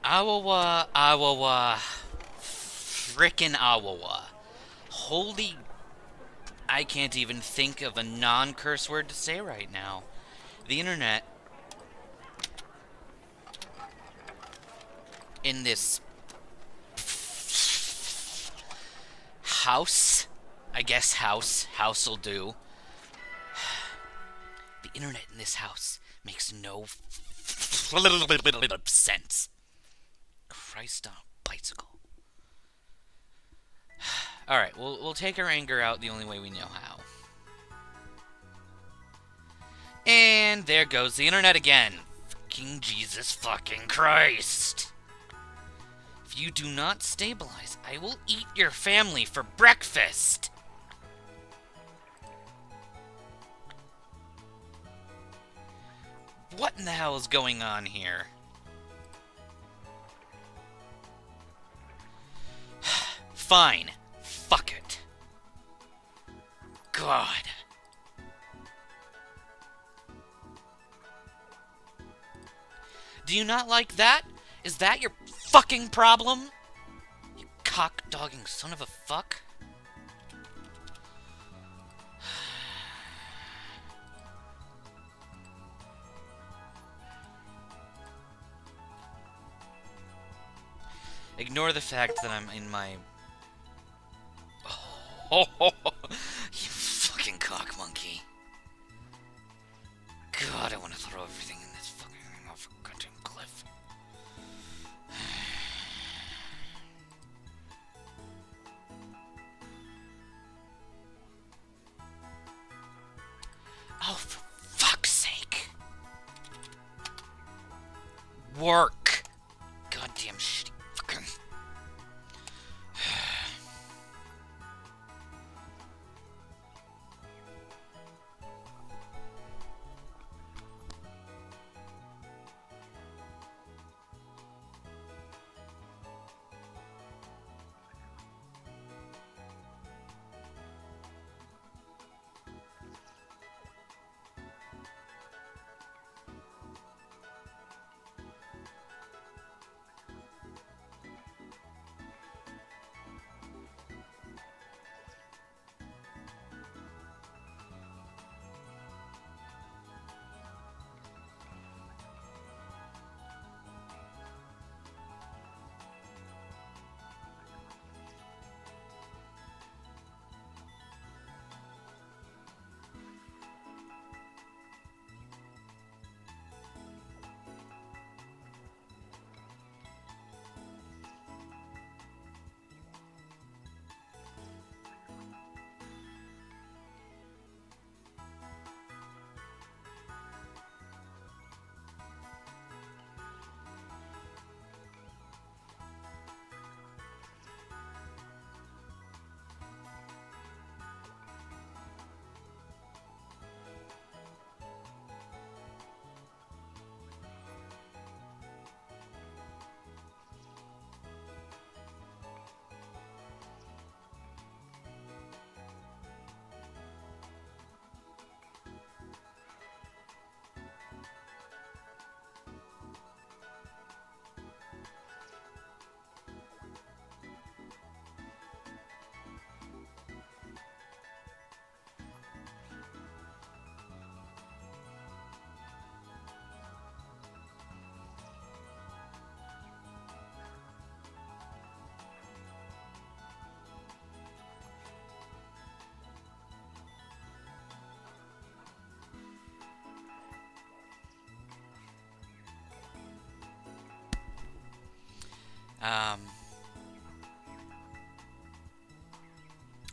Awawa, Awawa, frickin' Awawa. Holy, I can't even think of a non-curse word to say right now. The internet in this house, I guess house'll do. The internet in this house makes no sense. Christ on a bicycle. Alright, we'll take our anger out the only way we know how. And there goes the internet again. Fucking Jesus fucking Christ. If you do not stabilize, I will eat your family for breakfast. What in the hell is going on here? Fine. Fuck it. God. Do you not like that? Is that your fucking problem? You cock-dogging son of a fuck? Ignore the fact that I'm in my... Oh, you fucking cock monkey. God, I want to throw everything in this fucking off a goddamn cliff. Oh, for fuck's sake. Work. Goddamn shitty fucking...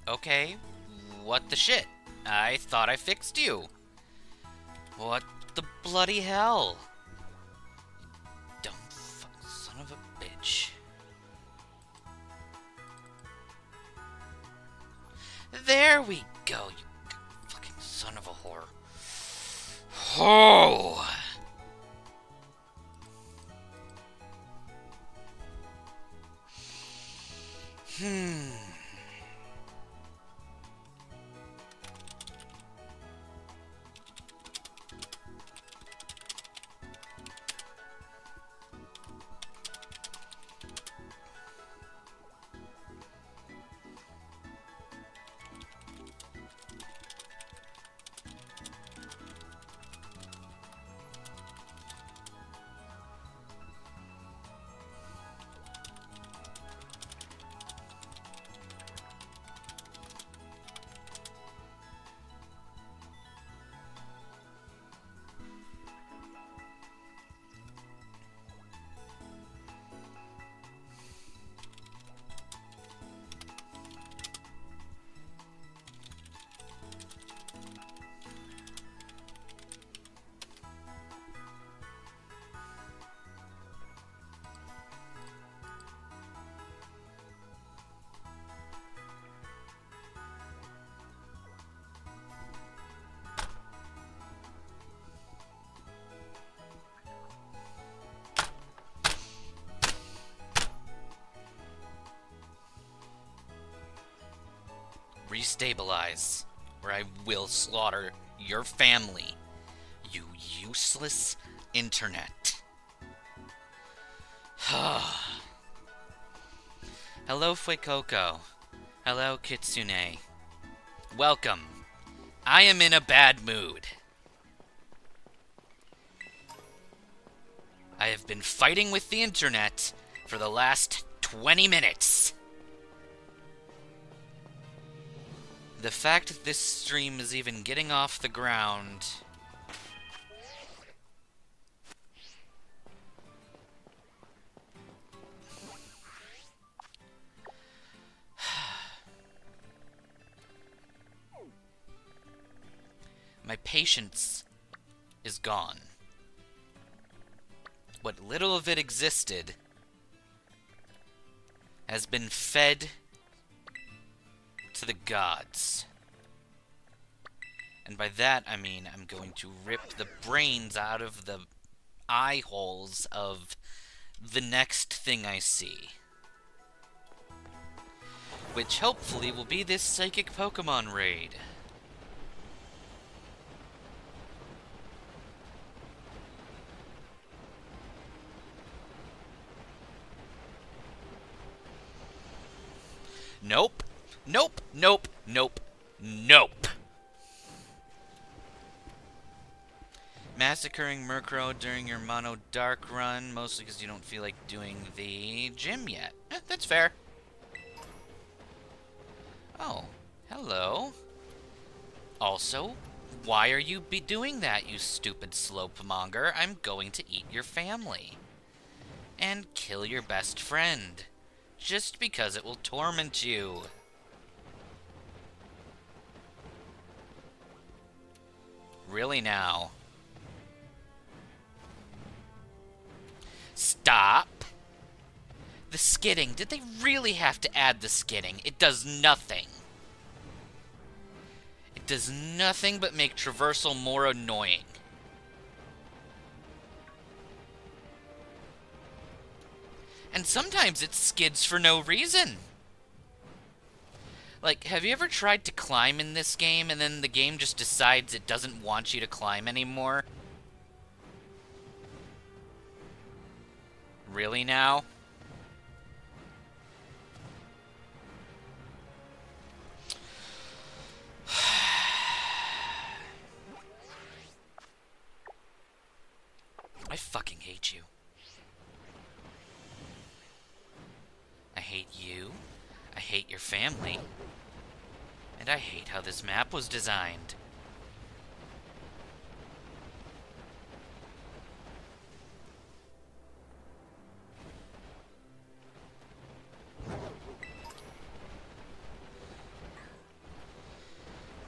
Okay, what the shit? I thought I fixed you. What the bloody hell? Dumb fuck son of a bitch. There we go, you fucking son of a whore. Oh! Restabilize, or I will slaughter your family, you useless internet. Hello, Fuecoco. Hello, Kitsune. Welcome. I am in a bad mood. I have been fighting with the internet for the last 20 minutes. The fact that this stream is even getting off the ground... My patience is gone. What little of it existed has been fed to the gods. And by that, I mean I'm going to rip the brains out of the eye holes of the next thing I see. Which hopefully will be this psychic Pokemon raid. Nope. Nope. Nope. Nope. Nope. Massacring Murkrow during your Mono Dark run, mostly because you don't feel like doing the gym yet. That's fair. Oh, hello. Also, why are you doing that, you stupid slopemonger? I'm going to eat your family. And kill your best friend. Just because it will torment you. Really now? Stop. The skidding. Did they really have to add the skidding? It does nothing. It does nothing but make traversal more annoying. And sometimes it skids for no reason. Like, have you ever tried to climb in this game and then the game just decides it doesn't want you to climb anymore? Really now? I fucking hate you. I hate you, I hate your family, and I hate how this map was designed.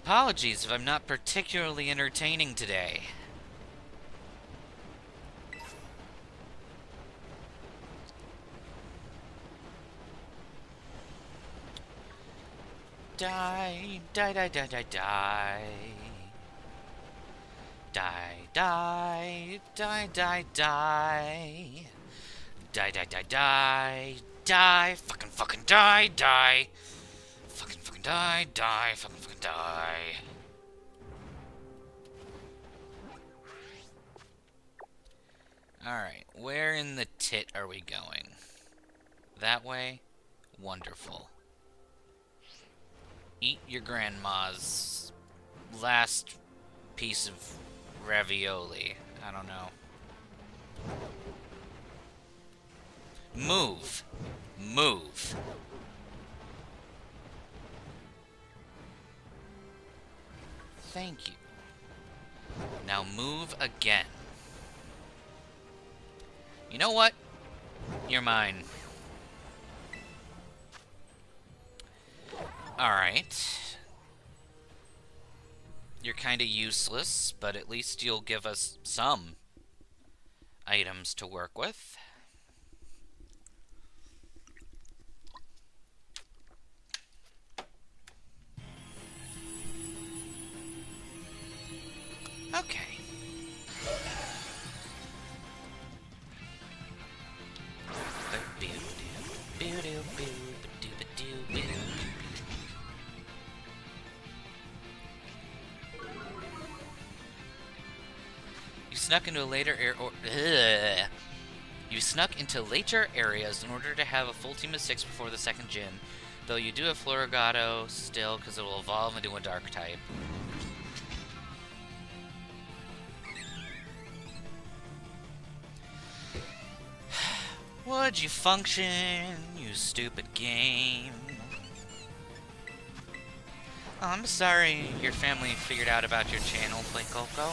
Apologies if I'm not particularly entertaining today. Die, die, die, die, die, die. Die, die, die, die, die. Die, die, die, die. Die, fucking die, die. Fucking die, die, fucking die. Alright, where in the tit are we going? That way? Wonderful. Eat your grandma's last piece of ravioli. I don't know. Move. Move. Thank you. Now move again. You know what? You're mine. Alright. You're kinda useless, but at least you'll give us some items to work with. Okay. snuck into You snuck into later areas in order to have a full team of 6 before the second gym. Though you do have Floragato still, because it will evolve into a dark type. Would you function, you stupid game? Oh, I'm sorry your family figured out about your channel, Play Coco.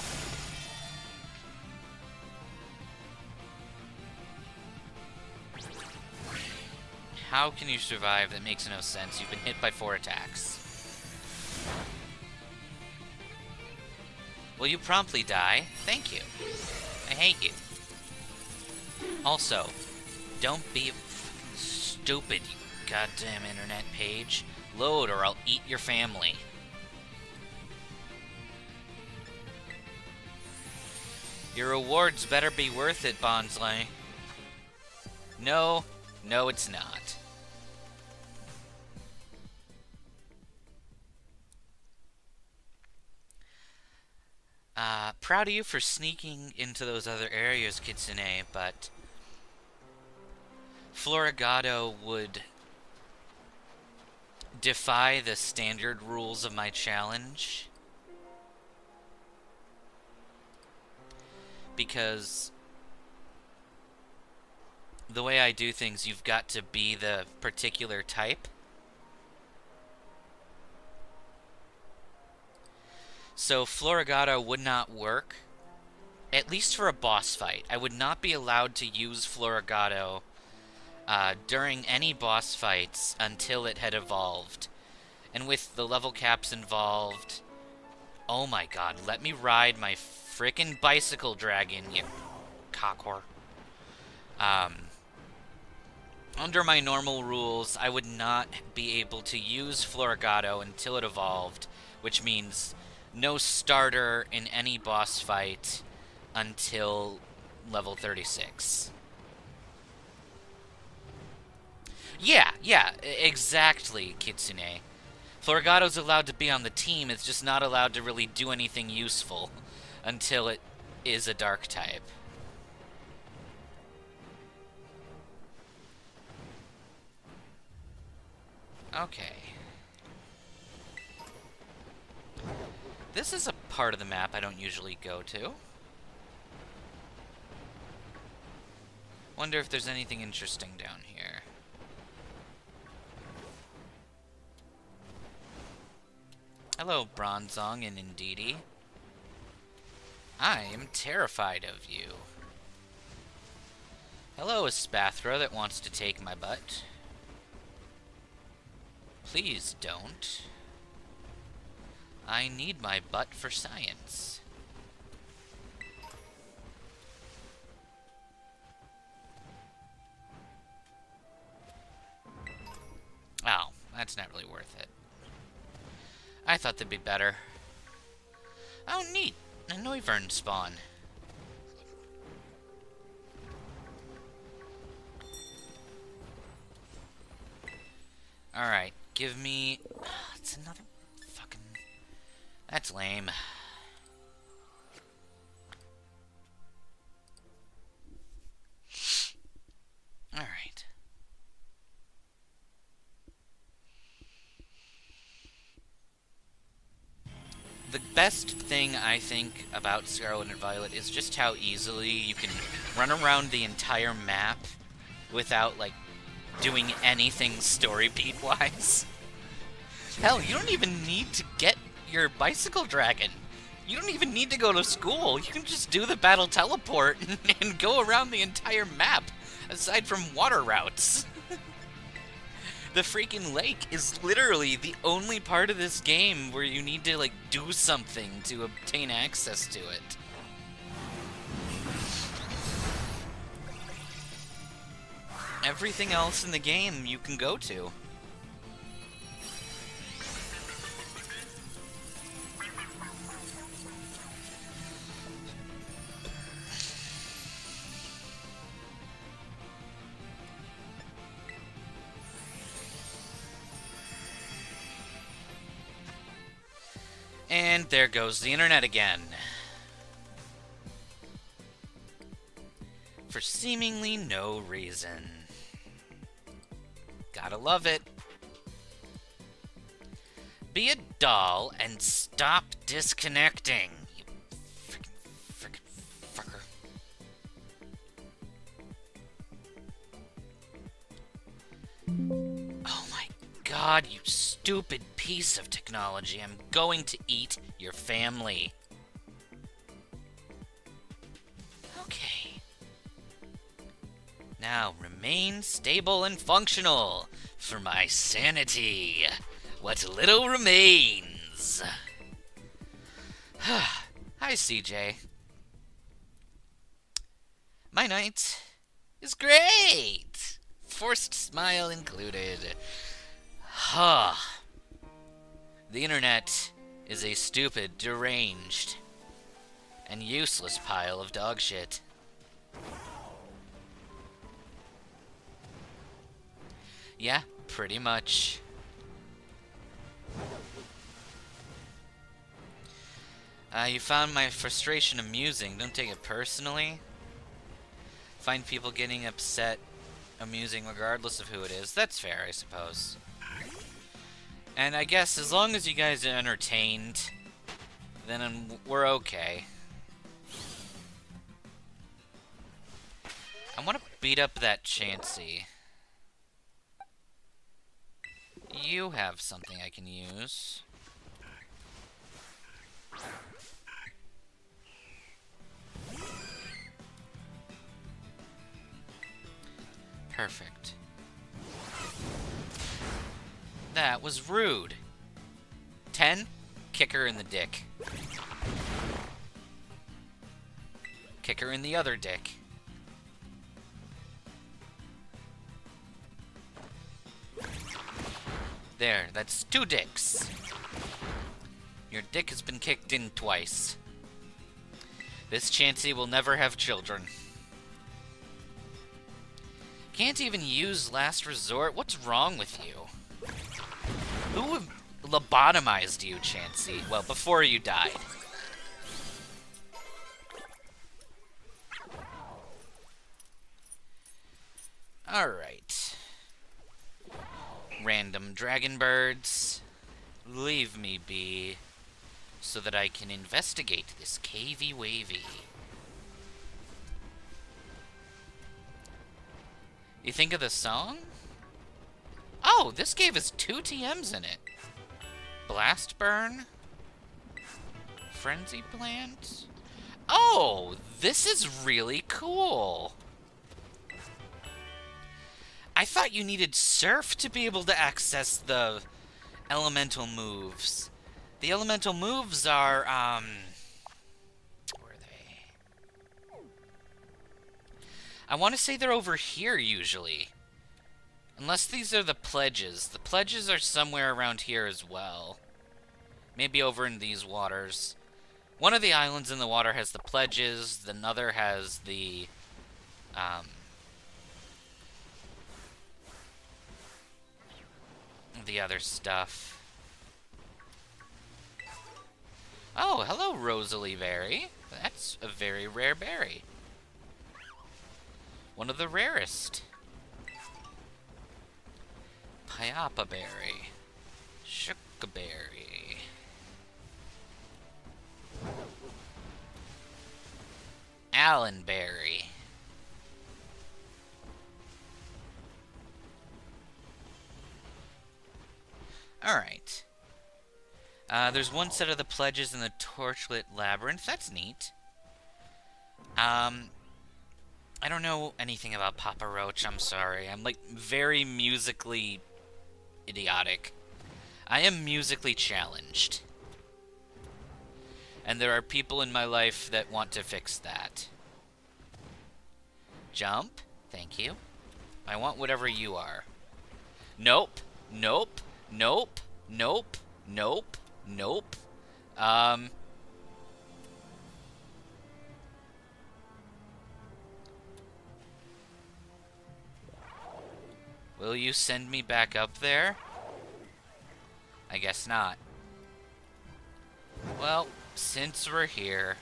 How can you survive? That makes no sense. You've been hit by 4 attacks. Will you promptly die? Thank you. I hate you. Also, don't be stupid, you goddamn internet page. Load or I'll eat your family. Your rewards better be worth it, Bonsley. No, it's not. Proud of you for sneaking into those other areas, Kitsune, but Floragato would defy the standard rules of my challenge. Because the way I do things, you've got to be the particular type. So Floragato would not work, at least for a boss fight. I would not be allowed to use Floragato during any boss fights until it had evolved. And with the level caps involved... Oh my god, let me ride my frickin' bicycle dragon, you cockwhore. Under my normal rules, I would not be able to use Floragato until it evolved, which means no starter in any boss fight until level 36. Yeah, exactly, Kitsune. Floragato's allowed to be on the team, it's just not allowed to really do anything useful until it is a dark type. Okay. This is a part of the map I don't usually go to. Wonder if there's anything interesting down here. Hello, Bronzong and Indeedee. I am terrified of you. Hello, a Spathra that wants to take my butt. Please don't. I need my butt for science. Oh, that's not really worth it. I thought they'd be better. Oh, neat. A Noivern spawn. Alright, give me... it's another fucking... That's lame. Alright. The best thing, I think, about Scarlet and Violet is just how easily you can run around the entire map without, like, doing anything story beat-wise. Hell, you don't even need to get your bicycle dragon. You don't even need to go to school. You can just do the battle teleport and go around the entire map, aside from water routes. The freaking lake is literally the only part of this game where you need to, like, do something to obtain access to it. Everything else in the game you can go to. And there goes the internet again. for seemingly no reason. Gotta love it. Be a doll and stop disconnecting. You frickin' fucker. Oh my god, you stupid piece of technology. I'm going to eat your family. Okay. Now remain stable and functional for my sanity. What little remains. Hi, CJ. My night is great. Forced smile included. Huh. The internet is a stupid, deranged, and useless pile of dog shit. Yeah, pretty much. You found my frustration amusing. Don't take it personally. Find people getting upset amusing regardless of who it is. That's fair, I suppose. And I guess as long as you guys are entertained, then we're okay. I want to beat up that Chansey. You have something I can use. Perfect. That was rude. 10, kick her in the dick. Kick her in the other dick. There, that's 2 dicks. Your dick has been kicked in twice. This Chansey will never have children. Can't even use last resort? What's wrong with you? Who lobotomized you, Chansey? Well, before you died. Alright. Random dragon birds. Leave me be, so that I can investigate this cavey wavy. You think of the song? Oh, this gave us 2 TMs in it. Blast Burn? Frenzy Plant? Oh, this is really cool. I thought you needed Surf to be able to access the elemental moves. The elemental moves are, where are they? I want to say they're over here, usually. Unless these are the pledges. The pledges are somewhere around here as well. Maybe over in these waters. One of the islands in the water has the pledges. Another has the, the other stuff. Oh, hello, Rosalie Berry. That's a very rare berry. One of the rarest. Pyapa berry. Shukaberry. Allenberry. Alright. There's one set of the pledges in the Torchlit Labyrinth. That's neat. I don't know anything about Papa Roach. I'm sorry. I'm, like, very musically idiotic. I am musically challenged. And there are people in my life that want to fix that. Jump. Thank you. I want whatever you are. Nope. Nope. Nope. Nope. Nope. Nope. Will you send me back up there? I guess not. Well, since we're here...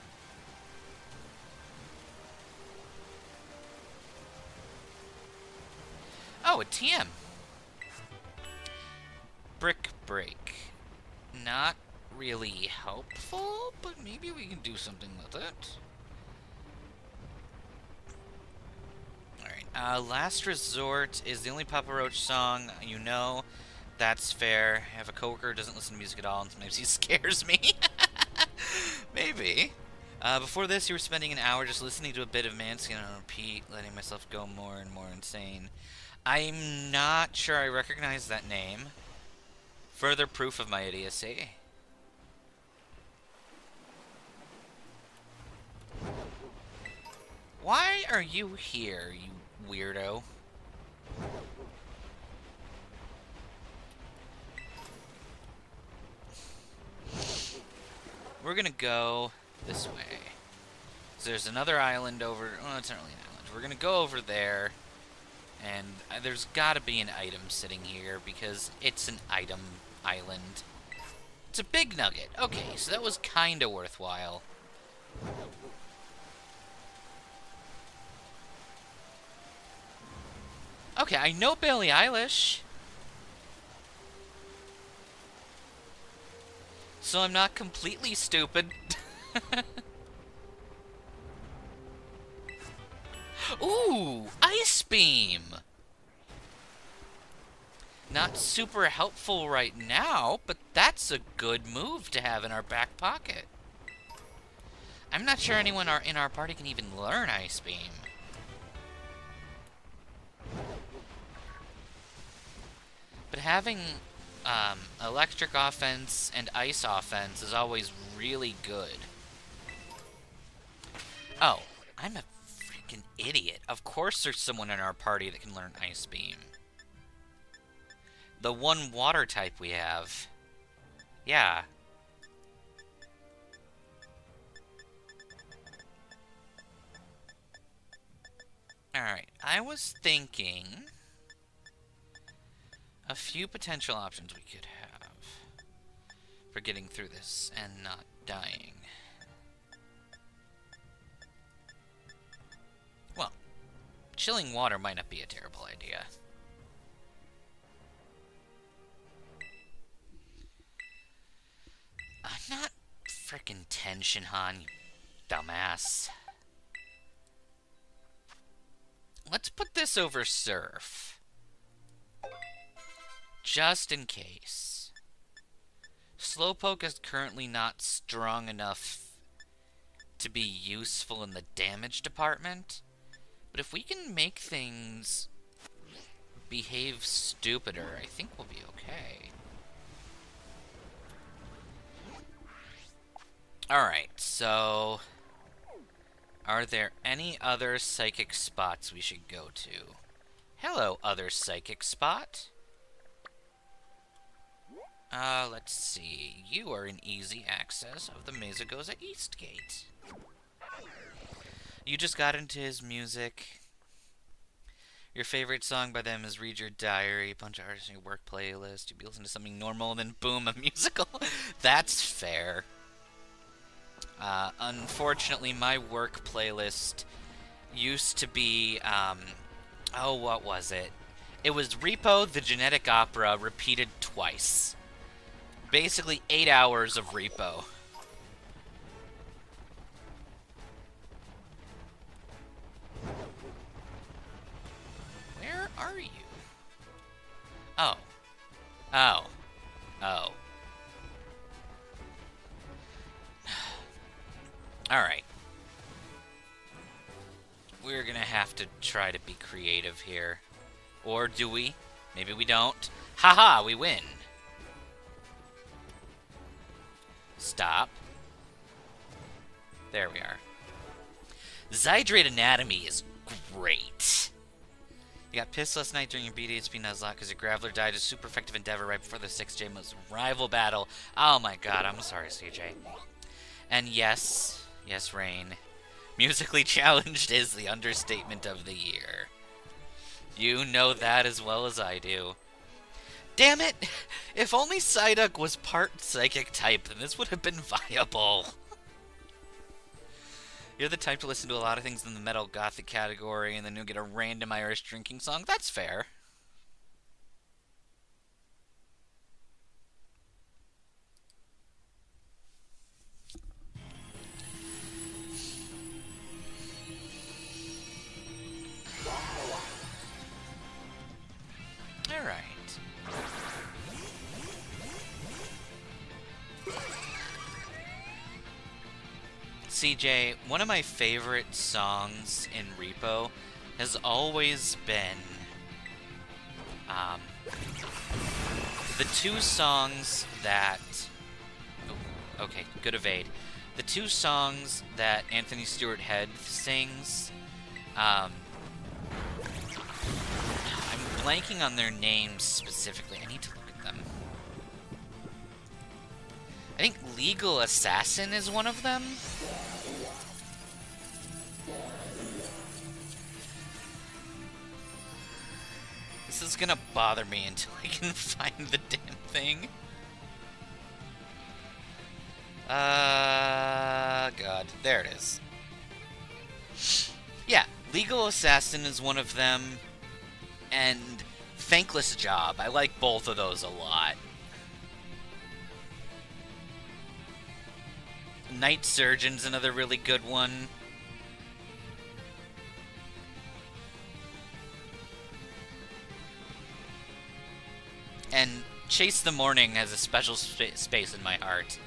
Oh, a TM. Brick break. Not really helpful, but maybe we can do something with it. Alright, Last Resort is the only Papa Roach song you know. That's fair. I have a coworker who doesn't listen to music at all, and sometimes he scares me. Maybe. Before this, you were spending an hour just listening to a bit of Manskin on repeat, letting myself go more and more insane. I'm not sure I recognize that name. Further proof of my idiocy. Why are you here, you weirdo? We're gonna go this way. So there's another island over... Oh, it's not really an island. We're gonna go over there. And there's gotta be an item sitting here, because it's an item island. It's a big nugget. Okay, so that was kinda worthwhile. Okay, I know Billie Eilish. So I'm not completely stupid. Ooh, Ice Beam! Not super helpful right now, but that's a good move to have in our back pocket. I'm not sure anyone in our party can even learn Ice Beam. But having electric offense and ice offense is always really good. Oh, I'm a freaking idiot. Of course there's someone in our party that can learn Ice Beam. The one water type we have. Yeah. Alright, I was thinking a few potential options we could have for getting through this and not dying. Well, chilling water might not be a terrible idea. I'm not frickin' tension, hon, you dumbass. Let's put this over Surf. Just in case. Slowpoke is currently not strong enough to be useful in the damage department. But if we can make things behave stupider, I think we'll be okay. Alright, so... are there any other psychic spots we should go to? Hello, other psychic spot. Let's see. You are in easy access of the Mesogoza East Gate. You just got into his music. Your favorite song by them is Read Your Diary, a bunch of artists in your work playlist. You'd be listening to something normal, and then boom, a musical. That's fair. Unfortunately, my work playlist used to be, oh, what was it? It was Repo, the Genetic Opera, repeated twice. Basically 8 hours of Repo. Where are you? Oh. Oh. Oh. Alright. We're gonna have to try to be creative here. Or do we? Maybe we don't. Haha, we win. Stop. There we are. Zydrate Anatomy is great. You got pissed last night during your BDHP Nuzlocke because your Graveler died a super effective endeavor right before the 6J most rival battle. Oh my god, I'm sorry, CJ. And yes, Rain. Musically challenged is the understatement of the year. You know that as well as I do. Damn it! If only Psyduck was part psychic type, then this would have been viable. You're the type to listen to a lot of things in the metal gothic category, and then you'll get a random Irish drinking song. That's fair. CJ, one of my favorite songs in Repo has always been the two songs that... Oh, okay, good evade. The two songs that Anthony Stewart Head sings, I'm blanking on their names specifically. I need to look at them. I think Legal Assassin is one of them. This is gonna bother me until I can find the damn thing. God. There it is. Yeah, Legal Assassin is one of them, and Thankless Job. I like both of those a lot. Night Surgeon's another really good one. And Chase the Morning has a special space in my heart.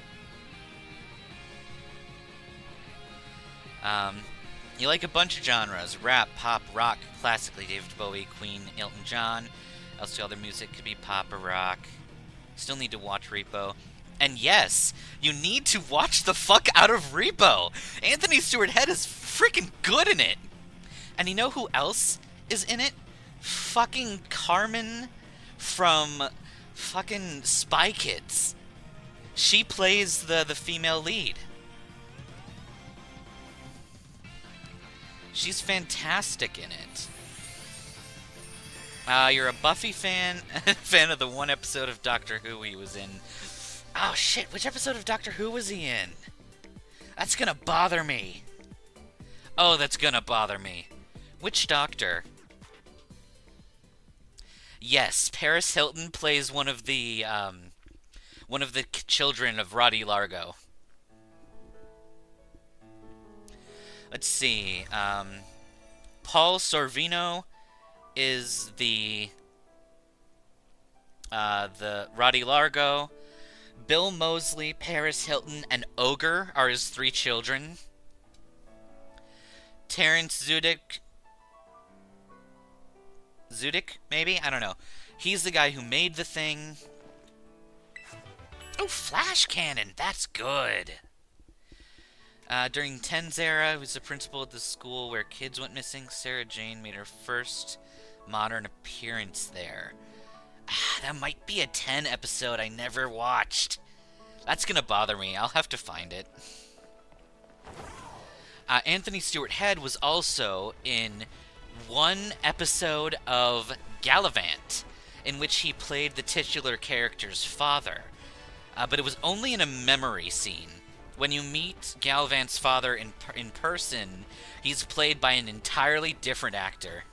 You like a bunch of genres: rap, pop, rock, classically David Bowie, Queen, Elton John. Else the other music could be pop or rock. Still need to watch Repo. And yes, you need to watch the fuck out of Repo! Anthony Stewart Head is freaking good in it! And you know who else is in it? Fucking Carmen from fucking Spy Kids. She plays the female lead. She's fantastic in it. You're a Buffy fan, fan of the one episode of Doctor Who he was in. Oh shit, which episode of Doctor Who was he in? That's gonna bother me. Oh, that's gonna bother me. Which Doctor? Yes, Paris Hilton plays one of the children of Roddy Largo. Let's see. Paul Sorvino is the Roddy Largo. Bill Moseley, Paris Hilton, and Ogre are his three children. Terrence Zudik, maybe? I don't know. He's the guy who made the thing. Oh, Flash Cannon! That's good! During Ten's era, he was the principal at the school where kids went missing. Sarah Jane made her first modern appearance there. That might be a 10 episode I never watched. That's gonna bother me. I'll have to find it. Anthony Stewart Head was also in one episode of Gallivant, in which he played the titular character's father. But it was only in a memory scene. When you meet Gallivant's father in person, he's played by an entirely different actor.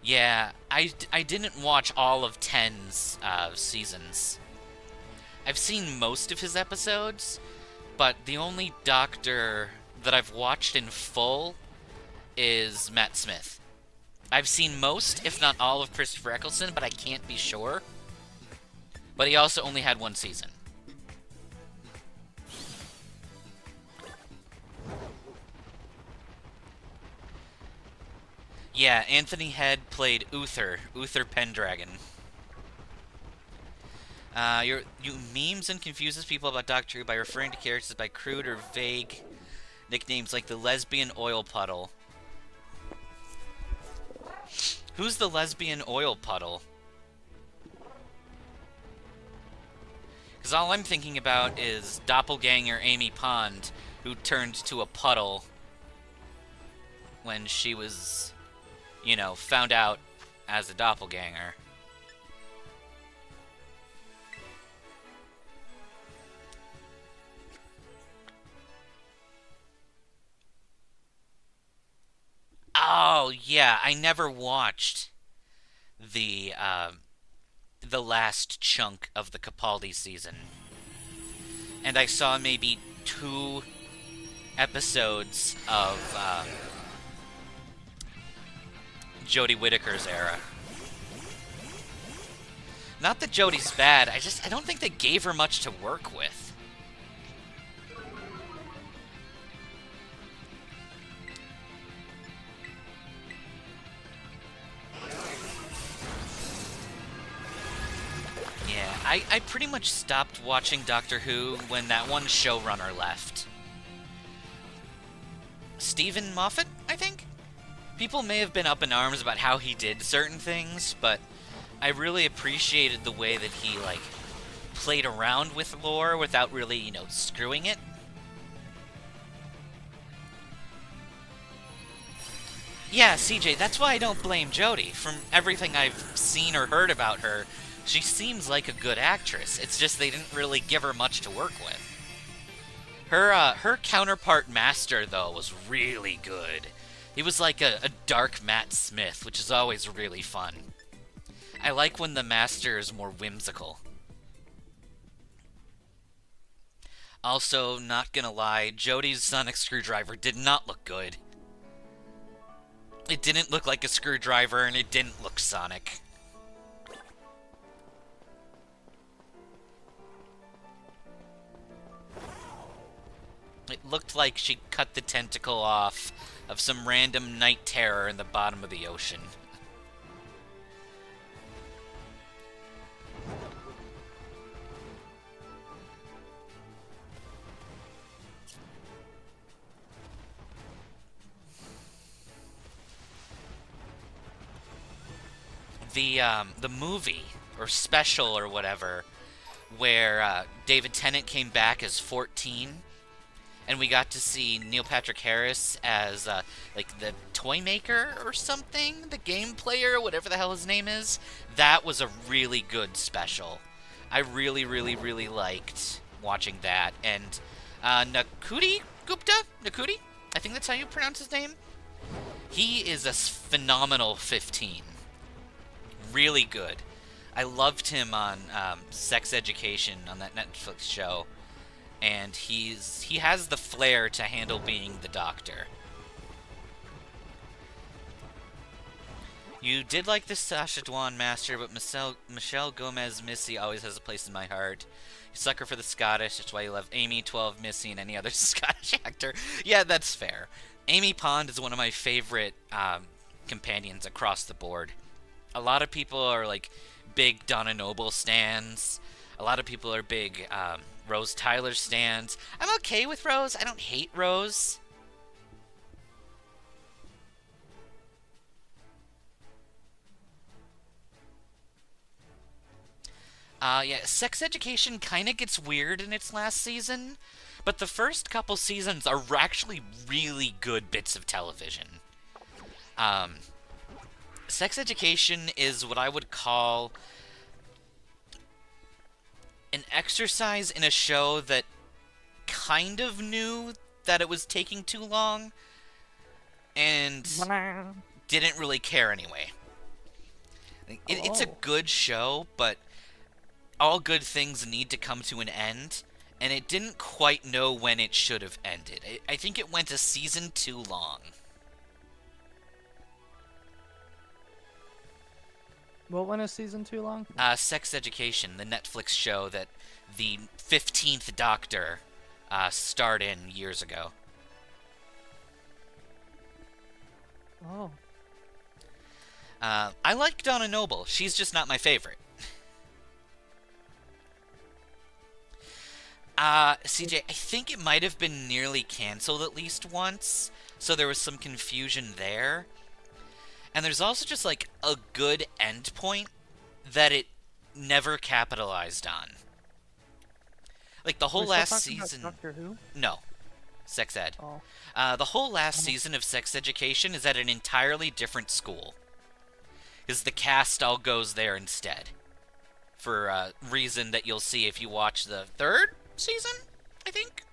Yeah, I didn't watch all of Ten's seasons. I've seen most of his episodes, but the only Doctor that I've watched in full is Matt Smith. I've seen most, if not all, of Christopher Eccleston, but I can't be sure. But he also only had one season. Yeah, Anthony Head played Uther Pendragon. You memes and confuses people about Doctor Who by referring to characters by crude or vague nicknames like the lesbian oil puddle. Who's the lesbian oil puddle? Because all I'm thinking about is doppelganger Amy Pond, who turned to a puddle when she was, you know, found out as a doppelganger. Oh, yeah, I never watched the last chunk of the Capaldi season. And I saw maybe 2 episodes of Jodie Whittaker's era. Not that Jodie's bad, I don't think they gave her much to work with. Yeah, I pretty much stopped watching Doctor Who when that one showrunner left. Stephen Moffat, I think? People may have been up in arms about how he did certain things, but I really appreciated the way that he, like, played around with lore without really, you know, screwing it. Yeah, CJ, that's why I don't blame Jodie. From everything I've seen or heard about her, she seems like a good actress. It's just they didn't really give her much to work with. Her counterpart Master, though, was really good. He was like a dark Matt Smith, which is always really fun. I like when the Master is more whimsical. Also, not gonna lie, Jodie's sonic screwdriver did not look good. It didn't look like a screwdriver, and it didn't look Sonic. It looked like she cut the tentacle off of some random night terror in the bottom of the ocean. The movie, or special, or whatever, where David Tennant came back as 14, and we got to see Neil Patrick Harris as, like, the toy maker or something? The game player, whatever the hell his name is. That was a really good special. I really, really, really liked watching that. And Nakuti Gupta? Nakuti? I think that's how you pronounce his name. He is a phenomenal 15. Really good. I loved him on Sex Education, on that Netflix show. And he has the flair to handle being the Doctor. You did like the Sacha Dhawan Master, but Michelle Gomez Missy always has a place in my heart. You sucker for the Scottish, that's why you love Amy, 12, Missy, and any other Scottish actor. Yeah, that's fair. Amy Pond is one of my favorite companions across the board. A lot of people are, like, big Donna Noble stans. A lot of people are big Rose Tyler stans. I'm okay with Rose. I don't hate Rose. Yeah, Sex Education kind of gets weird in its last season, but the first couple seasons are actually really good bits of television. Sex Education is what I would call an exercise in a show that kind of knew that it was taking too long and didn't really care anyway. It's a good show, but all good things need to come to an end, and it didn't quite know when it should have ended. I think it went a season too long. What went a season too long? Sex Education, the Netflix show that the 15th Doctor starred in years ago. Oh. I like Donna Noble. She's just not my favorite. CJ, I think it might have been nearly canceled at least once, so there was some confusion there. And there's also just, like, a good endpoint that it never capitalized on. Like, the whole last season... Doctor Who? No. Sex Ed. Oh. The whole last season of Sex Education is at an entirely different school. Because the cast all goes there instead. For a reason that you'll see if you watch the third season, I think?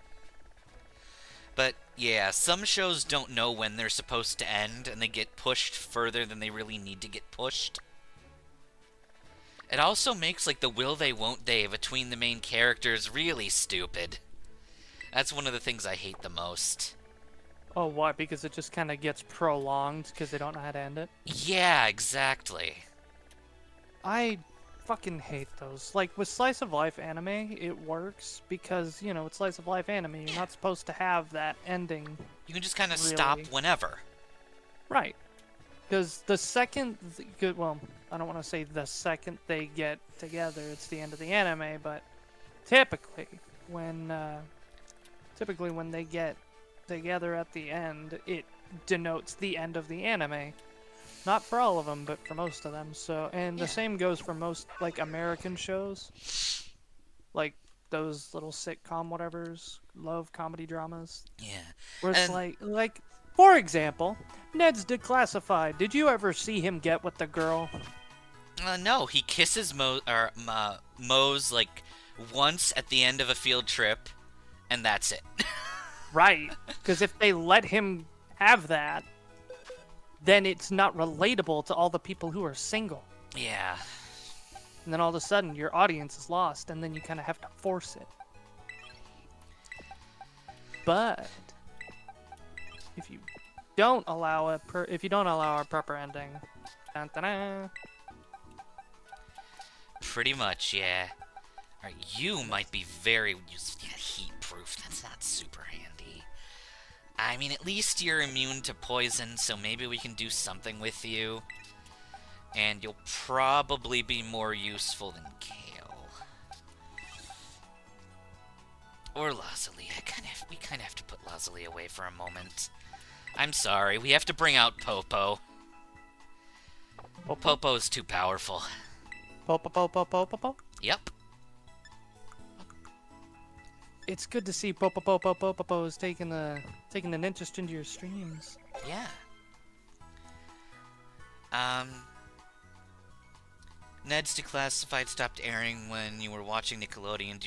But, yeah, some shows don't know when they're supposed to end, and they get pushed further than they really need to get pushed. It also makes, like, the will they, won't they between the main characters really stupid. That's one of the things I hate the most. Oh, why? Because it just kind of gets prolonged because they don't know how to end it? Yeah, exactly. I fucking hate those. Like, with slice of life anime, it works because, you know, it's slice of life anime. You're not supposed to have that ending. You can just kind of Really? stop whenever. Right. Because the second, well, I don't want to say the second they get together, it's the end of the anime, but typically when they get together at the end, it denotes the end of the anime. Not for all of them, but for most of them. So, and the same goes for most like American shows, like those little sitcom whatevers, love comedy dramas. Yeah. Where it's like, for example, Ned's Declassified. Did you ever see him get with the girl? No, he kisses Moe's like once at the end of a field trip, and that's it. Right, because if they let him have that, then it's not relatable to all the people who are single. Yeah. And then all of a sudden, your audience is lost, and then you kind of have to force it. But if you don't allow a proper ending, dun, dun, dun. Pretty much, yeah. Alright, you might be very heat-proof. That's not super handy. I mean, at least you're immune to poison, so maybe we can do something with you. And you'll probably be more useful than Kale. Or Lazuli. We kind of have to put Lazuli away for a moment. I'm sorry, we have to bring out Popo. Popo's too powerful. Popo. Yep. It's good to see Popo is taking an interest into your streams. Yeah. Ned's Declassified stopped airing when you were watching Nickelodeon.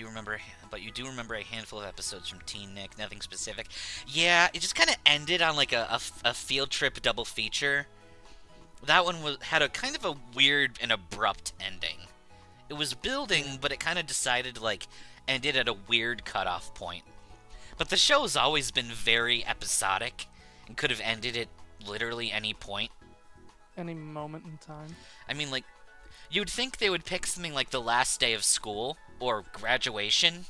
But you do remember a handful of episodes from Teen Nick, nothing specific. Yeah, it just kind of ended on like a field trip double feature. That one had a kind of a weird and abrupt ending. It was building, but it kind of decided to like ended at a weird cutoff point. But the show's always been very episodic and could have ended at literally any point. Any moment in time. I mean, like, you'd think they would pick something like the last day of school or graduation.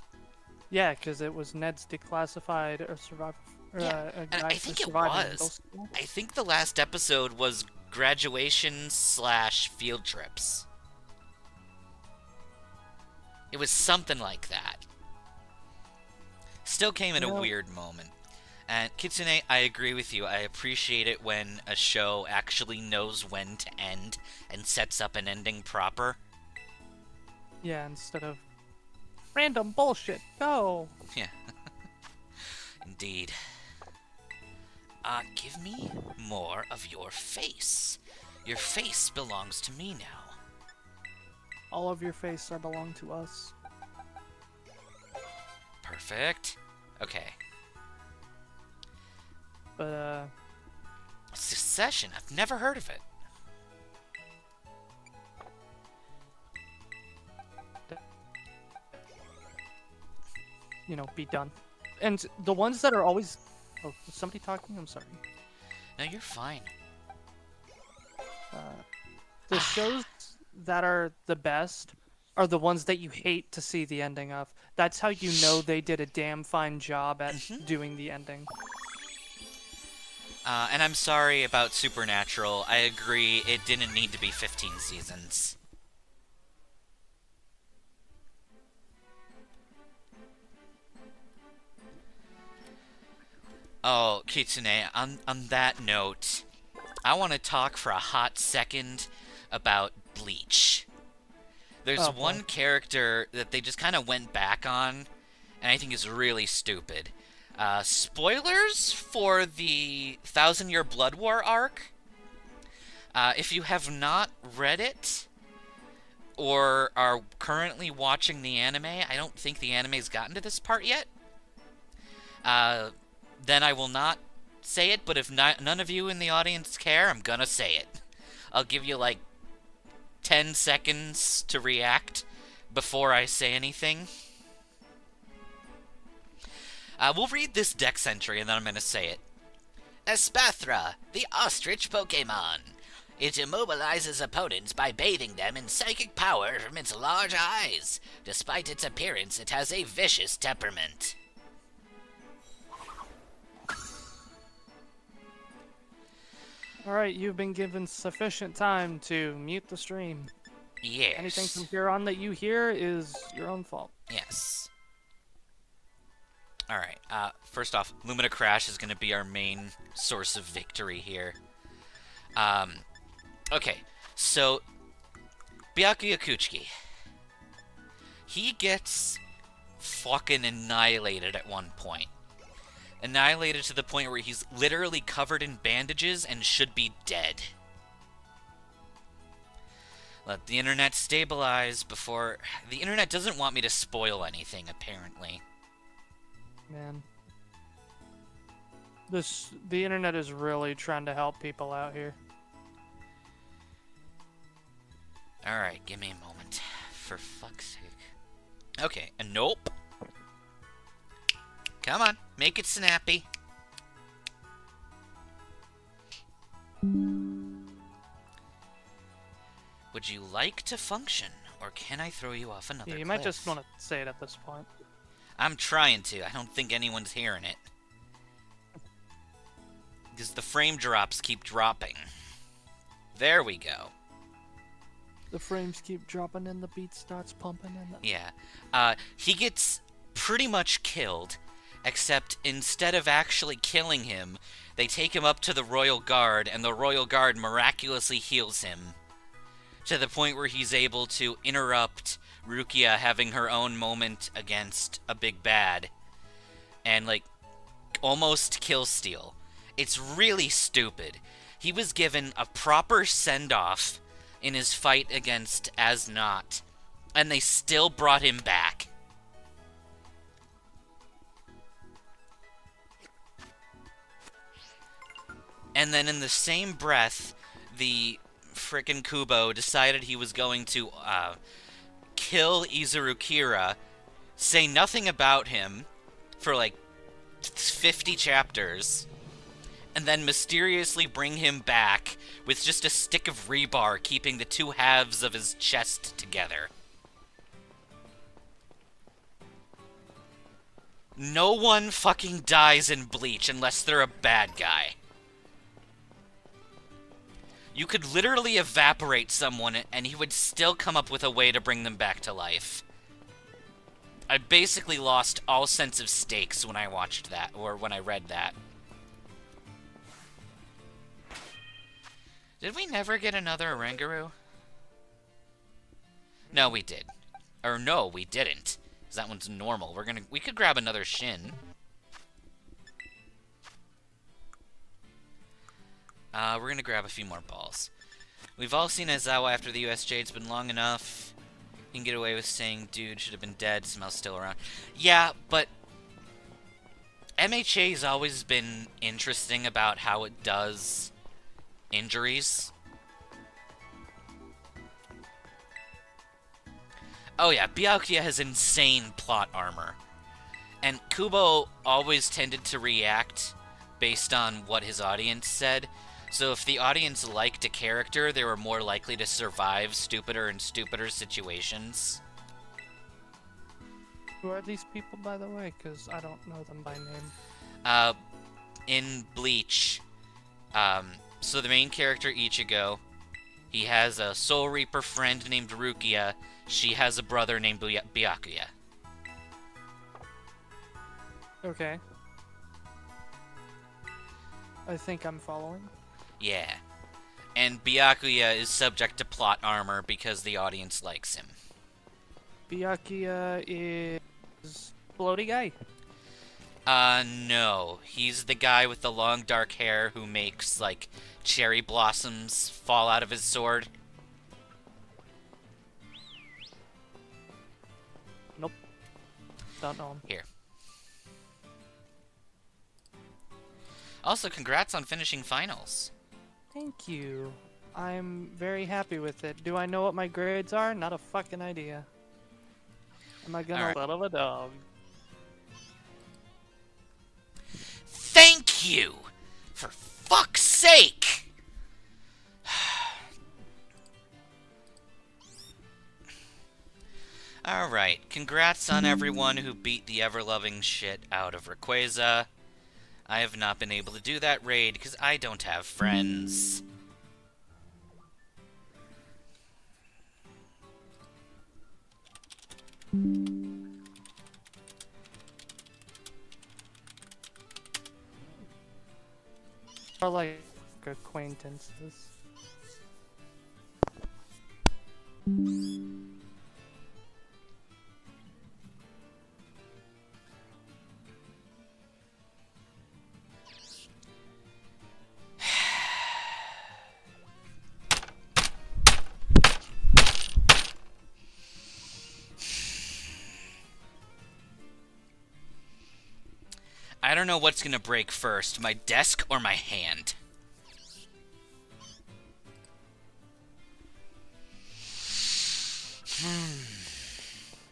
Yeah, because it was Ned's Declassified or Survival. And I think it was. I think the last episode was graduation/field trips. It was something like that. Still came at a weird moment. And Kitsune, I agree with you. I appreciate it when a show actually knows when to end and sets up an ending proper. Yeah, instead of random bullshit. Go. Yeah. Indeed. Give me more of your face. Your face belongs to me now. All of your face belong to us. Perfect. Okay. But, Succession? I've never heard of it. you know, be done. And the ones that are always... Oh, is somebody talking? I'm sorry. No, you're fine. The shows that are the best are the ones that you hate to see the ending of. That's how you know they did a damn fine job at doing the ending. And I'm sorry about Supernatural. I agree, it didn't need to be 15 seasons. Oh, Kitsune, on that note, I want to talk for a hot second about Bleach. There's one character that they just kind of went back on, and I think is really stupid. Spoilers for the 1,000-Year Blood War arc. If you have not read it, or are currently watching the anime, I don't think the anime's gotten to this part yet. Then I will not say it, but if none of you in the audience care, I'm gonna say it. I'll give you like 10 seconds to react before I say anything. We'll read this dex entry and then I'm gonna say it. Espathra, the ostrich Pokemon. It immobilizes opponents by bathing them in psychic power from its large eyes. Despite its appearance, it has a vicious temperament. Alright, you've been given sufficient time to mute the stream. Yes. Anything from here on that you hear is your own fault. Yes. Alright, first off, Lumina Crash is going to be our main source of victory here. Okay, so, Byakuya Kuchiki. He gets fucking annihilated at one point. Annihilated to the point where he's literally covered in bandages and should be dead. Let the internet stabilize before... The internet doesn't want me to spoil anything, apparently. Man. The internet is really trying to help people out here. Alright, give me a moment. For fuck's sake. Okay, and nope. Come on, make it snappy. Would you like to function, or can I throw you off another Yeah, you cliff? might just want to say it at this point. I'm trying to. I don't think anyone's hearing it. Because the frame drops keep dropping. There we go. The frames keep dropping and the beat starts pumping. Yeah. He gets pretty much killed, except instead of actually killing him, they take him up to the Royal Guard, and the Royal Guard miraculously heals him. To the point where he's able to interrupt Rukia having her own moment against a big bad. And, like, almost kill steal. It's really stupid. He was given a proper send-off in his fight against Asnot, and they still brought him back. And then in the same breath, the frickin' Kubo decided he was going to kill Izurukira, say nothing about him for like 50 chapters, and then mysteriously bring him back with just a stick of rebar keeping the two halves of his chest together. No one fucking dies in Bleach unless they're a bad guy. You could literally evaporate someone and he would still come up with a way to bring them back to life. I basically lost all sense of stakes when I watched that, or when I read that. Did we never get another Oranguru? No, we did. Or no, we didn't. 'Cause that one's normal. We could grab another Shin. We're gonna grab a few more balls. We've all seen Aizawa after the USJ. It's been long enough. You can get away with saying dude should have been dead, somehow still around. Yeah, but MHA's always been interesting about how it does injuries. Oh yeah, Byakuya has insane plot armor. And Kubo always tended to react based on what his audience said. So if the audience liked a character, they were more likely to survive stupider and stupider situations. Who are these people, by the way? Because I don't know them by name. In Bleach, so the main character, Ichigo, he has a Soul Reaper friend named Rukia. She has a brother named Byakuya. Okay. I think I'm following. Yeah. And Byakuya is subject to plot armor because the audience likes him. Byakuya is floaty guy. No. He's the guy with the long dark hair who makes, like, cherry blossoms fall out of his sword. Nope. Don't know him. Here. Also, congrats on finishing finals. Thank you. I'm very happy with it. Do I know what my grades are? Not a fucking idea. Am I gonna let of a dog? Thank you! For fuck's sake! Alright, congrats on everyone who beat the ever-loving shit out of Rayquaza. I have not been able to do that raid because I don't have friends. Or like acquaintances. I don't know what's gonna break first, my desk or my hand.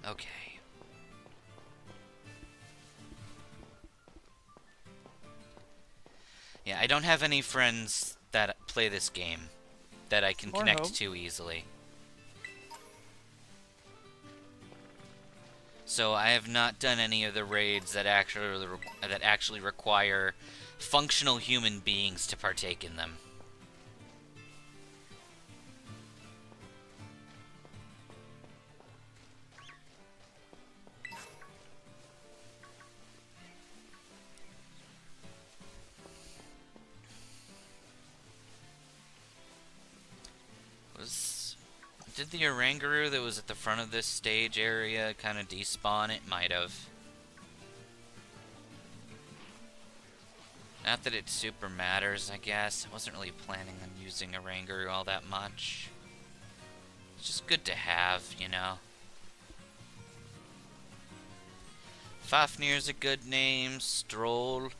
Okay. Yeah, I don't have any friends that play this game that I can connect to easily. So I have not done any of the raids that actually require functional human beings to partake in them. Did the Oranguru that was at the front of this stage area kind of despawn? It might have. Not that it super matters, I guess. I wasn't really planning on using Oranguru all that much. It's just good to have, you know. Fafnir's a good name. Stroll.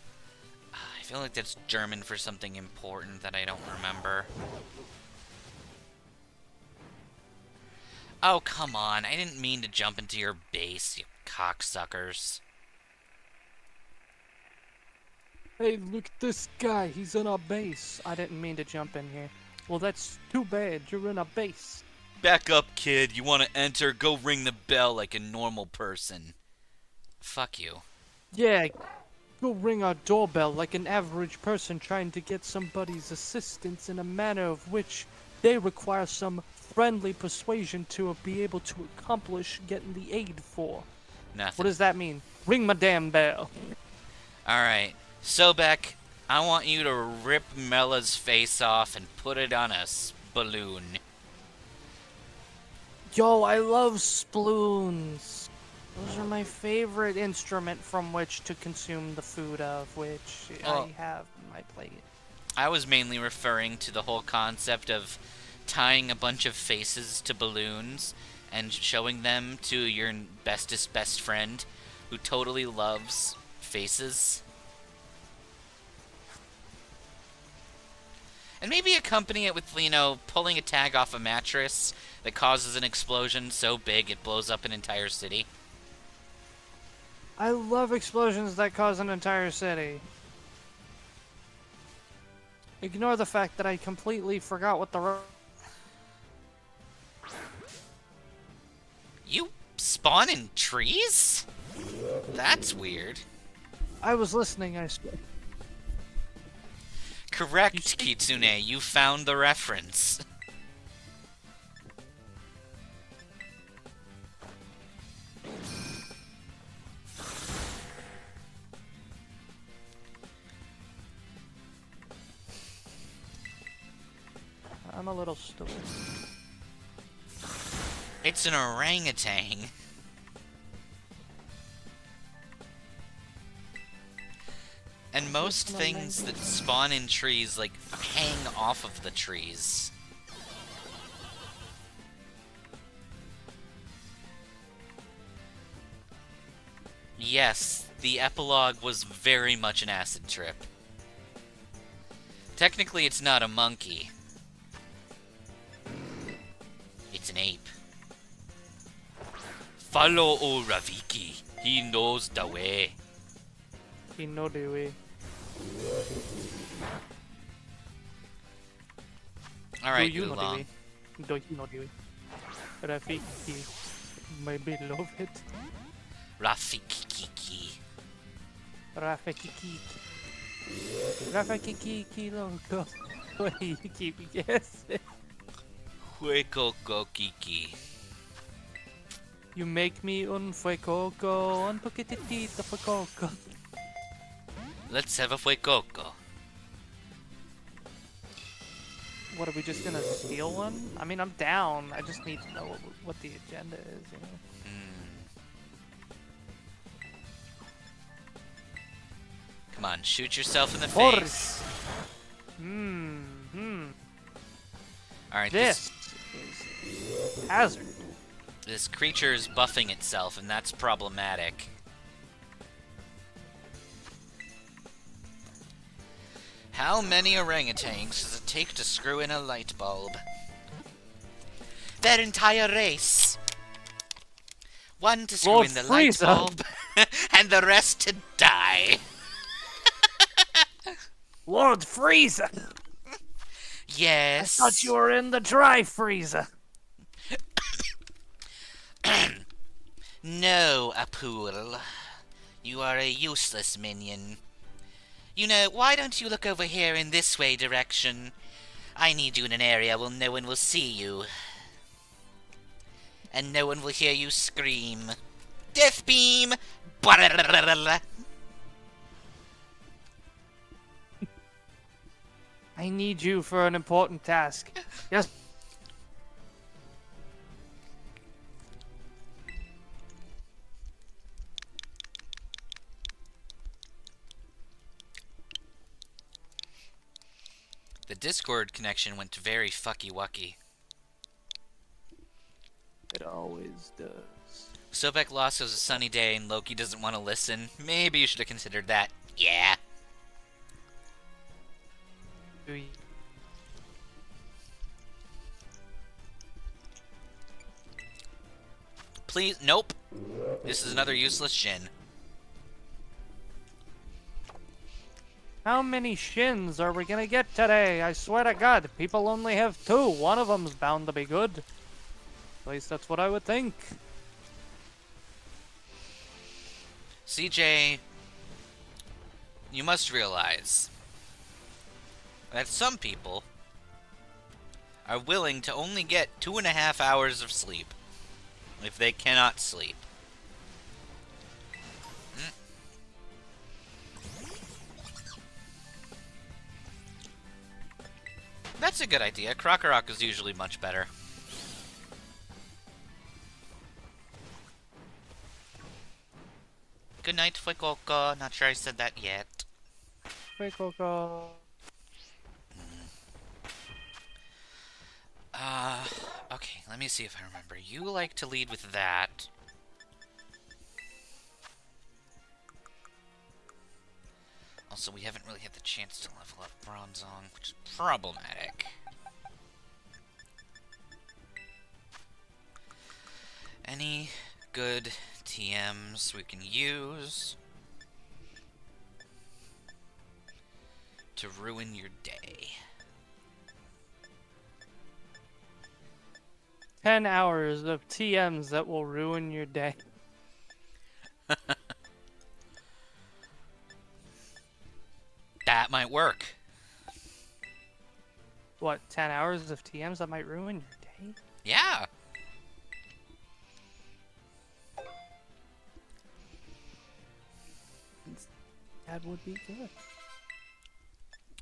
I feel like that's German for something important that I don't remember. Oh, come on. I didn't mean to jump into your base, you cocksuckers. Hey, look at this guy. He's in our base. I didn't mean to jump in here. Well, that's too bad. You're in a base. Back up, kid. You want to enter? Go ring the bell like a normal person. Fuck you. Yeah, go ring our doorbell like an average person trying to get somebody's assistance in a manner of which they require some friendly persuasion to be able to accomplish getting the aid for. Nothing. What does that mean? Ring my damn bell. Alright. Sobek, I want you to rip Mella's face off and put it on a balloon. Yo, I love sploons. Those are my favorite instrument from which to consume the food of which I have on my plate. I was mainly referring to the whole concept of tying a bunch of faces to balloons and showing them to your bestest best friend who totally loves faces. And maybe accompany it with, you know, pulling a tag off a mattress that causes an explosion so big it blows up an entire city. I love explosions that cause an entire city. Ignore the fact that I completely forgot what the... You spawn in trees? That's weird. I was listening, I swear. Correct, Kitsune. You found the reference. I'm a little stupid. It's an orangutan. And most things that spawn in trees, like, hang off of the trees. Yes, the epilogue was very much an acid trip. Technically, it's not a monkey. It's an ape. Follow old Raviki. He knows the way. He know the way. Alright, Do you know Oolong. the way? Do you know the way? Rafiki. My beloved. Rafikiki. Rafiki. Rafiki loco. Wait, you keep guessing. Huekoko Kiki. You make me un fuecoco, un poquitito fuecoco. Let's have a Fuecoco. What, are we just gonna steal one? I mean, I'm down. I just need to know what the agenda is, you know? Come on, shoot yourself in the Horse. face. Alright, This is hazard. this creature is buffing itself, and that's problematic. How many orangutans does it take to screw in a light bulb? Their entire race. One to screw Lord in the light Frieza. bulb, and the rest to die. Lord Frieza! Yes. I thought you were in the dry freezer. No, Apul. You are a useless minion. You know, why don't you look over here in this way direction? I need you in an area where no one will see you. And no one will hear you scream. Death beam! I need you for an important task. Yes. The Discord connection went very fucky-wucky. It always does. Sobek lost was a sunny day and Loki doesn't want to listen. Maybe you should have considered that. Yeah. Please, nope. This is another useless Shin. How many shins are we gonna get today? I swear to God, people only have 2. One of them's bound to be good. At least that's what I would think. CJ, you must realize that some people are willing to only get 2.5 hours of sleep if they cannot sleep. That's a good idea. Krokorok is usually much better. Good night, Fuecoco. Not sure I said that yet. Wait, Coco. Okay, let me see if I remember. You like to lead with that. Also, we haven't really had the chance to level up Bronzong, which is problematic. Any good TMs we can use to ruin your day? 10 hours of TMs that will ruin your day. That might work. What, 10 hours of TMs that might ruin your day? Yeah. That would be good.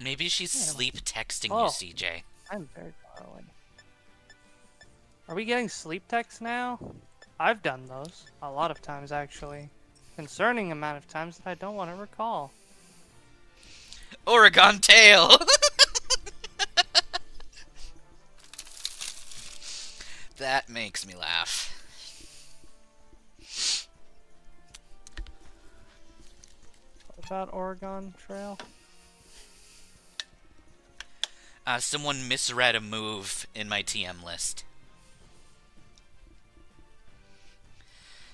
Maybe she's Yeah. sleep texting Oh. you, CJ. I'm very far away. Are we getting sleep texts now? I've done those. A lot of times, actually. Concerning amount of times that I don't want to recall. Oregon tail! That makes me laugh. What about Oregon Trail? Someone misread a move in my TM list.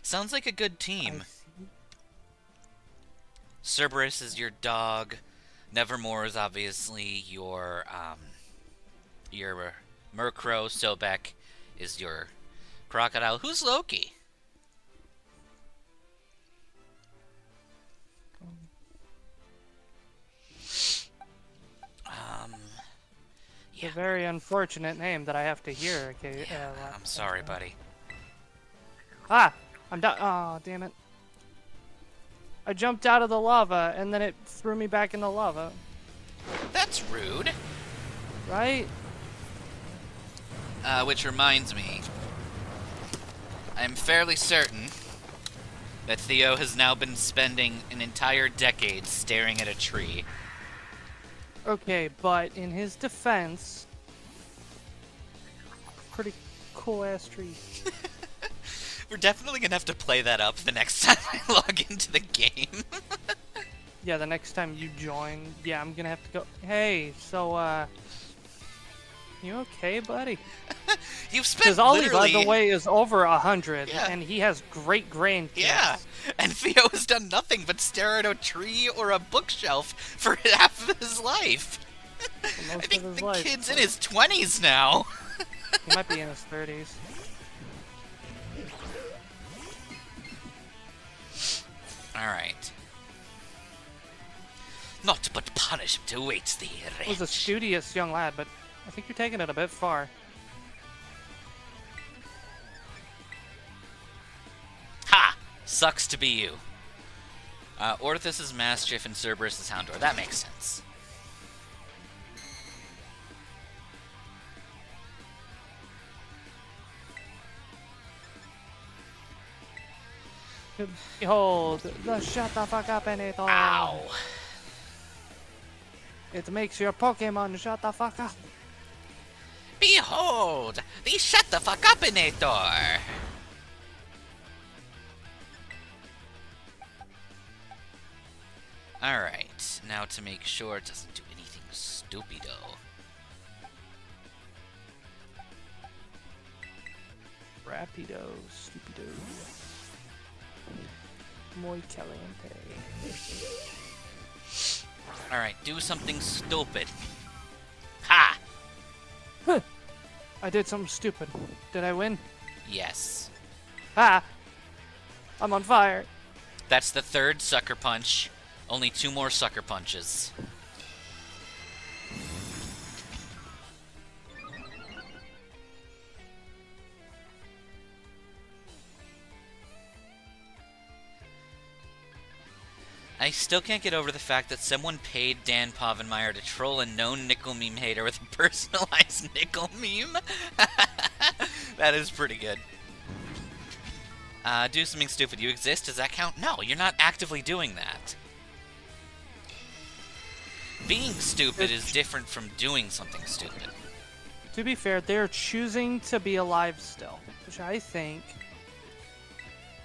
Sounds like a good team. Cerberus is your dog. Nevermore is obviously your Murkrow. Sobek is your crocodile. Who's Loki? It's a very unfortunate name that I have to hear. Okay, I'm sorry, buddy. Ah! I'm down. Oh, damn it. I jumped out of the lava, and then it threw me back in the lava. That's rude. Right? Which reminds me, I'm fairly certain that Theo has now been spending an entire decade staring at a tree. Okay, but in his defense, pretty cool-ass tree. We're definitely gonna have to play that up the next time I log into the game. Yeah, the next time you join, yeah, I'm gonna have to go. Hey, so, you okay, buddy? You've spent Because Ollie, literally... by the way, is over 100, Yeah. and he has great grandkids. Yeah, and Theo has done nothing but stare at a tree or a bookshelf for half of his life. I think the kid's in his 20s now. He might be in his 30s. Alright. Naught but punishment awaits thee, He was a studious young lad, but I think you're taking it a bit far. Ha! Sucks to be you. Orthus is Mastiff and Cerberus is Houndor. That makes sense. Behold, the shut the fuck up and it all. Ow! It makes your Pokemon shut the fuck up. Behold! The shut the fuck upinator! Alright, now to make sure it doesn't do anything stupido. Rapido, stupido. Muy caliente. Alright, do something stupid. Ha! I did something stupid. Did I win? Yes. Ah! I'm on fire. That's the third sucker punch. Only 2 more sucker punches. I still can't get over the fact that someone paid Dan Povenmire to troll a known nickel meme hater with a personalized nickel meme. That is pretty good. Do something stupid. You exist? Does that count? No, you're not actively doing that. Being stupid is different from doing something stupid. To be fair, they're choosing to be alive still, which I think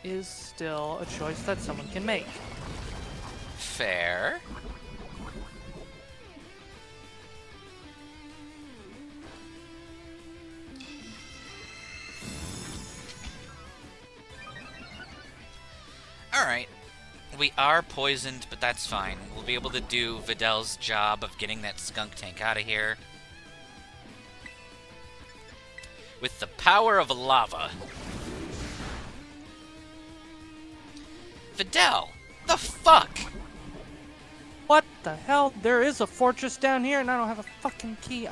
is still a choice that someone can make. Fair. Alright. We are poisoned, but that's fine. We'll be able to do Vidal's job of getting that skunk tank out of here. With the power of lava. Vidal! The fuck? What the hell? There is a fortress down here and I don't have a fucking key.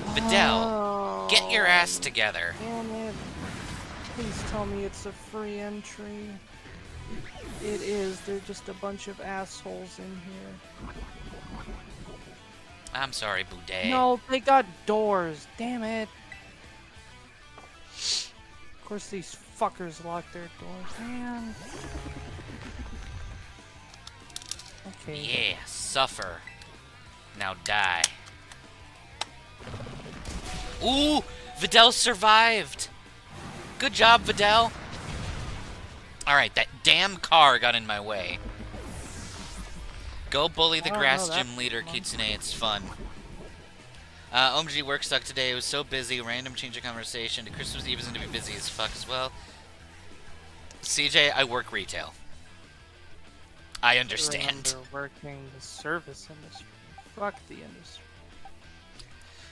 Vidal, get your ass together. Damn it. Please tell me it's a free entry. It is. They're just a bunch of assholes in here. I'm sorry, Boudet. No, they got doors. Damn it. Of course these fuckers lock their doors. Man. Okay. Yeah, suffer. Now die. Ooh! Vidal survived! Good job, Vidal! Alright, that damn car got in my way. Go bully the grass gym leader, Kitsune, it's fun. OMG work sucked today, it was so busy, random change of conversation. Christmas Eve isn't to be busy as fuck as well. CJ, I work retail. I understand. Remember working the service industry. Fuck the industry.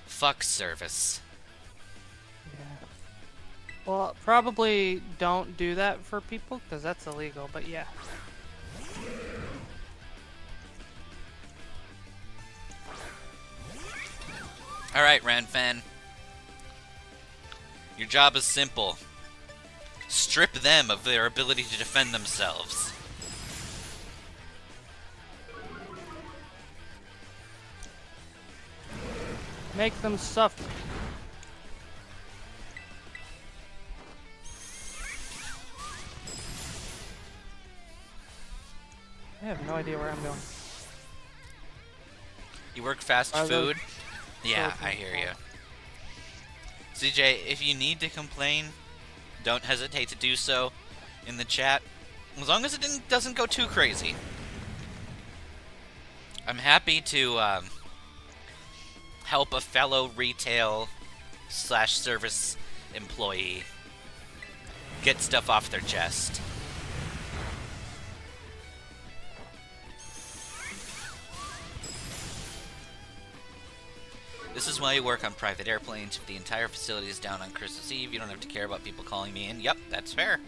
Fuck service. Yeah. Well, probably don't do that for people, because that's illegal, but yeah. Alright, Ranfan. Your job is simple. Strip them of their ability to defend themselves. Make them suffer. I have no idea where I'm going. You work fast food? Yeah, I hear you. CJ, if you need to complain, don't hesitate to do so in the chat. As long as it doesn't go too crazy. I'm happy to help a fellow retail/service employee get stuff off their chest. This is why you work on private airplanes. If the entire facility is down on Christmas Eve, you don't have to care about people calling me in. Yep, that's fair.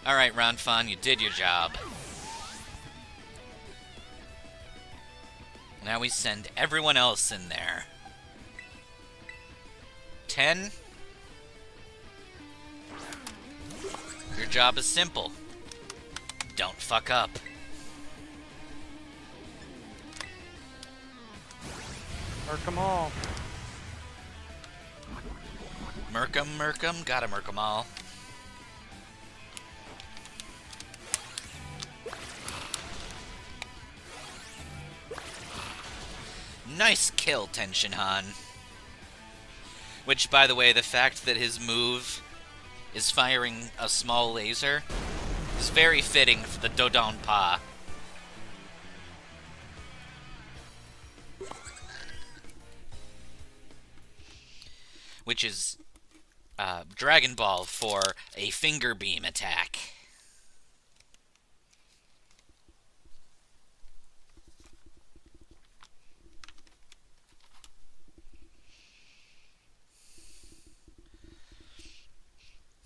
Alright, Ranfan, you did your job. Now we send everyone else in there. 10. Your job is simple. Don't fuck up. Merc 'em all. Merc 'em, gotta merc 'em all. Nice kill, Tenshinhan. Which, by the way, the fact that his move is firing a small laser is very fitting for the Dodon Pa. Which is Dragon Ball for a finger beam attack.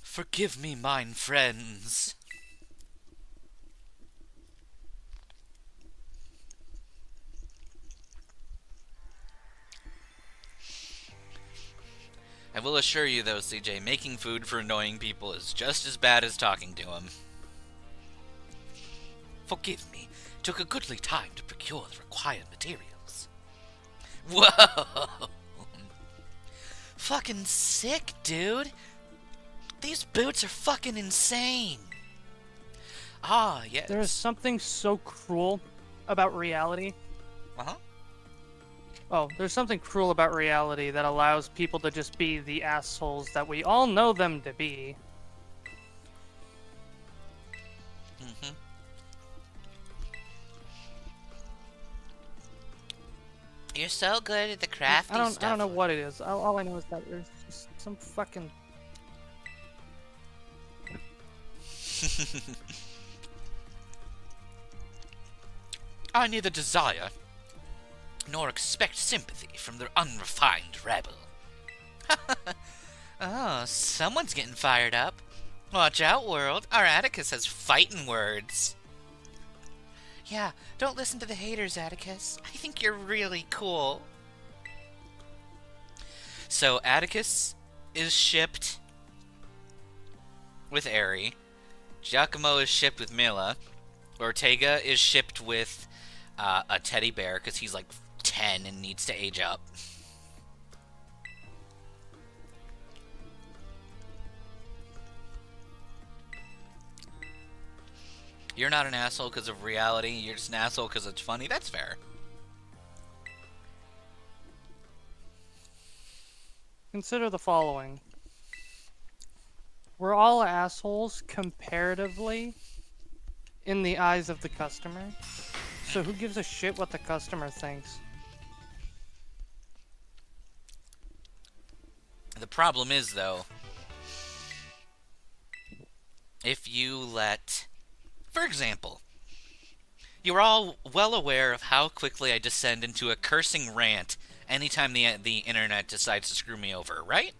Forgive me, mine friends. I will assure you, though, CJ, making food for annoying people is just as bad as talking to them. Forgive me. Took a goodly time to procure the required materials. Whoa! Fucking sick, dude. These boots are fucking insane. Ah, yes. There is something so cruel about reality. Uh-huh. Oh, there's something cruel about reality that allows people to just be the assholes that we all know them to be. Mm-hmm. You're so good at the crafty stuff. I don't know what it is. All I know is that there's just some fucking... I neither desire nor expect sympathy from the unrefined rebel. Oh, someone's getting fired up. Watch out, world. Our Atticus has fighting words. Yeah, don't listen to the haters, Atticus. I think you're really cool. So, Atticus is shipped with Aerie. Giacomo is shipped with Mila. Ortega is shipped with a teddy bear because he's like 10 and needs to age up. You're not an asshole because of reality. You're just an asshole because it's funny. That's fair. Consider the following. We're all assholes comparatively in the eyes of the customer. So who gives a shit what the customer thinks? The problem is, though, if you let... For example, you're all well aware of how quickly I descend into a cursing rant anytime the internet decides to screw me over, right?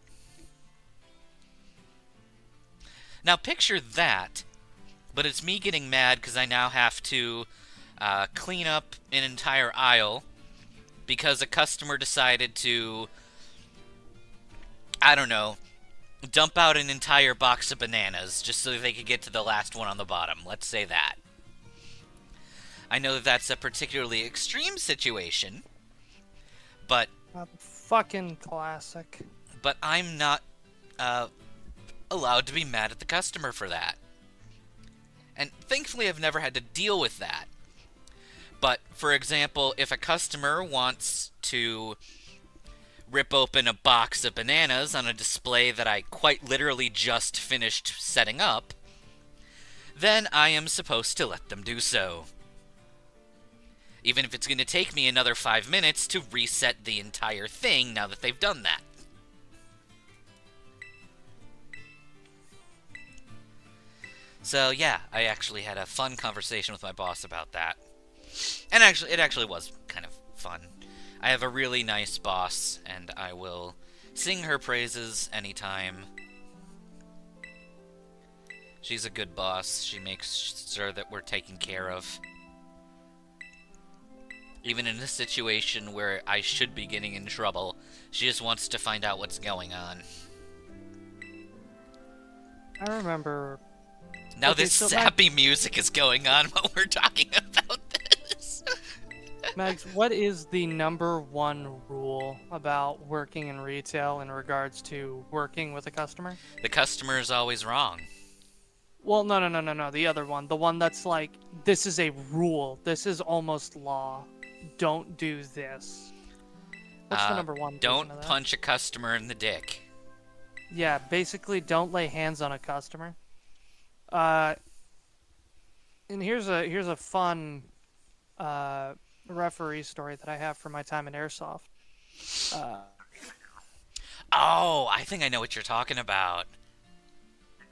Now picture that, but it's me getting mad because I now have to clean up an entire aisle because a customer decided to, I don't know, dump out an entire box of bananas just so they could get to the last one on the bottom. Let's say that. I know that that's a particularly extreme situation, but Fucking classic. but I'm not allowed to be mad at the customer for that. And thankfully, I've never had to deal with that. But, for example, if a customer wants to rip open a box of bananas on a display that I quite literally just finished setting up, then I am supposed to let them do so. Even if it's going to take me another 5 minutes to reset the entire thing now that they've done that. So yeah, I actually had a fun conversation with my boss about that. And it actually was kind of fun. I have a really nice boss, and I will sing her praises anytime. She's a good boss. She makes sure that we're taken care of. Even in a situation where I should be getting in trouble, she just wants to find out what's going on. I remember... Now Okay, this so sappy music is going on while we're talking about this. Mags, what is the #1 rule about working in retail in regards to working with a customer? The customer is always wrong. Well, no, the other one. The one that's like, this is a rule. This is almost law. Don't do this. What's the #1 version Don't of that? punch a customer in the dick. Yeah, basically, don't lay hands on a customer. And here's a fun referee story that I have from my time in Airsoft. Oh, I think I know what you're talking about.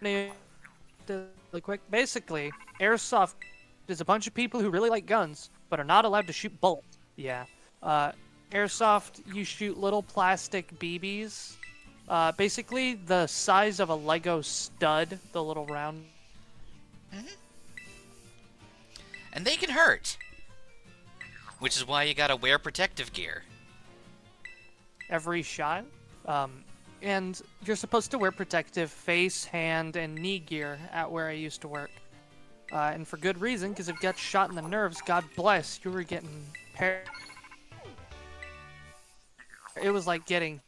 Really quick. Basically, Airsoft is a bunch of people who really like guns, but are not allowed to shoot bullets. Yeah. Airsoft, you shoot little plastic BBs. Basically, the size of a Lego stud, the little round. Mm-hmm. And they can hurt. Which is why you gotta wear protective gear. Every shot. And you're supposed to wear protective face, hand, and knee gear at where I used to work. And for good reason, because if you got shot in the nerves, God bless, you were getting It was like getting...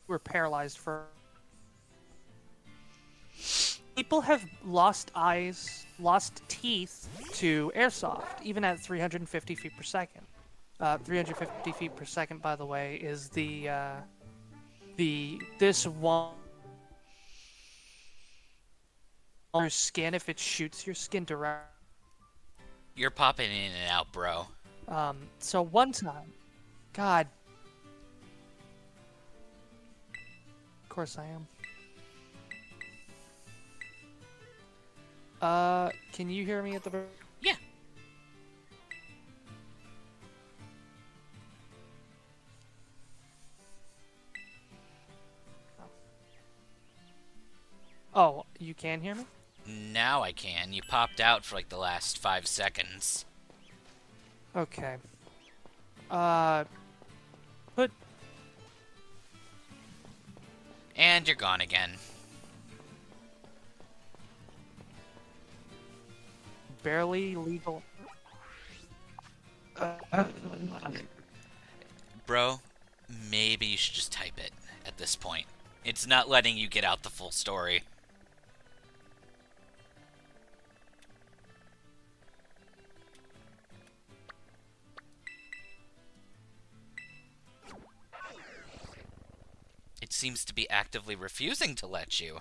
We're paralyzed for... People have lost eyes, lost teeth to airsoft, even at 350 feet per second. 350 feet per second, by the way, is this one your skin if it shoots your skin direct. You're popping in and out, bro. So one time, God, of course I am. Can you hear me at the very... Yeah. Oh, you can hear me? Now I can. You popped out for like the last 5 seconds. Okay. And you're gone again. Barely legal. Bro, maybe you should just type it at this point. It's not letting you get out the full story. It seems to be actively refusing to let you.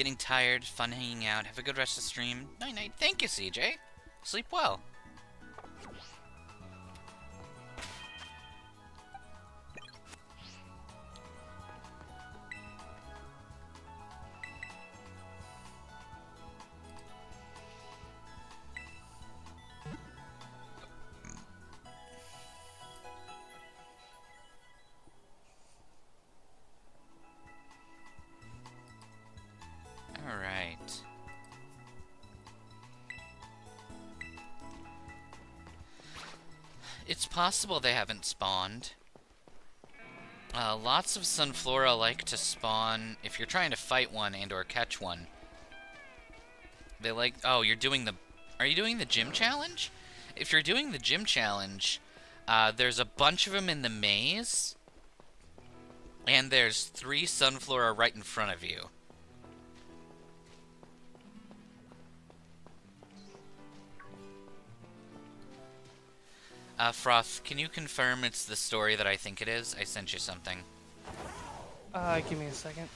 Getting tired, fun hanging out. Have a good rest of the stream. Night night. Thank you, CJ. Sleep well. Alright. It's possible they haven't spawned. Lots of Sunflora like to spawn if you're trying to fight one and or catch one. They like... Oh, you're doing the... Are you doing the gym challenge? If you're doing the gym challenge, there's a bunch of them in the maze. And there's 3 Sunflora right in front of you. Froth, can you confirm it's the story that I think it is? I sent you something. Give me a second.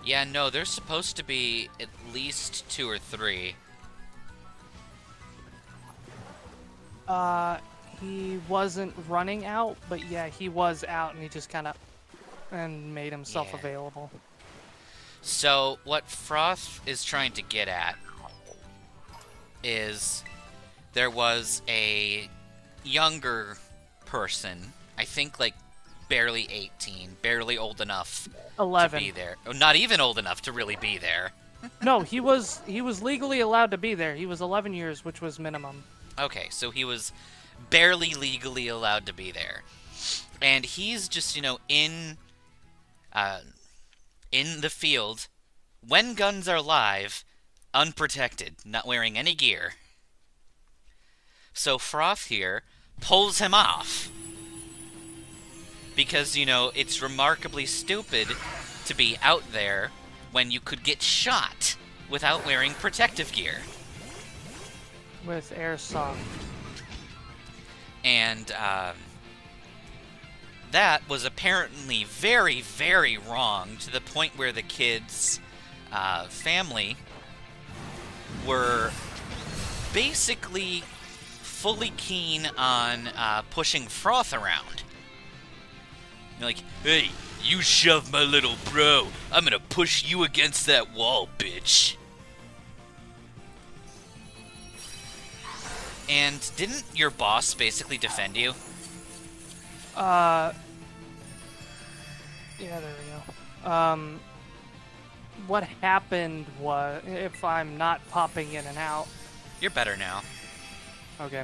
Yeah, no, there's supposed to be at least 2 or 3. He wasn't running out, but yeah, he was out, and he just kind of made himself available. So, what Froth is trying to get at is there was a younger person, I think like barely 18, barely old enough 11. to be there. Oh, not even old enough to really be there. No, he was legally allowed to be there. He was 11 years, which was minimum. Okay, so he was barely legally allowed to be there. And he's just, you know, in the field, when guns are live, unprotected, not wearing any gear. So Froth here pulls him off. Because, you know, it's remarkably stupid to be out there when you could get shot without wearing protective gear. With airsoft. And, that was apparently very, very wrong, to the point where the kid's family were basically fully keen on pushing Froth around. You're like, hey, you shove my little bro. I'm gonna push you against that wall, bitch. And didn't your boss basically defend you? Yeah, there we go. What happened was, if I'm not popping in and out. You're better now. Okay.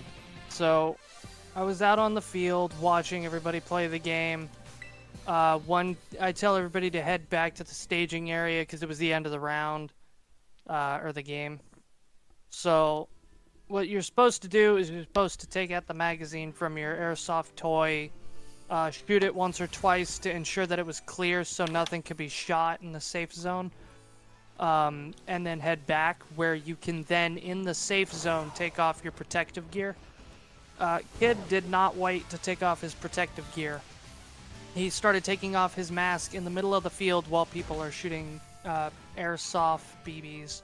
So, I was out on the field watching everybody play the game. I tell everybody to head back to the staging area because it was the end of the round, or the game. So, what you're supposed to do is you're supposed to take out the magazine from your airsoft toy, shoot it once or twice to ensure that it was clear so nothing could be shot in the safe zone, and then head back where you can then, in the safe zone, take off your protective gear. Kid did not wait to take off his protective gear. He started taking off his mask in the middle of the field while people are shooting airsoft BBs.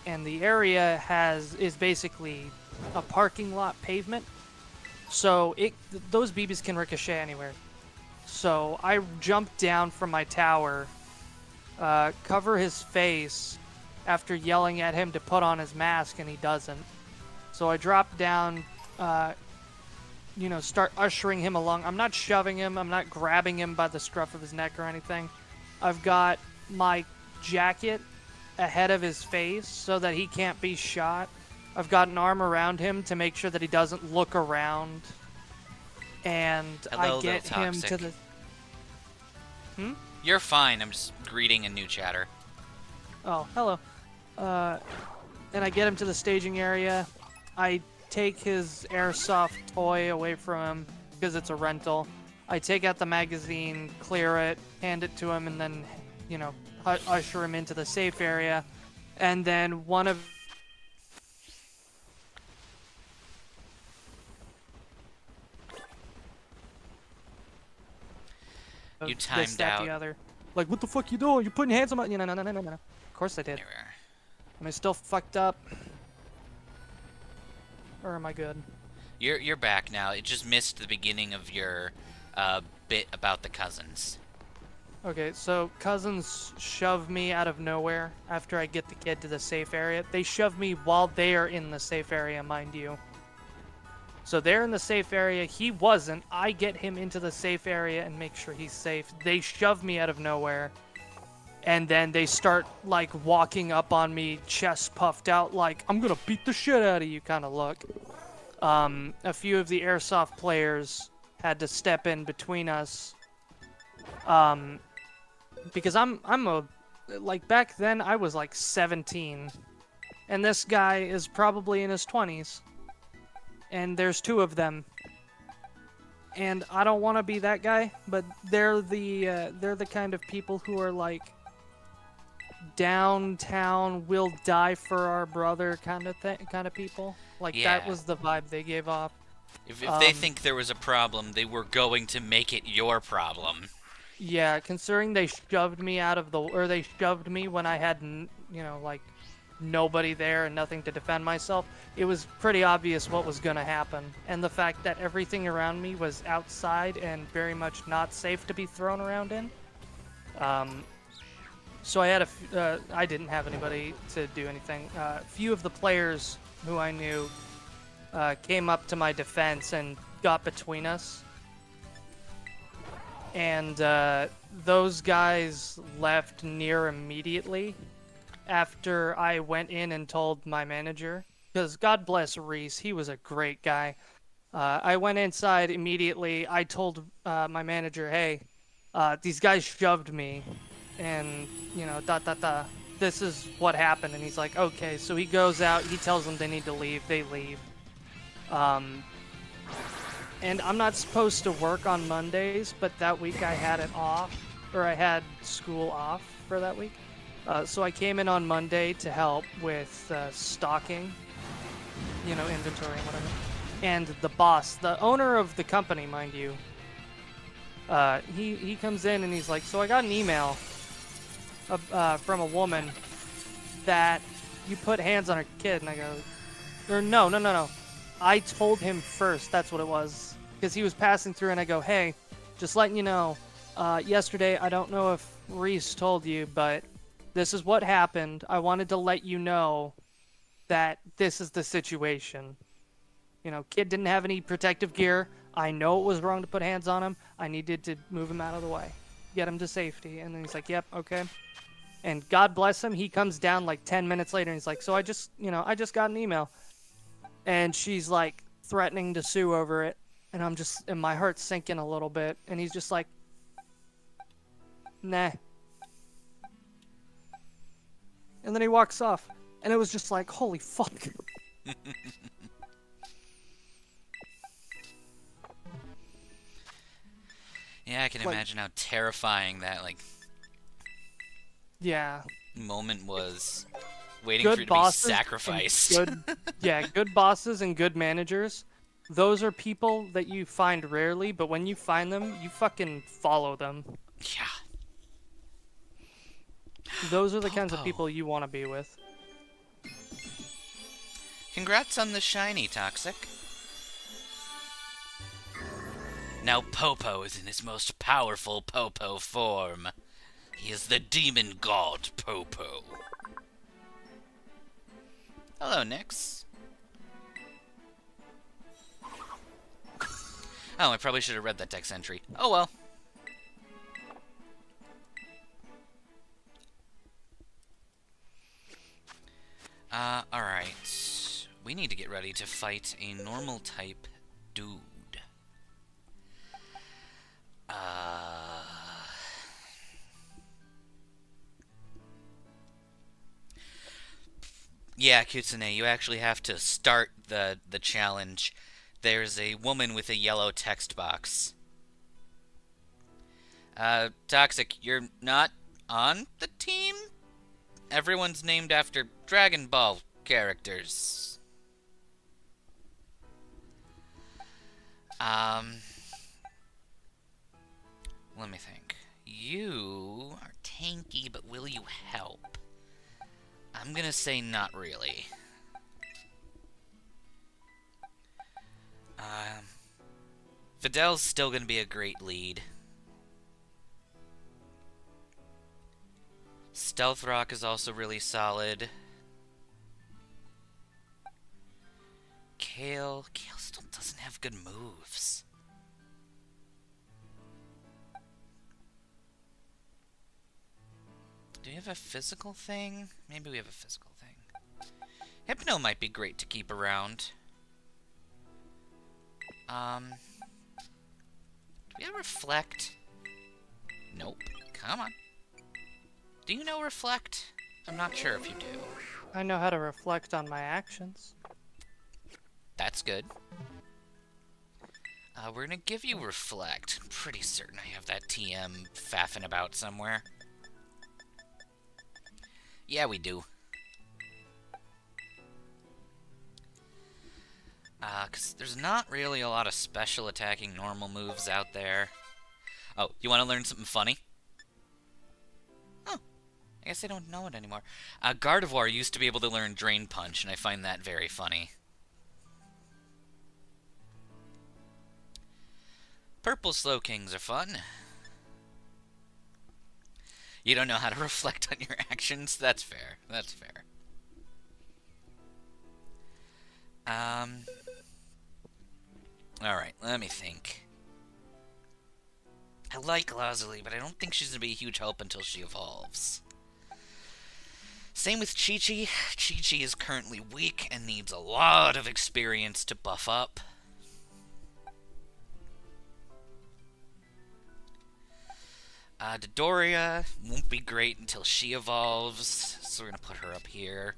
And the area is basically a parking lot pavement. So those BBs can ricochet anywhere. So I jumped down from my tower, cover his face after yelling at him to put on his mask, and he doesn't. So I dropped down, start ushering him along. I'm not shoving him. I'm not grabbing him by the scruff of his neck or anything. I've got my jacket ahead of his face so that he can't be shot. I've got an arm around him to make sure that he doesn't look around. And Hello, I get him toxic. to the... You're fine. I'm just greeting a new chatter. Oh, hello. And I get him to the staging area. I take his airsoft toy away from him because it's a rental. I take out the magazine, clear it, hand it to him, and then, usher him into the safe area. And then one of... You this, timed that, out. the other. Like, what the fuck you doing? You putting hands on my... No. Of course I did. There we are. Am I still fucked up? Or am I good? You're back now. It just missed the beginning of your bit about the cousins. Okay, so cousins shove me out of nowhere after I get the kid to the safe area. They shove me while they are in the safe area, mind you. So they're in the safe area. He wasn't. I get him into the safe area and make sure he's safe. They shove me out of nowhere. And then they start, like, walking up on me, chest puffed out, like, I'm gonna beat the shit out of you kind of look. A few of the airsoft players had to step in between us. Because like, back then, I was, like, 17. And this guy is probably in his 20s. And there's two of them. And I don't want to be that guy, but they're the kind of people who are, like, downtown, we'll die for our brother kind of people. Like, Yeah. that was the vibe they gave off. If they think there was a problem, they were going to make it your problem. Yeah, considering they shoved me they shoved me when I had, like, nobody there and nothing to defend myself, it was pretty obvious what was going to happen. And the fact that everything around me was outside and very much not safe to be thrown around in. So I didn't have anybody to do anything. A few of the players who I knew came up to my defense and got between us. And those guys left near immediately after I went in and told my manager. Because God bless Reese, he was a great guy. I went inside immediately. I told my manager, hey, these guys shoved me. And, this is what happened. And he's like, okay. So he goes out, he tells them they need to leave. They leave. And I'm not supposed to work on Mondays, but that week I had it off, or I had school off for that week. So I came in on Monday to help with stocking, inventory and whatever. And the boss, the owner of the company, mind you, he comes in and he's like, so I got an email from a woman that you put hands on her kid. And I go, or no. I told him first, that's what it was. Because he was passing through and I go, hey, just letting you know, yesterday, I don't know if Reese told you, but this is what happened. I wanted to let you know that this is the situation. Kid didn't have any protective gear. I know it was wrong to put hands on him. I needed to move him out of the way. Get him to safety. And then he's like, yep, okay. And God bless him, he comes down like 10 minutes later and he's like, so I just got an email. And she's like threatening to sue over it. And my heart's sinking a little bit. And he's just like, nah. And then he walks off. And it was just like, holy fuck. Yeah, I can imagine how terrifying that, yeah. moment was. Waiting for you to be sacrificed. Good bosses and good managers. Those are people that you find rarely, but when you find them, you fucking follow them. Yeah. Those are the kinds of people you want to be with. Congrats on the shiny, Toxic. Now Popo is in his most powerful Popo form. He is the demon god Popo. Hello, Nyx. Oh, I probably should have read that text entry. Oh well. Alright. We need to get ready to fight a normal type dude. Yeah, Kitsune, you actually have to start the challenge. There's a woman with a yellow text box. Toxic, you're not on the team? Everyone's named after Dragon Ball characters. Let me think. you are tanky, but will you help? I'm gonna say not really. Fidel's still gonna be a great lead. Stealth Rock is also really solid. Kale still doesn't have good moves. Do we have a physical thing? Maybe we have a physical thing. Hypno might be great to keep around. Do we have Reflect? Nope. Come on. Do you know Reflect? I'm not sure if you do. I know how to reflect on my actions. That's good. We're gonna give you Reflect. I'm pretty certain I have that TM faffing about somewhere. Yeah, we do. Because there's not really a lot of special attacking normal moves out there. Oh, you want to learn something funny? Oh, I guess I don't know it anymore. Gardevoir used to be able to learn Drain Punch, and I find that very funny. Purple Slowkings are fun. You don't know how to reflect on your actions? That's fair. That's fair. Alright, let me think. I like Lazuli, but I don't think she's going to be a huge help until she evolves. Same with Chi-Chi. Chi-Chi is currently weak and needs a lot of experience to buff up. Dodoria won't be great until she evolves, so we're going to put her up here.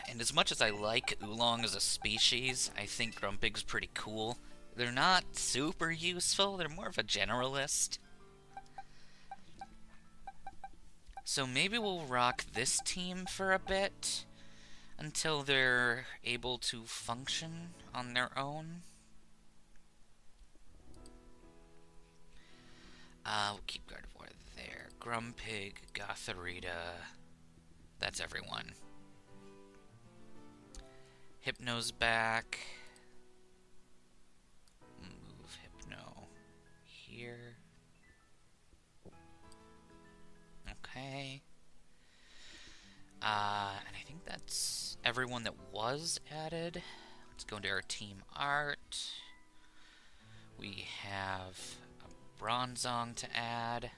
And as much as I like Oolong as a species, I think Grumpig's pretty cool. They're not super useful, they're more of a generalist. So maybe we'll rock this team for a bit, until they're able to function on their own. We'll keep Gardevoir there. Grumpig, Gothorita. That's everyone. Hypno's back. Move Hypno here. Okay. And I think that's everyone that was added. Let's go into our team art. We have a Bronzong to add.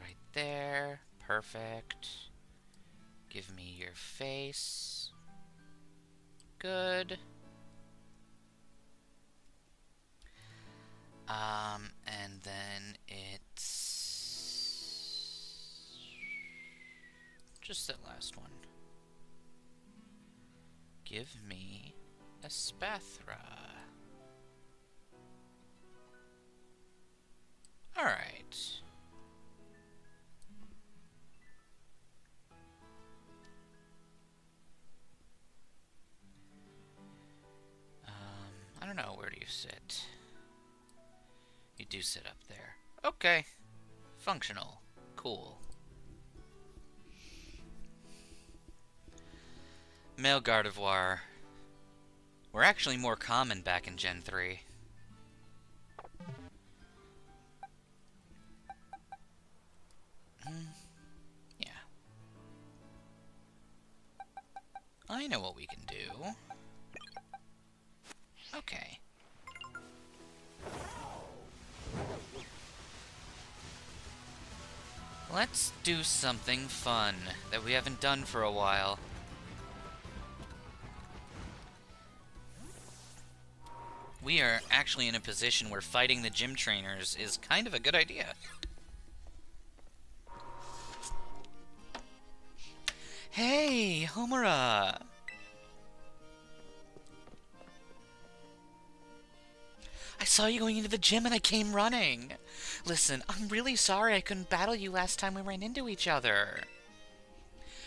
Right there. Perfect. Give me your face. Good. And then it's just that last one. Give me a Spathra. Alright. I don't know, where do you sit? You do sit up there. Okay. Functional. Cool. Male Gardevoir. We're actually more common back in Gen 3. Yeah. I know what we can do. Okay. Let's do something fun that we haven't done for a while. We are actually in a position where fighting the gym trainers is kind of a good idea. Hey, Homura! I saw you going into the gym and I came running. Listen, I'm really sorry I couldn't battle you last time we ran into each other.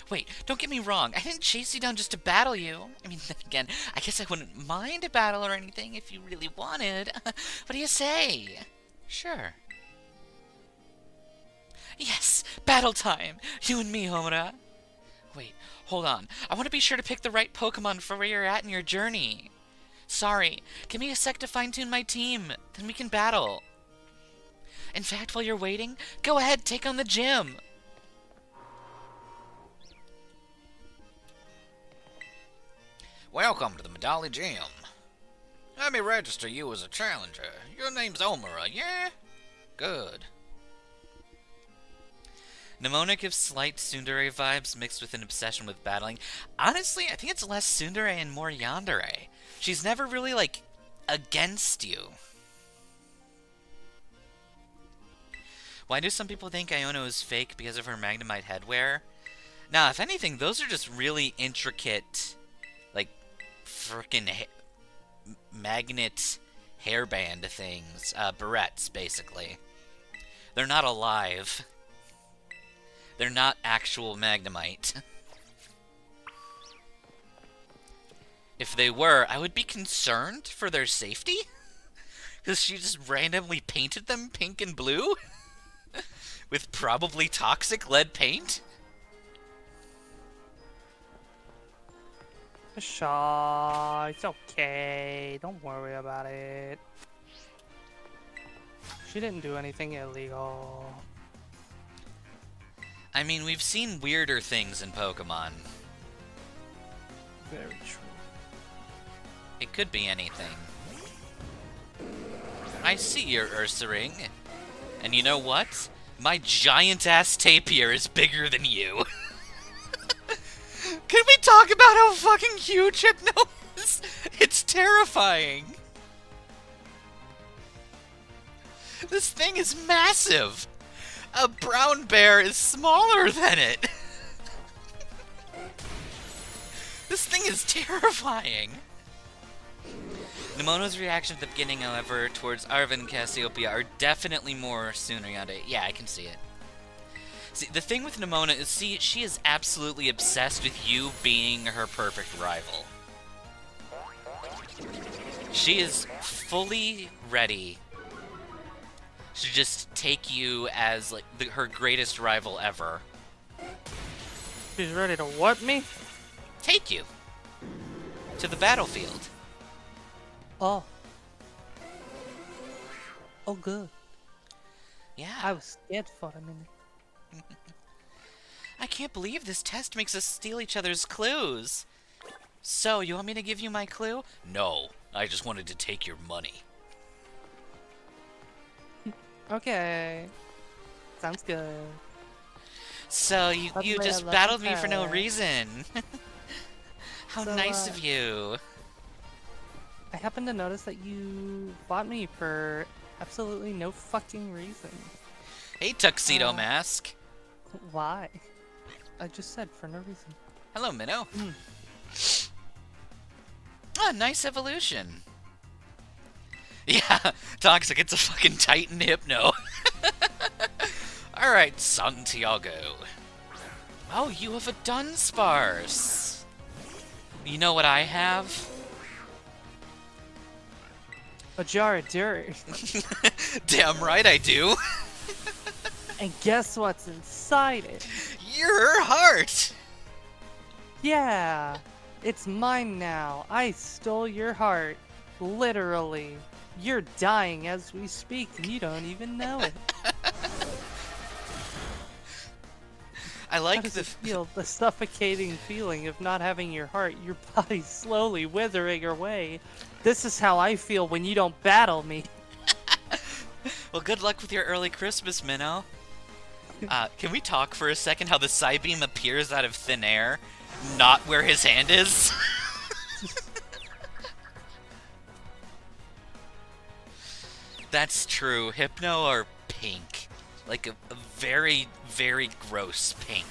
Wait, don't get me wrong. I didn't chase you down just to battle you. I mean, then again, I guess I wouldn't mind a battle or anything if you really wanted. What do you say? Sure. Yes, battle time! You and me, Homura. Wait, hold on. I want to be sure to pick the right Pokemon for where you're at in your journey. Sorry, give me a sec to fine-tune my team. Then we can battle. In fact, while you're waiting, go ahead, take on the gym. Welcome to the Medali Gym. Let me register you as a challenger. Your name's Homura, yeah? Good. Nemona gives slight tsundere vibes mixed with an obsession with battling. Honestly, I think it's less tsundere and more yandere. She's never really, like, against you. Why do some people think Iono is fake because of her Magnemite headwear? Nah, if anything, those are just really intricate, like, frickin' magnet hairband things. Barrettes, basically. They're not alive. They're not actual Magnemite. If they were, I would be concerned for their safety. Because she just randomly painted them pink and blue? With probably toxic lead paint? Shaw, it's okay. Don't worry about it. She didn't do anything illegal. I mean, we've seen weirder things in Pokemon. Very true. It could be anything. I see your Ursaring. And you know what? My giant-ass tapir is bigger than you. Can we talk about how fucking huge Hypno is? It's terrifying. This thing is massive. A brown bear is smaller than it. This thing is terrifying. Nemona's reaction at the beginning, however, towards Arven and Cassiopeia are definitely more Tsunayande. Yeah, I can see it. See, the thing with Nemona is, she is absolutely obsessed with you being her perfect rival. She is fully ready to just take you as, like, her greatest rival ever. She's ready to what me? Take you to the battlefield. Oh. Oh, good. Yeah. I was scared for a minute. I can't believe this test makes us steal each other's clues. So, you want me to give you my clue? No, I just wanted to take your money. Okay. Sounds good. So, you By just the way, I love battled your me for no parrot. reason. How So, nice of you. I happened to notice that you bought me for absolutely no fucking reason. Hey, Tuxedo Mask. Why? I just said for no reason. Hello, Minnow. Ah, nice evolution. Yeah, Toxic, it's a fucking Titan Hypno. Alright, Santiago. Oh, you have a Dunsparce. You know what I have? A jar of dirt. Damn right I do. And guess what's inside it? Your heart. Yeah, it's mine now. I stole your heart. Literally. You're dying as we speak, and you don't even know it. I like How does the it feel? The suffocating feeling of not having your heart, your body slowly withering away. This is how I feel when you don't battle me. Well, good luck with your early Christmas, Minnow. Can we talk for a second how the Psybeam appears out of thin air, not where his hand is? That's true. Hypno are pink. Like a very, very gross pink.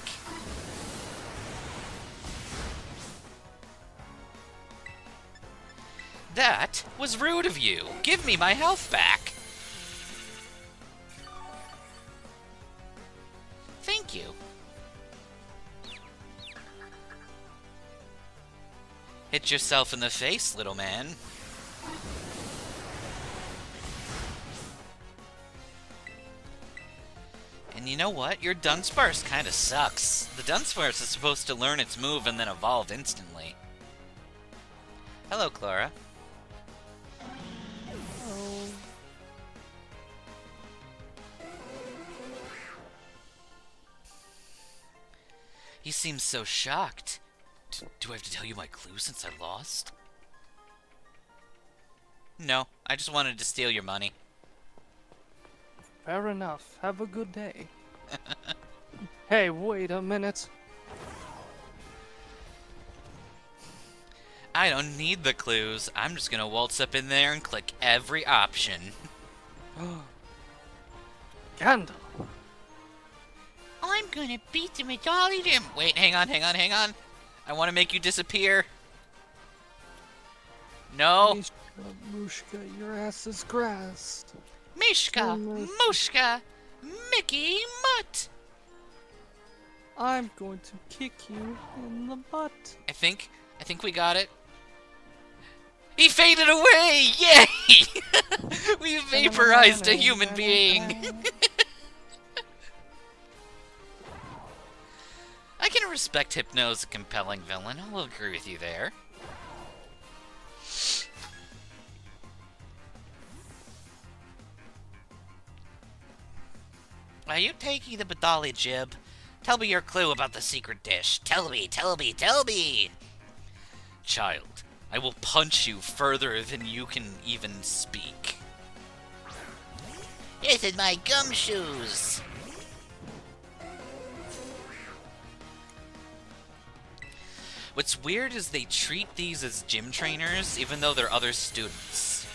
That was rude of you. Give me my health back. Thank you. Hit yourself in the face, little man. And you know what? Your Dunsparce kind of sucks. The Dunsparce is supposed to learn its move and then evolve instantly. Hello, Clara. Oh. He seems so shocked. Do I have to tell you my clue since I lost? No, I just wanted to steal your money. Fair enough. Have a good day. Hey, wait a minute. I don't need the clues. I'm just gonna waltz up in there and click every option. Candle. I'm gonna beat him with all of them. Wait, hang on. I want to make you disappear. No. Mishka, Mushka, your ass is grass. Mishka, Mushka, Mickey Mutt. I'm going to kick you in the butt. I think we got it. He faded away! Yay! We vaporized a human being. I can respect Hypno as a compelling villain. I'll agree with you there. Are you taking the Badali jib? Tell me your clue about the secret dish. Tell me. Child, I will punch you further than you can even speak. This is my gumshoes. What's weird is they treat these as gym trainers, even though they're other students.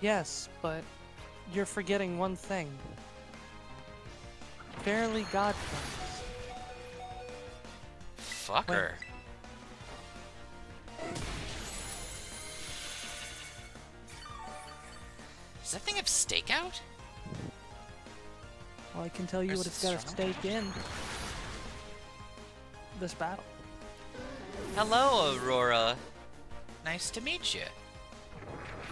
Yes, but you're forgetting one thing. Barely godparents. Fucker. Does that thing have stakeout? Well, I can tell you Or is what it it's got a strong? stake in. This battle. Hello, Aurora. Nice to meet you.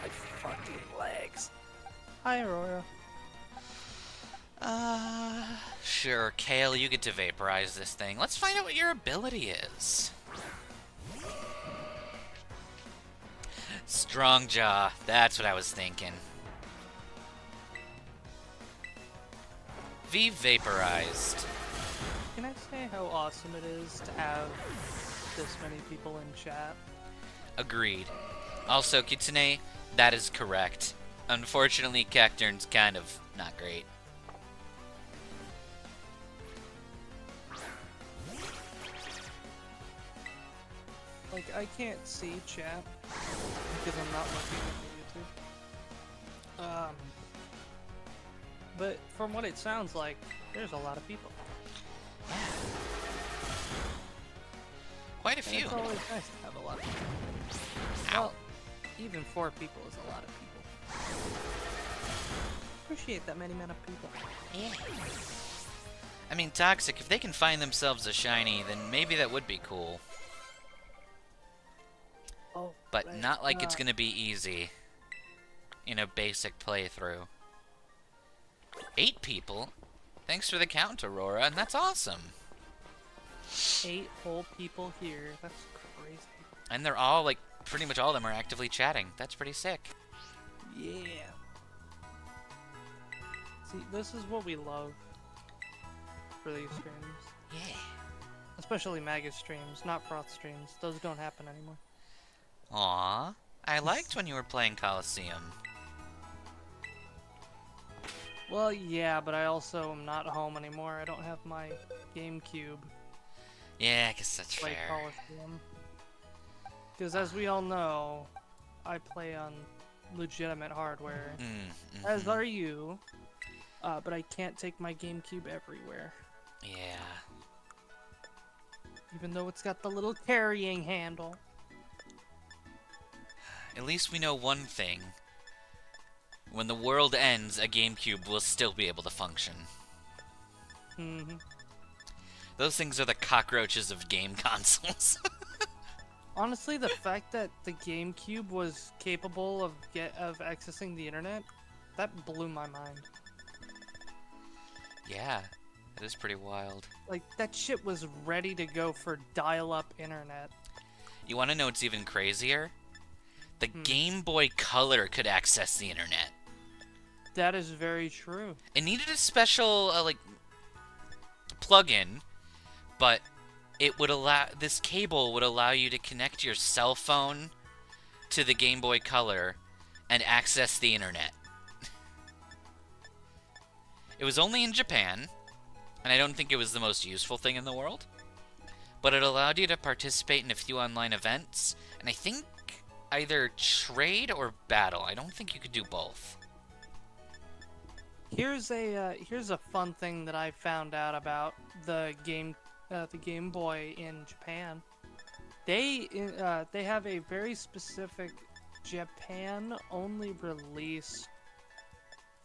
My fucking legs. Hi, Aurora. Sure, Kale, you get to vaporize this thing. Let's find out what your ability is. Strong Jaw, that's what I was thinking. V vaporized. Can I say how awesome it is to have this many people in chat? Agreed. Also, Kitsune, that is correct. Unfortunately, Cacturn's kind of not great. Like, I can't see chat because I'm not looking at the YouTube. But from what it sounds like, there's a lot of people. Yeah. Quite a And few. it's always nice to have a lot of people. Ow. Well, even 4 people is a lot of people. Appreciate that many amount of people. Yeah. I mean, Toxic, if they can find themselves a shiny, then maybe that would be cool. Oh, But right. not like it's gonna be easy in a basic playthrough. 8 people? Thanks for the count, Aurora, and that's awesome. 8 whole people here. That's crazy. And they're all, like, pretty much all of them are actively chatting. That's pretty sick. Yeah. See, this is what we love for these streams. Yeah. Especially Magus streams, not Froth streams. Those don't happen anymore. Aw. I liked when you were playing Coliseum. Well, yeah, but I also am not home anymore. I don't have my GameCube Yeah, I guess that's to play fair. Coliseum. Because as we all know, I play on legitimate hardware, as Mhm. are you. But I can't take my GameCube everywhere. Yeah. Even though it's got the little carrying handle. At least we know one thing. When the world ends, a GameCube will still be able to function. Mm-hmm. Those things are the cockroaches of game consoles. Honestly, the fact that the GameCube was capable of accessing the internet, that blew my mind. Yeah, it is pretty wild. Like, that shit was ready to go for dial-up internet. You want to know what's even crazier? The Game Boy Color could access the internet. That is very true. It needed a special, plug-in, but this cable would allow you to connect your cell phone to the Game Boy Color and access the internet. It was only in Japan, and I don't think it was the most useful thing in the world, but it allowed you to participate in a few online events, and I think either trade or battle. I don't think you could do both. Here's a fun thing that I found out about the Game Boy in Japan. They have a very specific Japan-only release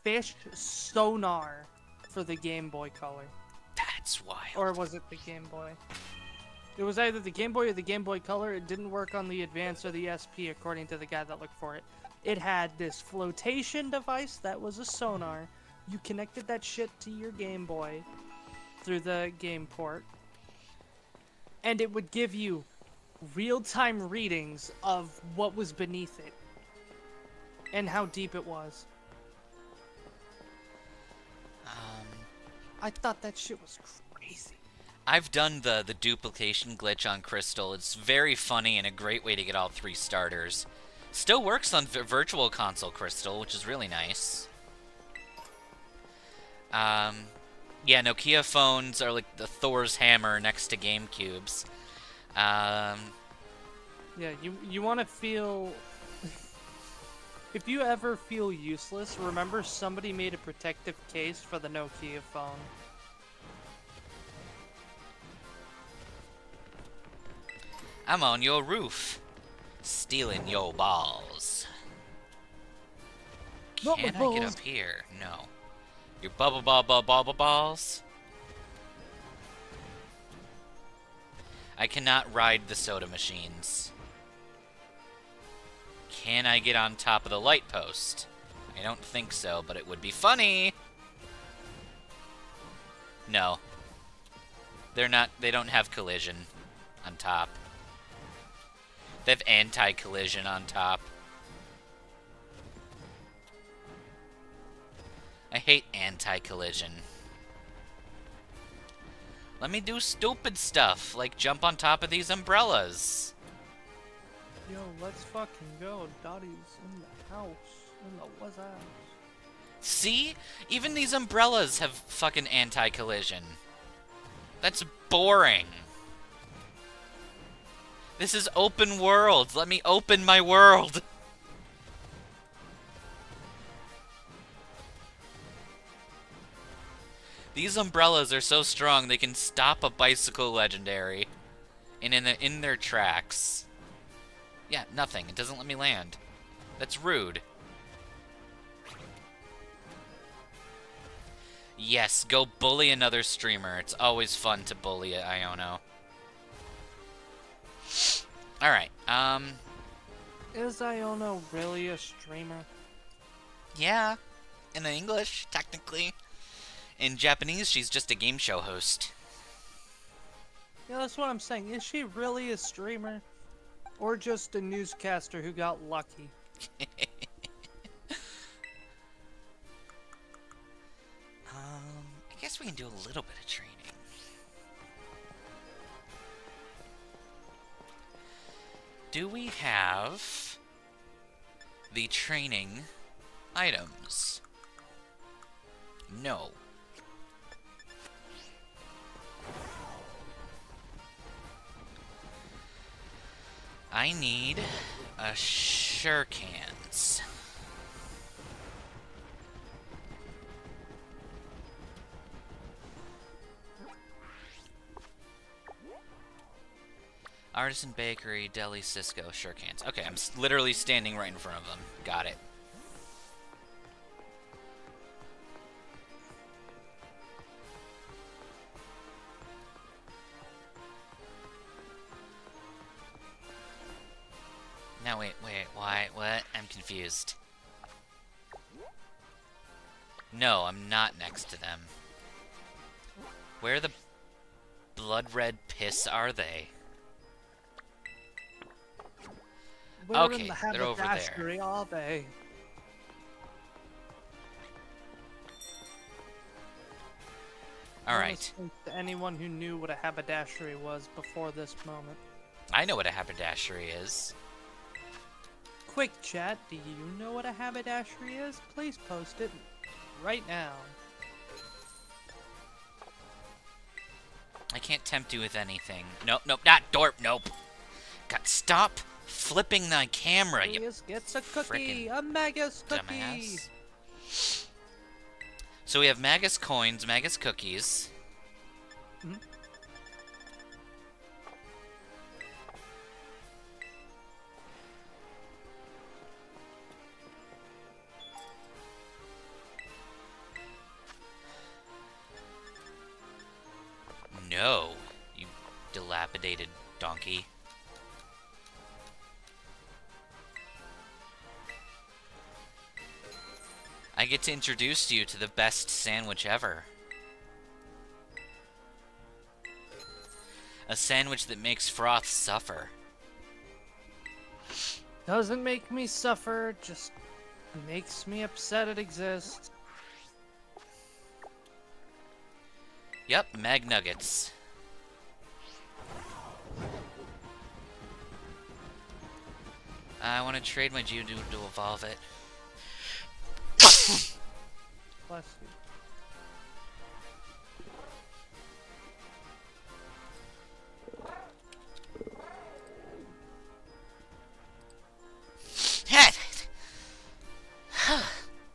fish sonar for the Game Boy Color. That's wild. Or was it the Game Boy? It was either the Game Boy or the Game Boy Color. It didn't work on the Advance or the SP, according to the guy that looked for it. It had this flotation device that was a sonar. You connected that shit to your Game Boy through the game port, and it would give you real-time readings of what was beneath it and how deep it was. I thought that shit was crazy. I've done the duplication glitch on Crystal. It's very funny and a great way to get all 3 starters. Still works on Virtual Console Crystal, which is really nice. Yeah, Nokia phones are like the Thor's hammer next to GameCubes. Yeah, you want to feel... If you ever feel useless, remember somebody made a protective case for the Nokia phone. I'm on your roof, stealing your balls. Not my Can I get balls. up here? No. Your bubble balls? I cannot ride the soda machines. Can I get on top of the light post? I don't think so, but it would be funny. No. They don't have collision on top. They have anti-collision on top. I hate anti-collision. Let me do stupid stuff, like jump on top of these umbrellas. Yo, let's fucking go. Dottie's in the house. In the what's house. See? Even these umbrellas have fucking anti-collision. That's boring. This is open world. Let me open my world. These umbrellas are so strong they can stop a bicycle legendary in their tracks. Yeah, nothing. It doesn't let me land. That's rude. Yes, go bully another streamer. It's always fun to bully Iono. Alright, Is Iono really a streamer? yeah. In English, technically. In Japanese, she's just a game show host. Yeah, that's what I'm saying. Is she really a streamer? Or just a newscaster who got lucky? I guess we can do a little bit of training. Do we have the training items? No. I need a shurikens. Artisan Bakery, Deli, Cisco, shurikens. Okay, I'm literally standing right in front of them. Got it. confused. No, I'm not next to them. Where the blood red piss are they? Where Okay, in the they're over there. haberdashery are they? Alright. To anyone who knew what a haberdashery was before this moment. I know what a haberdashery is. Quick chat, do you know what a haberdashery is? Please post it right now. I can't tempt you with anything. Nope, nope, not Dorp, nope. God, stop flipping the camera, you Magus gets a cookie, a Magus cookie. dumbass. So we have Magus coins, Magus cookies. Hmm? No, you dilapidated donkey. I get to introduce you to the best sandwich ever. A sandwich that makes Froth suffer. Doesn't make me suffer, just makes me upset it exists. Yep, Mag Nuggets. I want to trade my Geodude to evolve it. Bless you.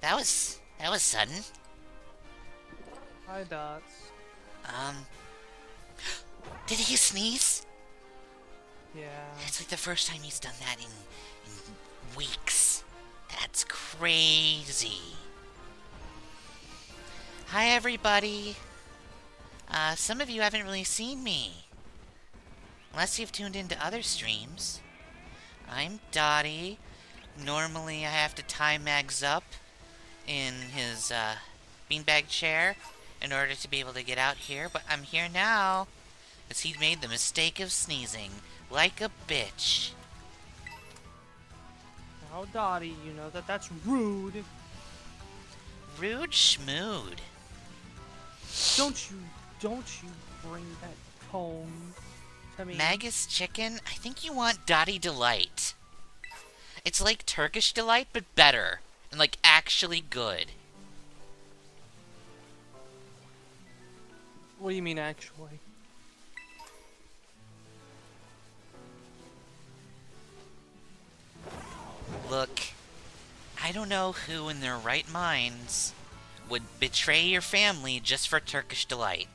That was sudden. Hi, Dots. Did he sneeze? Yeah. It's like the first time he's done that in weeks. That's crazy. Hi, everybody. Some of you haven't really seen me. Unless you've tuned into other streams. I'm Dottie. Normally, I have to tie Mags up in his, beanbag chair in order to be able to get out here, but I'm here now. Because he made the mistake of sneezing. Like a bitch. Now, Dottie, you know that that's rude. Rude schmood. Don't you bring that tone to me. Magus chicken, I think you want Dottie Delight. It's like Turkish Delight, but better. And, like, actually good. What do you mean, actually? Look, I don't know who in their right minds would betray your family just for Turkish Delight.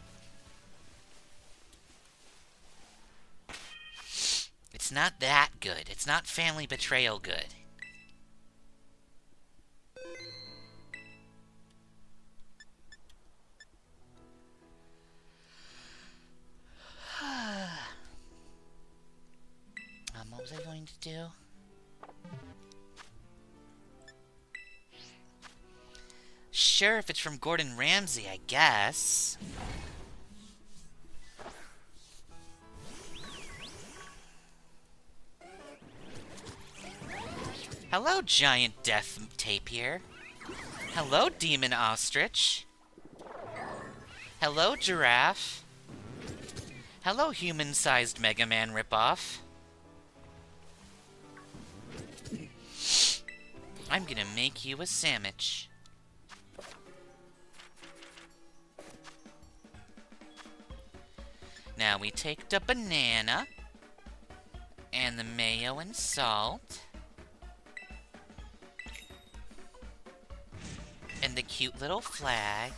It's not that good. It's not family betrayal good. What was I going to do? Sure, if it's from Gordon Ramsay, I guess. Hello, giant death tapir. Hello, demon ostrich. Hello, giraffe. Hello, human-sized Mega Man ripoff. I'm gonna make you a sandwich. Now we take the banana and the mayo and salt and the cute little flag.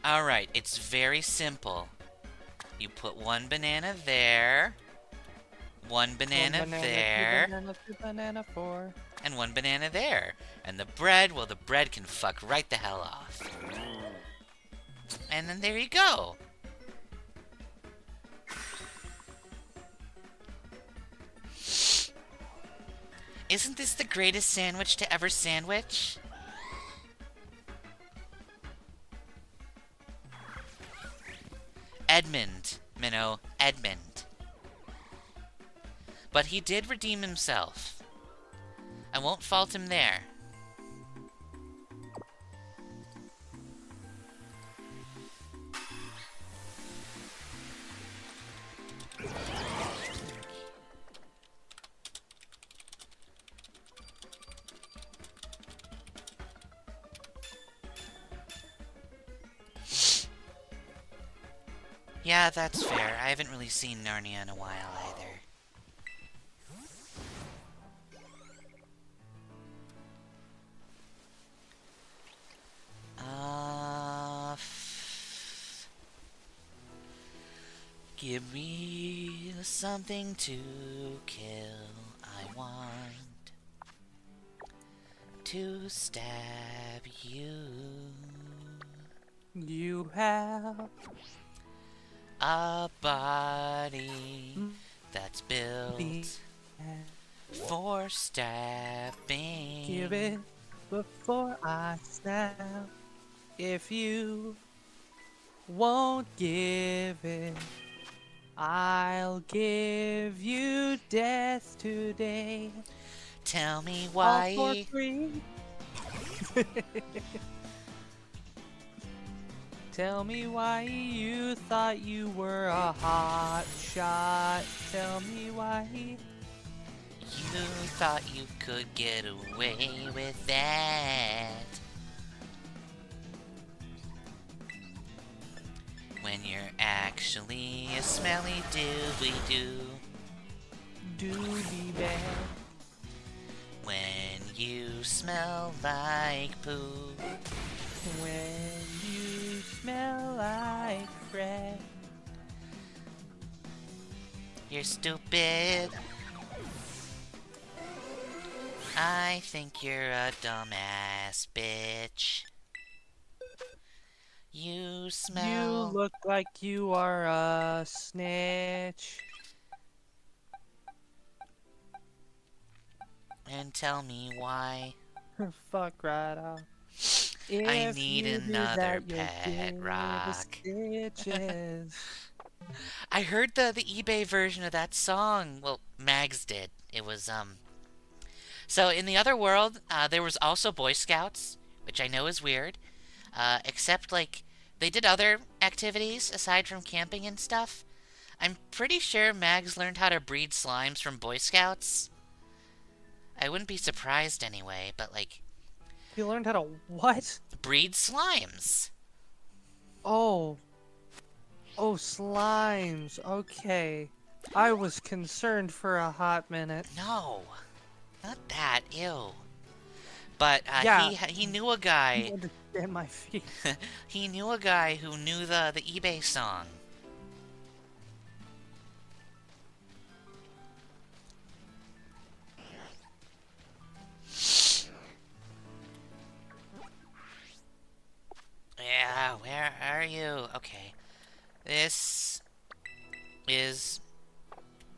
Alright, it's very simple. You put one banana there, one banana there, two banana, four. and one banana there. And the bread, well, the bread can fuck right the hell off. And then there you go. Isn't this the greatest sandwich to ever sandwich? Edmund, Minnow, Edmund. But he did redeem himself. I won't fault him there. Yeah, that's fair. I haven't really seen Narnia in a while either. Give me something to kill. I want to stab you. You have a body that's built for stabbing. Give it before I snap. If you won't give it, I'll give you death today. Tell me All why. for free. Tell me why you thought you were a hot shot. Tell me why You thought you could get away with that. When you're actually a smelly dooby-doo. doobie bad. When you smell like poo. When you smell like bread. You're stupid. I think you're a dumbass bitch. You smell... You look like you are a snitch. And tell me why. Fuck right off. I If need you do another that, you'll pet give rock. stitches. I heard the eBay version of that song. Well, Mags did. It was, So, in the other world, there was also Boy Scouts, which I know is weird. Except, like, they did other activities aside from camping and stuff. I'm pretty sure Mags learned how to breed slimes from Boy Scouts. I wouldn't be surprised anyway, but, like... You learned how to what? Breed slimes. Oh. Oh, slimes. Okay. I was concerned for a hot minute. No. Not that. Ew. But, Yeah. he knew a guy... You understand my feet. He knew a guy who knew the eBay song. Yeah, where are you? Okay. This is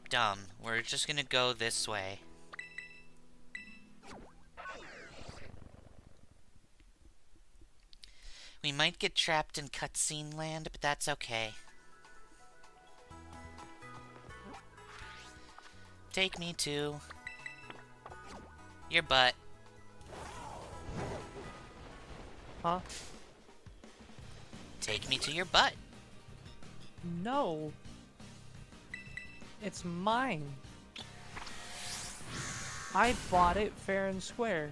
dumb. We're just gonna go this way. We might get trapped in cutscene land, but that's okay. Take me to your butt. Huh? Take me to your butt. No. It's mine. I bought it fair and square.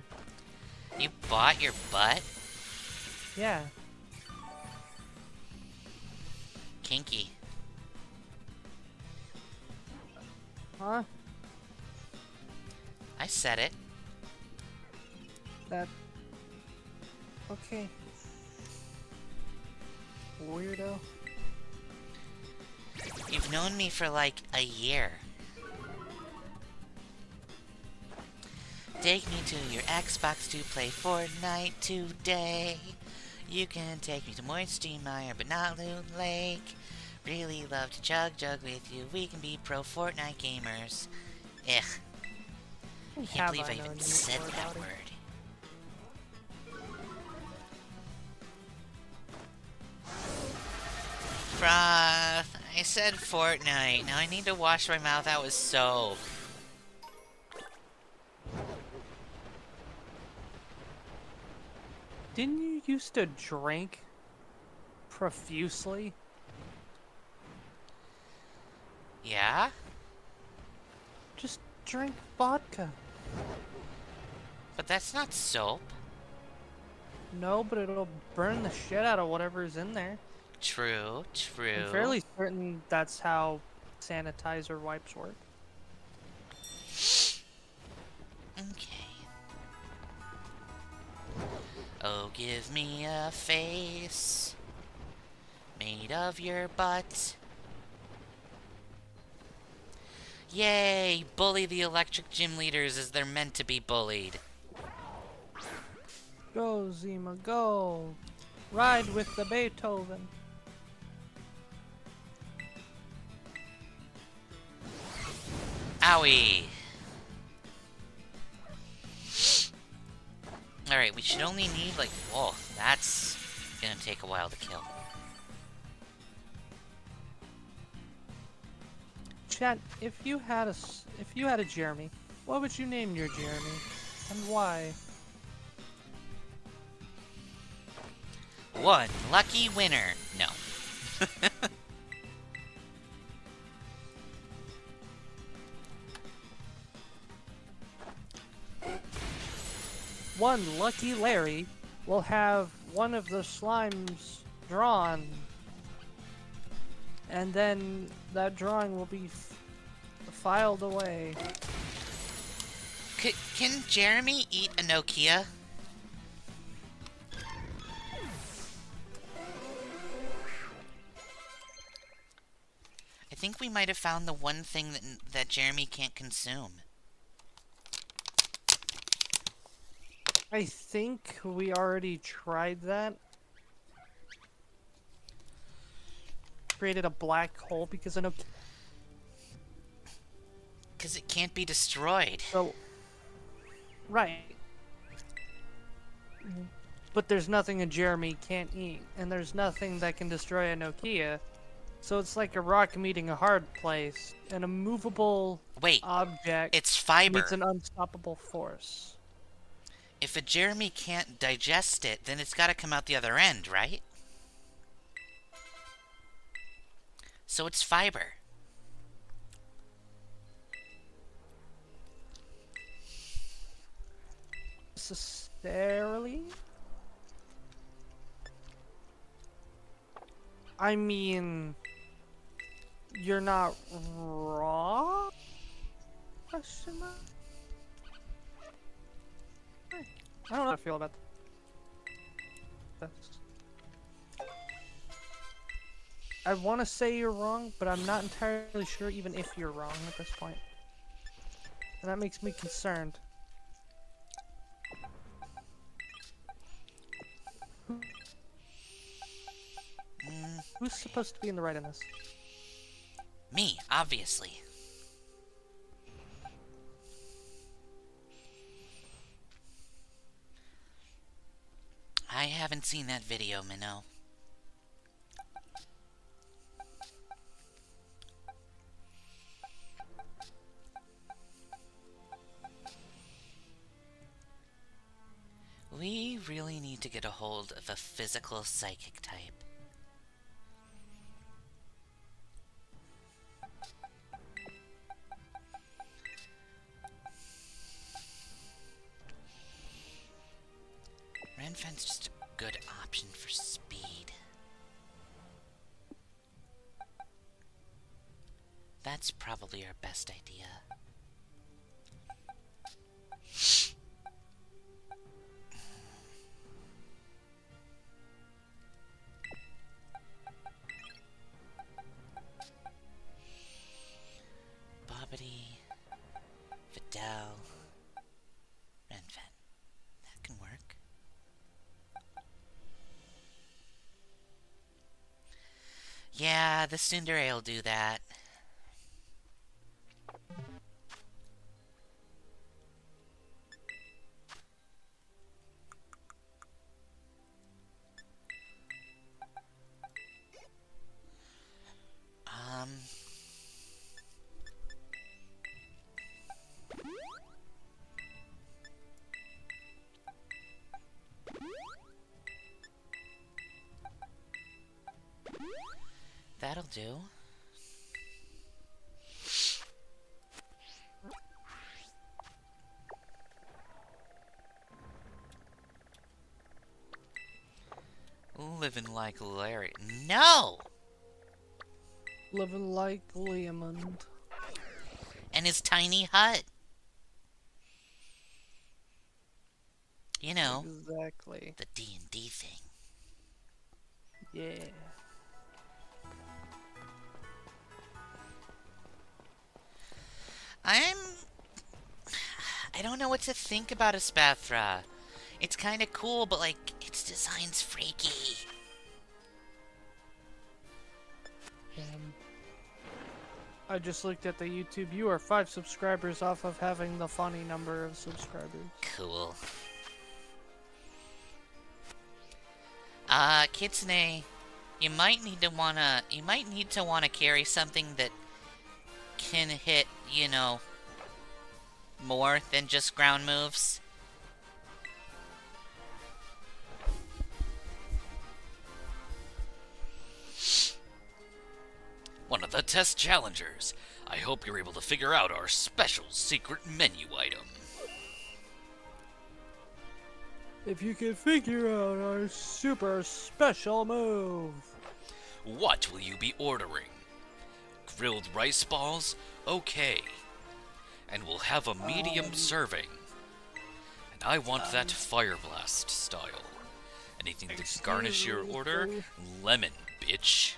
You bought your butt? Yeah. Kinky. Huh? I said it. That... Okay. Weirdo. You've known me for like a year. Take me to your Xbox to play Fortnite today. You can take me to Moisty Mire, but not Loot Lake. Really love to jug with you. We can be pro Fortnite gamers. Ugh. I can't believe I even said that word. Froth. I said Fortnite. Now I need to wash my mouth out with soap. Didn't you used to drink profusely? Yeah? Just drink vodka. But that's not soap. No, but it'll burn the shit out of whatever's in there. True, true. I'm fairly certain that's how sanitizer wipes work. Okay. Oh, give me a face made of your butt. Yay! Bully the electric gym leaders as they're meant to be bullied. Go, Zima, go! Ride with the Beethoven. Owie! Alright, we should only need, like... Whoa, that's gonna take a while to kill. Chat, if you had a Jeremy, what would you name your Jeremy? And why? One lucky winner. No. One lucky Larry will have one of the slimes drawn, and then that drawing will be filed away. Can Jeremy eat a Nokia? I think we might have found the one thing that Jeremy can't consume. I think we already tried that. Created a black hole because I know. Because it can't be destroyed. So, right. But there's nothing a Jeremy can't eat, and there's nothing that can destroy a Nokia. So it's like a rock meeting a hard place, and a movable object it's fiber. meets an unstoppable force. If a Jeremy can't digest it, then it's got to come out the other end, right? So it's fiber. Necessarily? I mean, you're not wrong? Question mark? I don't know how I feel about this. I want to say you're wrong, but I'm not entirely sure even if you're wrong at this point. And that makes me concerned. Who's supposed to be in the right in this? Me, obviously. I haven't seen that video, Minnow. We really need to get a hold of a physical psychic type. Renfen's just a good option for speed. That's probably our best idea. Bobbity, Vidal, Renfen. That can work. Yeah, the Tsundere will do that. that'll do. Living like Larry. No! Living like Leomund. And his tiny hut. You know, Exactly. the D&D thing. Yeah. I don't know what to think about Espathra. It's kind of cool, but like, its design's freaky. I just looked at the YouTube. You are 5 subscribers off of having the funny number of subscribers. Cool. Kitsune, you might need to wanna carry something that can hit, you know, more than just ground moves. One of the test challengers. I hope you're able to figure out our special secret menu item. If you can figure out our super special move. What will you be ordering? Grilled rice balls? Okay. And we'll have a medium serving. And I want that fire blast style. Anything to garnish your order? Lemon, bitch.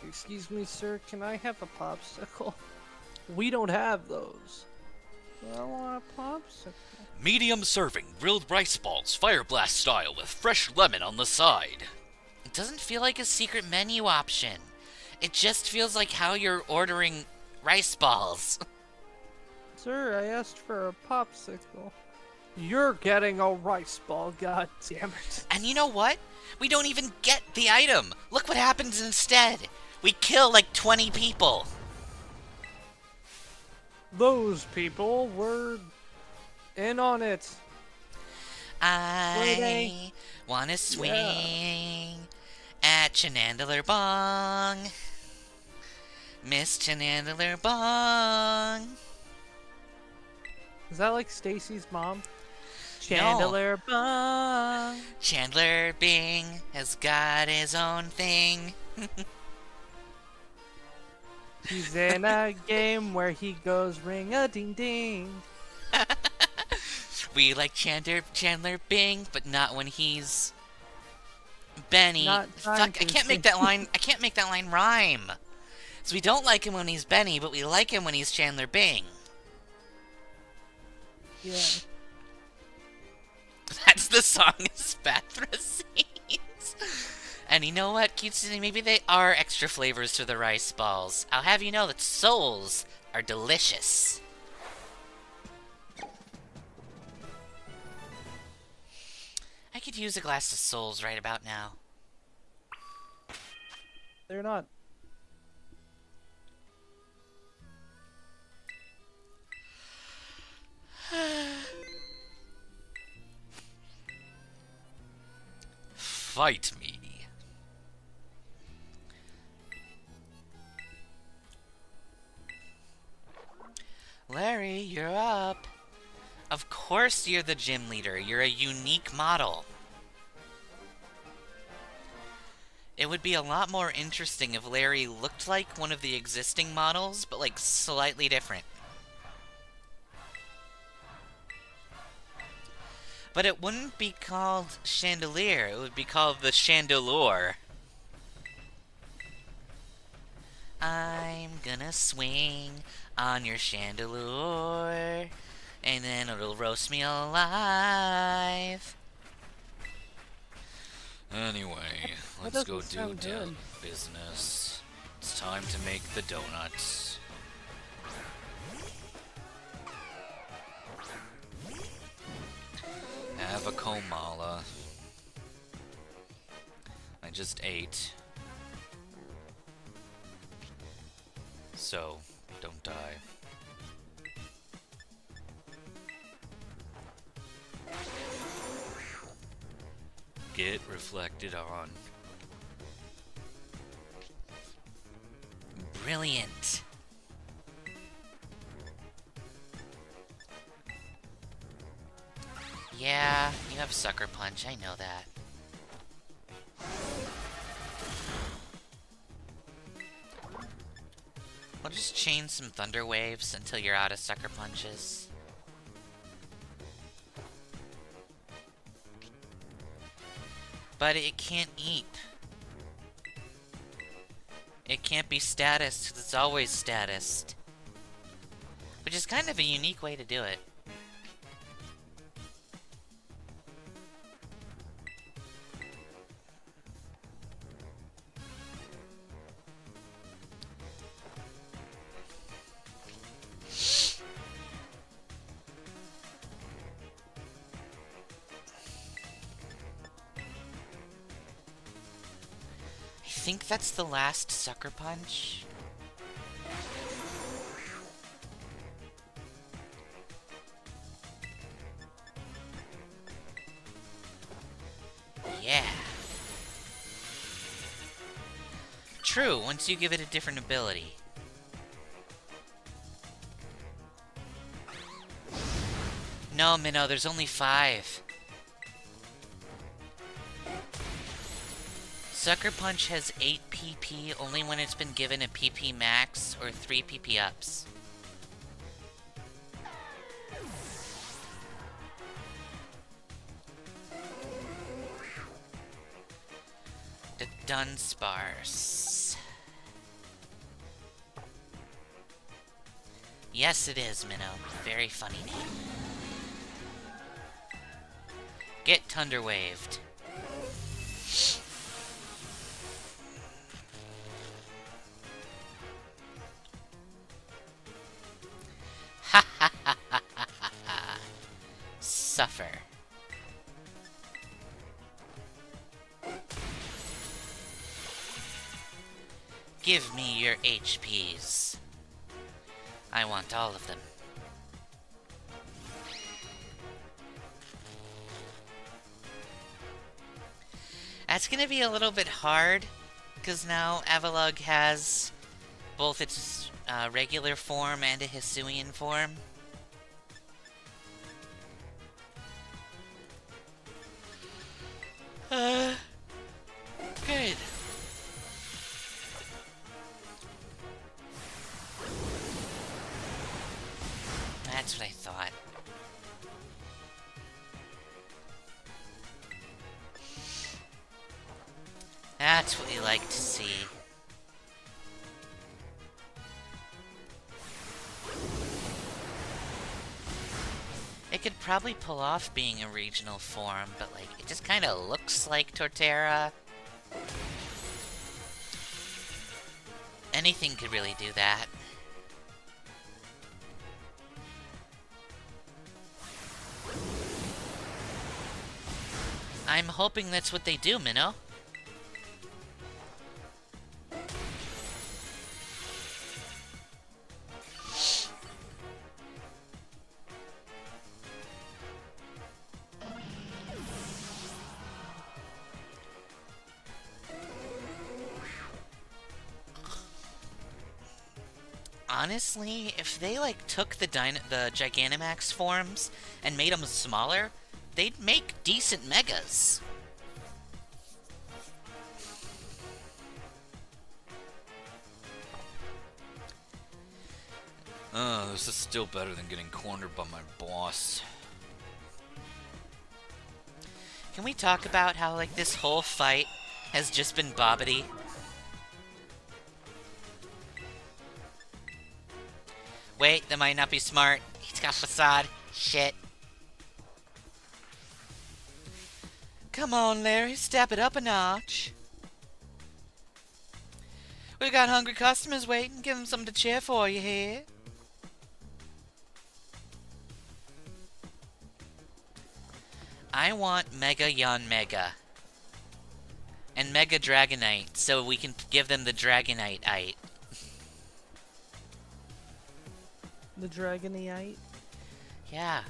Excuse me, sir, can I have a popsicle? We don't have those. I want a popsicle. Medium serving, grilled rice balls, fire blast style with fresh lemon on the side. It doesn't feel like a secret menu option. It just feels like how you're ordering rice balls. Sir, I asked for a popsicle. You're getting a rice ball, god damn it. And you know what? We don't even get the item. Look what happens instead. We kill like 20 people. Those people were in on it. I wanna swing at Chanandler Bong. Miss Chanandler Bong. Is that like Stacy's mom? Chandler Bong. Chandler Bing has got his own thing. He's in a game where he goes ring-a-ding-ding. We like Chandler Bing, but not when he's Benny. Fuck, I can't make that line. I can't make that line rhyme. So we don't like him when he's Benny, but we like him when he's Chandler Bing. Yeah. That's the song Espathra sings. And you know what, Kitsune? Maybe they are extra flavors to the rice balls. I'll have you know that souls are delicious. I could use a glass of souls right about now. They're not. Fight me. Larry, you're up. Of course you're the gym leader. You're a unique model. It would be a lot more interesting if Larry looked like one of the existing models, but like slightly different. But it wouldn't be called Chandelier, it would be called the Chandelure. I'm gonna swing on your Chandelure, and then it'll roast me alive. Anyway, let's doesn't go do sound good. business. It's time to make the donuts. Have a Komala. I just ate. So, don't die. Get reflected on. Brilliant. Yeah, you have Sucker Punch, I know that. We'll just chain some Thunder Waves until you're out of Sucker Punches. But it can't eat. It can't be status, 'cause it's always statused. Which is kind of a unique way to do it. I think that's the last Sucker Punch. Yeah. True, once you give it a different ability. No, Minnow, there's only 5. Sucker Punch has 8 PP only when it's been given a PP max or 3 PP ups. The Dunsparce. Yes, it is, Minnow. Very funny name. Get Thunder Waved. Suffer. Give me your HPs. I want all of them. That's gonna be a little bit hard, because now Avalugg has both its regular form and a Hisuian form. Good. That's what I thought. That's what we like to see. It could probably pull off being a regional form, but like, it just kind of looks like Torterra. Anything could really do that. I'm hoping that's what they do, Minnow. Honestly, if they like took the Gigantamax forms and made them smaller, they'd make decent megas. This is still better than getting cornered by my boss. Can we talk about how like this whole fight has just been bobbity? Wait, that might not be smart. He's got facade. Shit. Come on, Larry, step it up a notch. We got hungry customers waiting. Give them something to cheer for, you hear? I want Mega Yanmega. And Mega Dragonite, so we can give them the Dragonite-ite. The Dragonite? Yeah.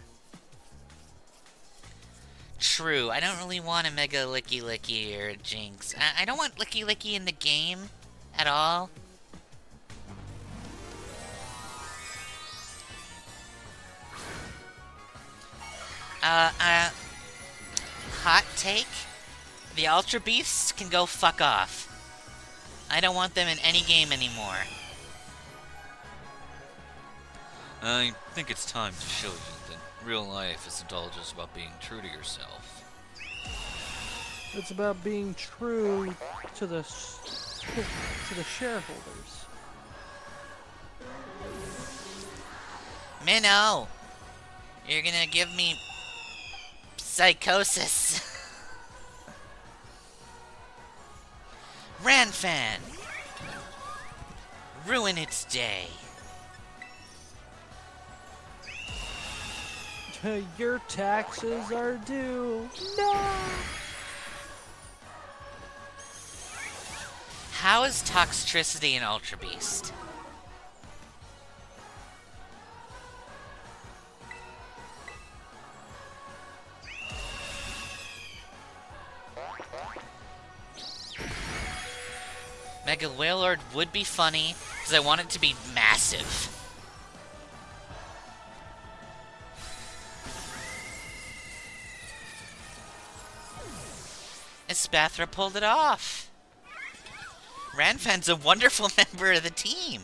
True, I don't really want a Mega Licky Licky or a Jinx. I don't want Licky Licky in the game at all. Uh, uh, hot take? The Ultra Beasts can go fuck off. I don't want them in any game anymore. I think it's time to show you that real life isn't all just about being true to yourself. It's about being true to the shareholders. Minnow! You're gonna give me psychosis. Ranfan! Ruin its day. Your taxes are due. No! How is Toxtricity an Ultra Beast? Mega Wailord would be funny, because I want it to be massive. Espathra pulled it off. Ranfan's a wonderful member of the team.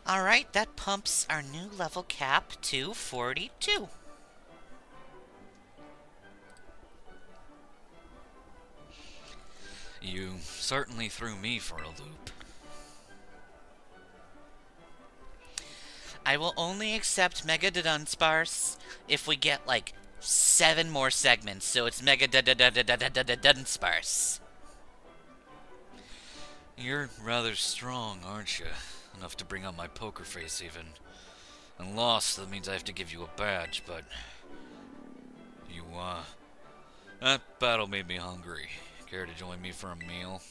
Alright, that pumps our new level cap to 42. You certainly threw me for a loop. I will only accept Mega Dunsparce if we get like 7 more segments, so it's Mega Dunsparce. You're rather strong, aren't you? Enough to bring out my poker face even. And lost, that means I have to give you a badge, but... That battle made me hungry. Care to join me for a meal?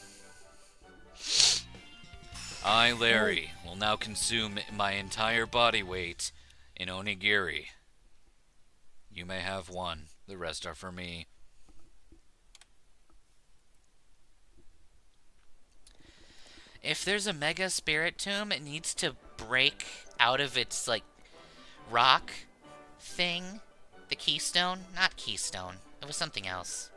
I, Larry, will now consume my entire body weight in onigiri. You may have one. The rest are for me. If there's a Mega Spirit Tomb, it needs to break out of its, like, rock thing. The Keystone? Not Keystone. It was something else.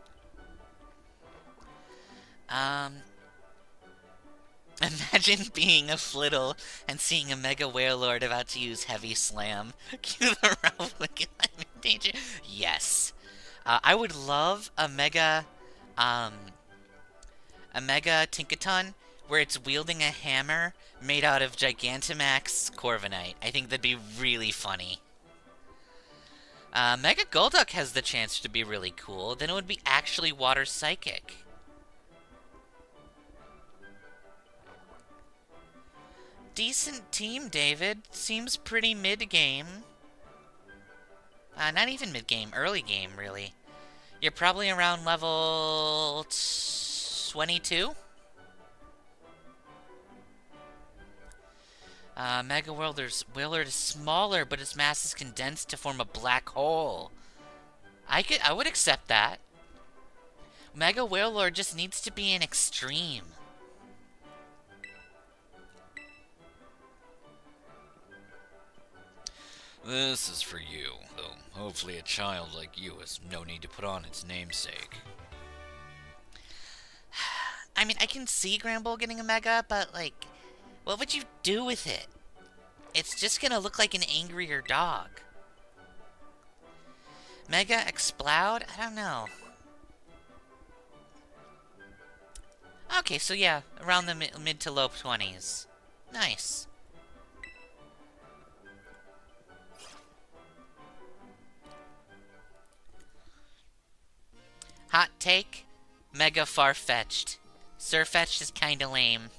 Imagine being a Flittle and seeing a Mega Wailord about to use Heavy Slam. Cue the Ralph Wicked I'm in danger. Yes. I would love a Mega Tinkaton where it's wielding a hammer made out of Gigantamax Corviknight. I think that'd be really funny. Mega Golduck has the chance to be really cool. Then it would be actually Water Psychic. Decent team, David. Seems pretty mid-game. Not even mid-game, early game, really. You're probably around level 22? Mega Wailord is smaller, but its mass is condensed to form a black hole. I would accept that. Mega Wailord just needs to be an extreme. This is for you, though hopefully a child like you has no need to put on its namesake. I mean, I can see Granbull getting a Mega, but, like, what would you do with it? It's just gonna look like an angrier dog. Mega Explode? I don't know. Okay, so yeah, around the mid to low 20s. Nice. Hot take? Mega far-fetched. Sir-fetched is kinda lame.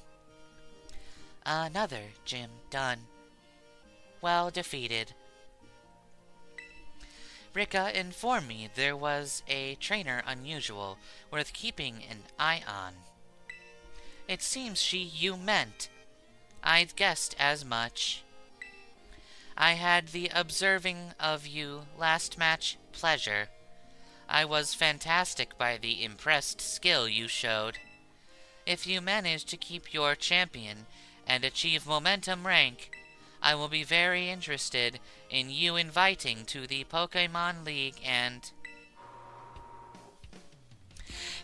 Another gym done. Well defeated. Rika informed me there was a trainer unusual, worth keeping an eye on. It seems you meant. I'd guessed as much. I had the observing of you last match pleasure. I was fantastic by the impressed skill you showed. If you manage to keep your champion and achieve momentum rank, I will be very interested in you inviting to the Pokemon League and...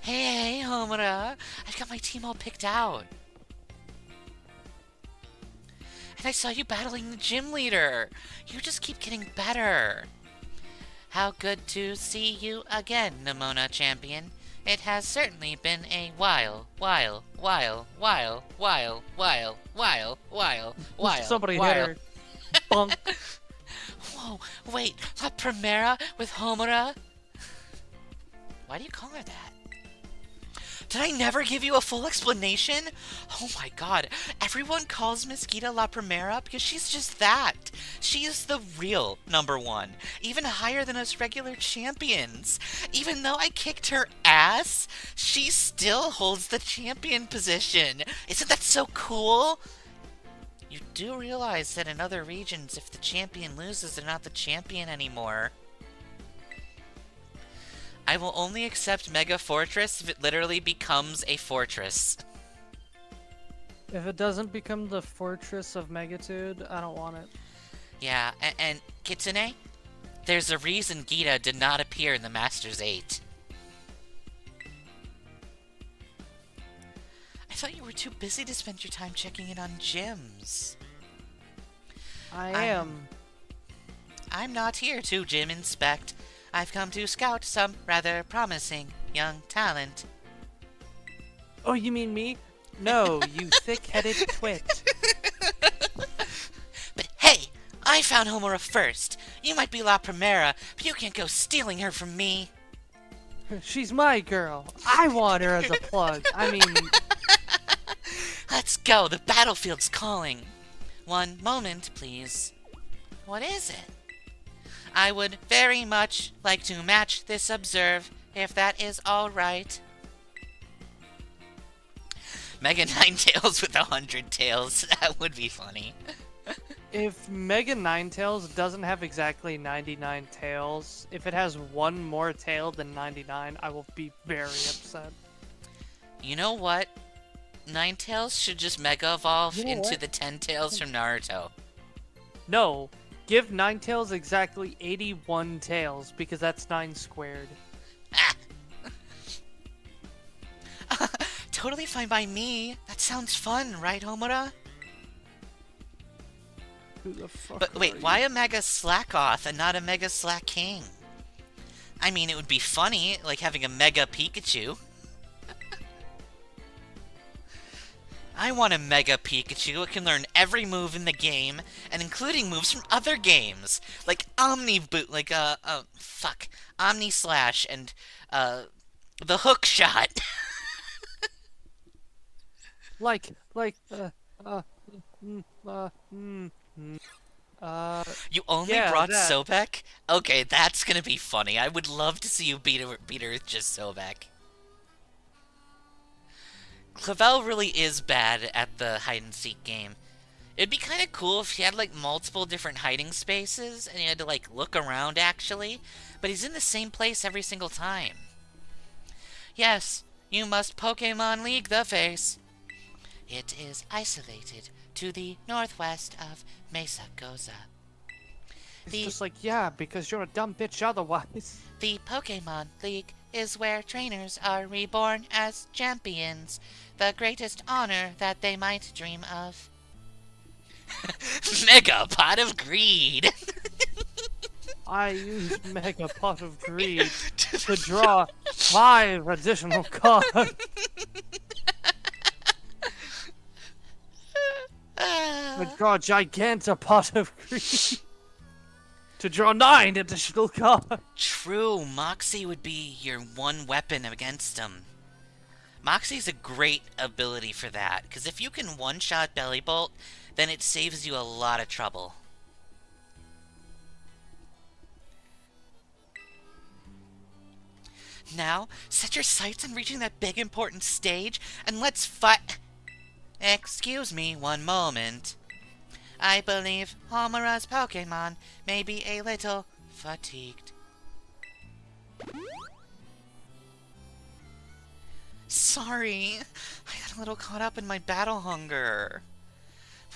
Hey, Homura! I've got my team all picked out. And I saw you battling the gym leader. You just keep getting better. How good to see you again, Nemona Champion. It has certainly been a while. Somebody hit her. Bunk. Whoa, wait, La Primera with Homura? Why do you call her that? Did I never give you a full explanation? Oh my god, everyone calls Mosquita La Primera because she's just that. She is the real #1, even higher than us regular champions. Even though I kicked her ass, she still holds the champion position. Isn't that so cool? You do realize that in other regions, if the champion loses, they're not the champion anymore. I will only accept Mega Fortress if it literally becomes a fortress. If it doesn't become the Fortress of Megatude, I don't want it. Yeah, and Kitsune? There's a reason Gita did not appear in the Masters 8. I thought you were too busy to spend your time checking in on gyms. I am. I'm not here to gym inspect. I've come to scout some rather promising young talent. Oh, you mean me? No, you thick-headed twit. But hey, I found Homura first. You might be La Primera, but you can't go stealing her from me. She's my girl. I want her as a plug. I mean... Let's go, the battlefield's calling. One moment, please. What is it? I would very much like to match this observe, if that is alright. Mega Ninetales with 100 tails. That would be funny. If Mega Ninetales doesn't have exactly 99 tails, if it has one more tail than 99, I will be very upset. You know what? Ninetales should just Mega Evolve into the 10 tails from Naruto. No. Give Ninetales exactly 81 tails, because that's 9 squared. Totally fine by me. That sounds fun, right, Homura? Who the fuck But wait, are why you? a Mega Slackoth and not a Mega Slack King? I mean, it would be funny, like having a Mega Pikachu. I want a Mega Pikachu. It can learn every move in the game, and including moves from other games, like Omni Boot, like Omni Slash, and the Hook Shot. You only yeah, brought that. Sobek? Okay, that's gonna be funny. I would love to see you beat her with just Sobek. Clavel really is bad at the hide-and-seek game. It'd be kind of cool if he had, like, multiple different hiding spaces, and you had to, like, look around, actually. But he's in the same place every single time. Yes, you must Pokemon League the face. It is isolated to the northwest of Mesa Goza. It's just like, yeah, because you're a dumb bitch otherwise. The Pokemon League is where trainers are reborn as champions, the greatest honor that they might dream of. Mega Pot of Greed! I used Mega Pot of Greed to draw 5 additional cards. To draw Gigantapot of Greed. To draw 9 additional cards. True, Moxie would be your one weapon against him. Moxie's a great ability for that, because if you can one-shot Belly Bolt, then it saves you a lot of trouble. Now, set your sights on reaching that big important stage, and let's fight... Excuse me one moment. I believe Homura's Pokemon may be a little fatigued. Sorry, I got a little caught up in my battle hunger.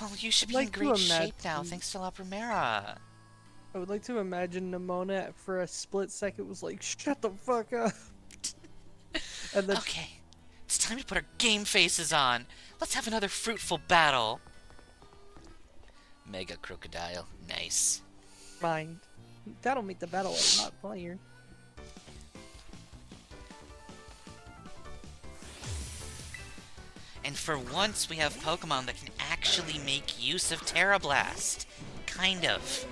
Well, you should be like in to great shape now, imagine- thanks to La Primera. I would like to imagine Nimona for a split second was like, shut the fuck up. And then Okay, it's time to put our game faces on. Let's have another fruitful battle. Mega Crocodile, nice. mind. That'll make the battle a lot funnier. And for once, we have Pokemon that can actually make use of Terra Blast. Kind of.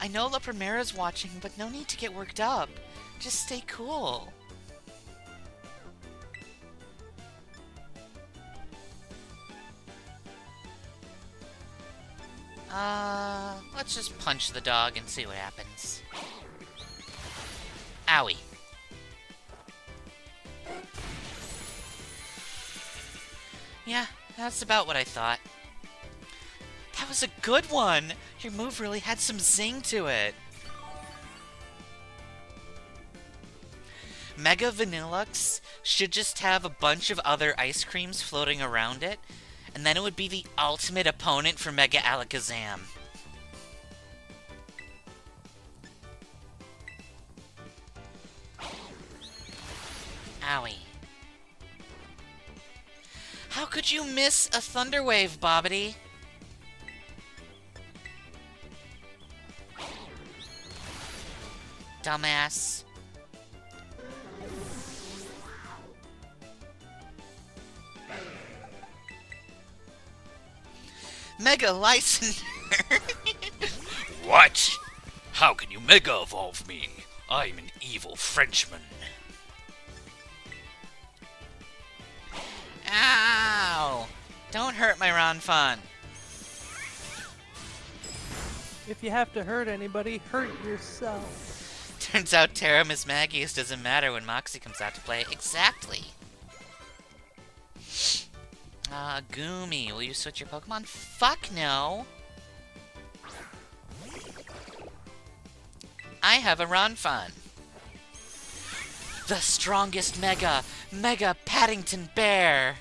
I know La Primera's watching, but no need to get worked up. Just stay cool. Let's just punch the dog and see what happens. Owie. Yeah, that's about what I thought. That was a good one! Your move really had some zing to it. Mega Vanillux should just have a bunch of other ice creams floating around it, and then it would be the ultimate opponent for Mega Alakazam. Owie. How could you miss a Thunder Wave, Bobbity? Dumbass. Mega Lysander! What? How can you Mega Evolve me? I'm an evil Frenchman. Ow! Don't hurt my Ronfon. If you have to hurt anybody, hurt yourself. Turns out Terra Mismagius doesn't matter when Moxie comes out to play. Exactly. Goomy, will you switch your Pokemon? Fuck no! I have a Ronfon. The strongest Mega Paddington Bear!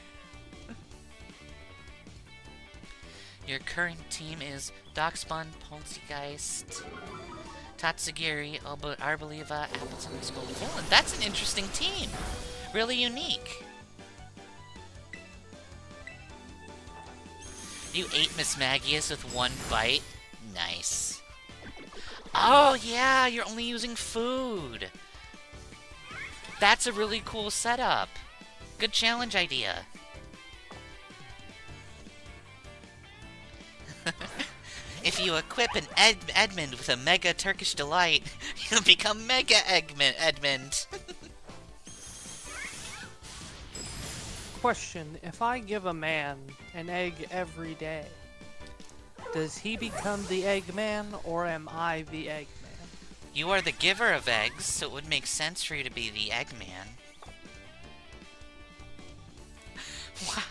Your current team is Darkspawn, Poltergeist, Tatsugiri, Arboliva, Appleton, Skull Villain. That's an interesting team. Really unique. You ate Mismagius with one bite? Nice. Oh yeah, you're only using food. That's a really cool setup. Good challenge idea. If you equip an Edmund with a Mega Turkish Delight, you'll become Mega Edmund. Question, if I give a man an egg every day, does he become the Eggman, or am I the Eggman? You are the giver of eggs, so it would make sense for you to be the Eggman.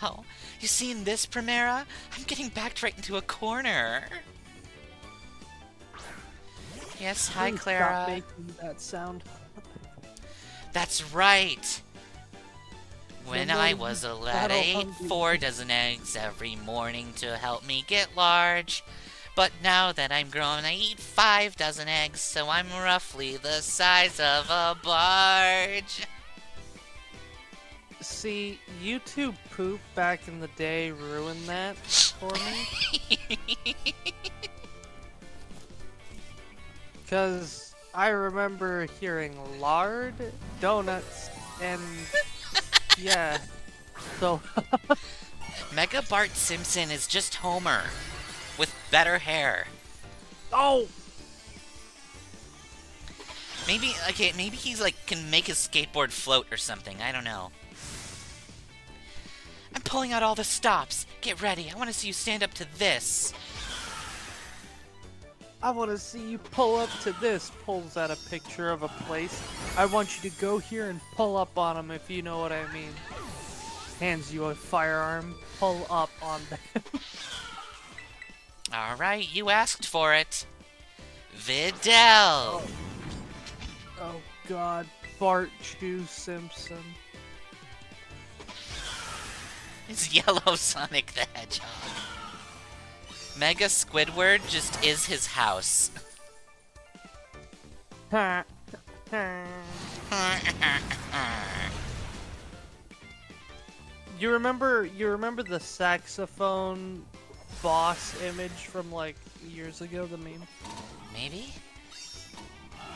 Wow, you seen this, Primera? I'm getting backed right into a corner. Yes, hi, Please Clara. Stop making that sound. That's right. When I Remember, was a lad, battle I ate hungry. 4 dozen eggs every morning to help me get large. But now that I'm grown, I eat 5 dozen eggs, so I'm roughly the size of a barge. See, YouTube poop back in the day ruined that for me. Because I remember hearing lard, donuts, and yeah. So, Mega Bart Simpson is just Homer, with better hair. oh! Maybe he's like, can make his skateboard float or something, I don't know. I'm pulling out all the stops. Get ready, I want to see you stand up to this. I want to see you pull up to this. Pulls out a picture of a place. I want you to go here and pull up on them, if you know what I mean. Hands you a firearm. Pull up on them. Alright, you asked for it. Videl! Oh god, Bart Chew Simpson. It's yellow Sonic the Hedgehog. Mega Squidward just is his house. You remember the saxophone boss image from like years ago, the meme? Maybe?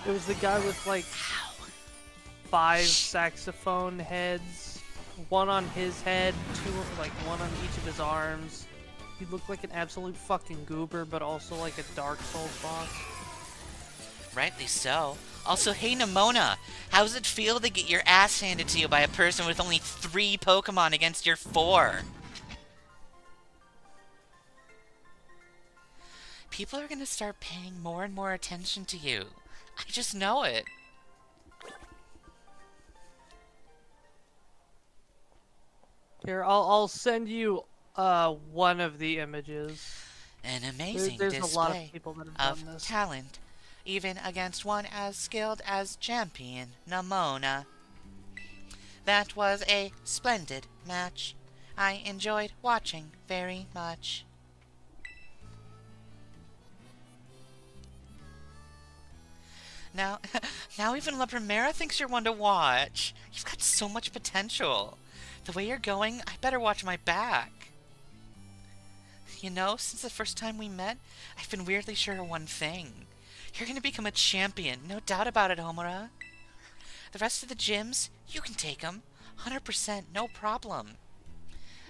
It was the guy with like 5 saxophone heads, one on his head, one on each of his arms. He looked like an absolute fucking goober, but also like a Dark Souls boss. Rightly so. Also, hey Nimona, how does it feel to get your ass handed to you by a person with only 3 Pokemon against your 4? People are gonna start paying more and more attention to you. I just know it. Here, I'll send you one of the images. An amazing There's display a lot of people that have of done this. talent, even against one as skilled as champion Nimona. That was a splendid match. I enjoyed watching very much. Now, now even La Primera thinks you're one to watch. You've got so much potential. The way you're going, I better watch my back. You know, since the first time we met, I've been weirdly sure of one thing. You're gonna become a champion, no doubt about it, Homura. The rest of the gyms, you can take them. 100%, no problem.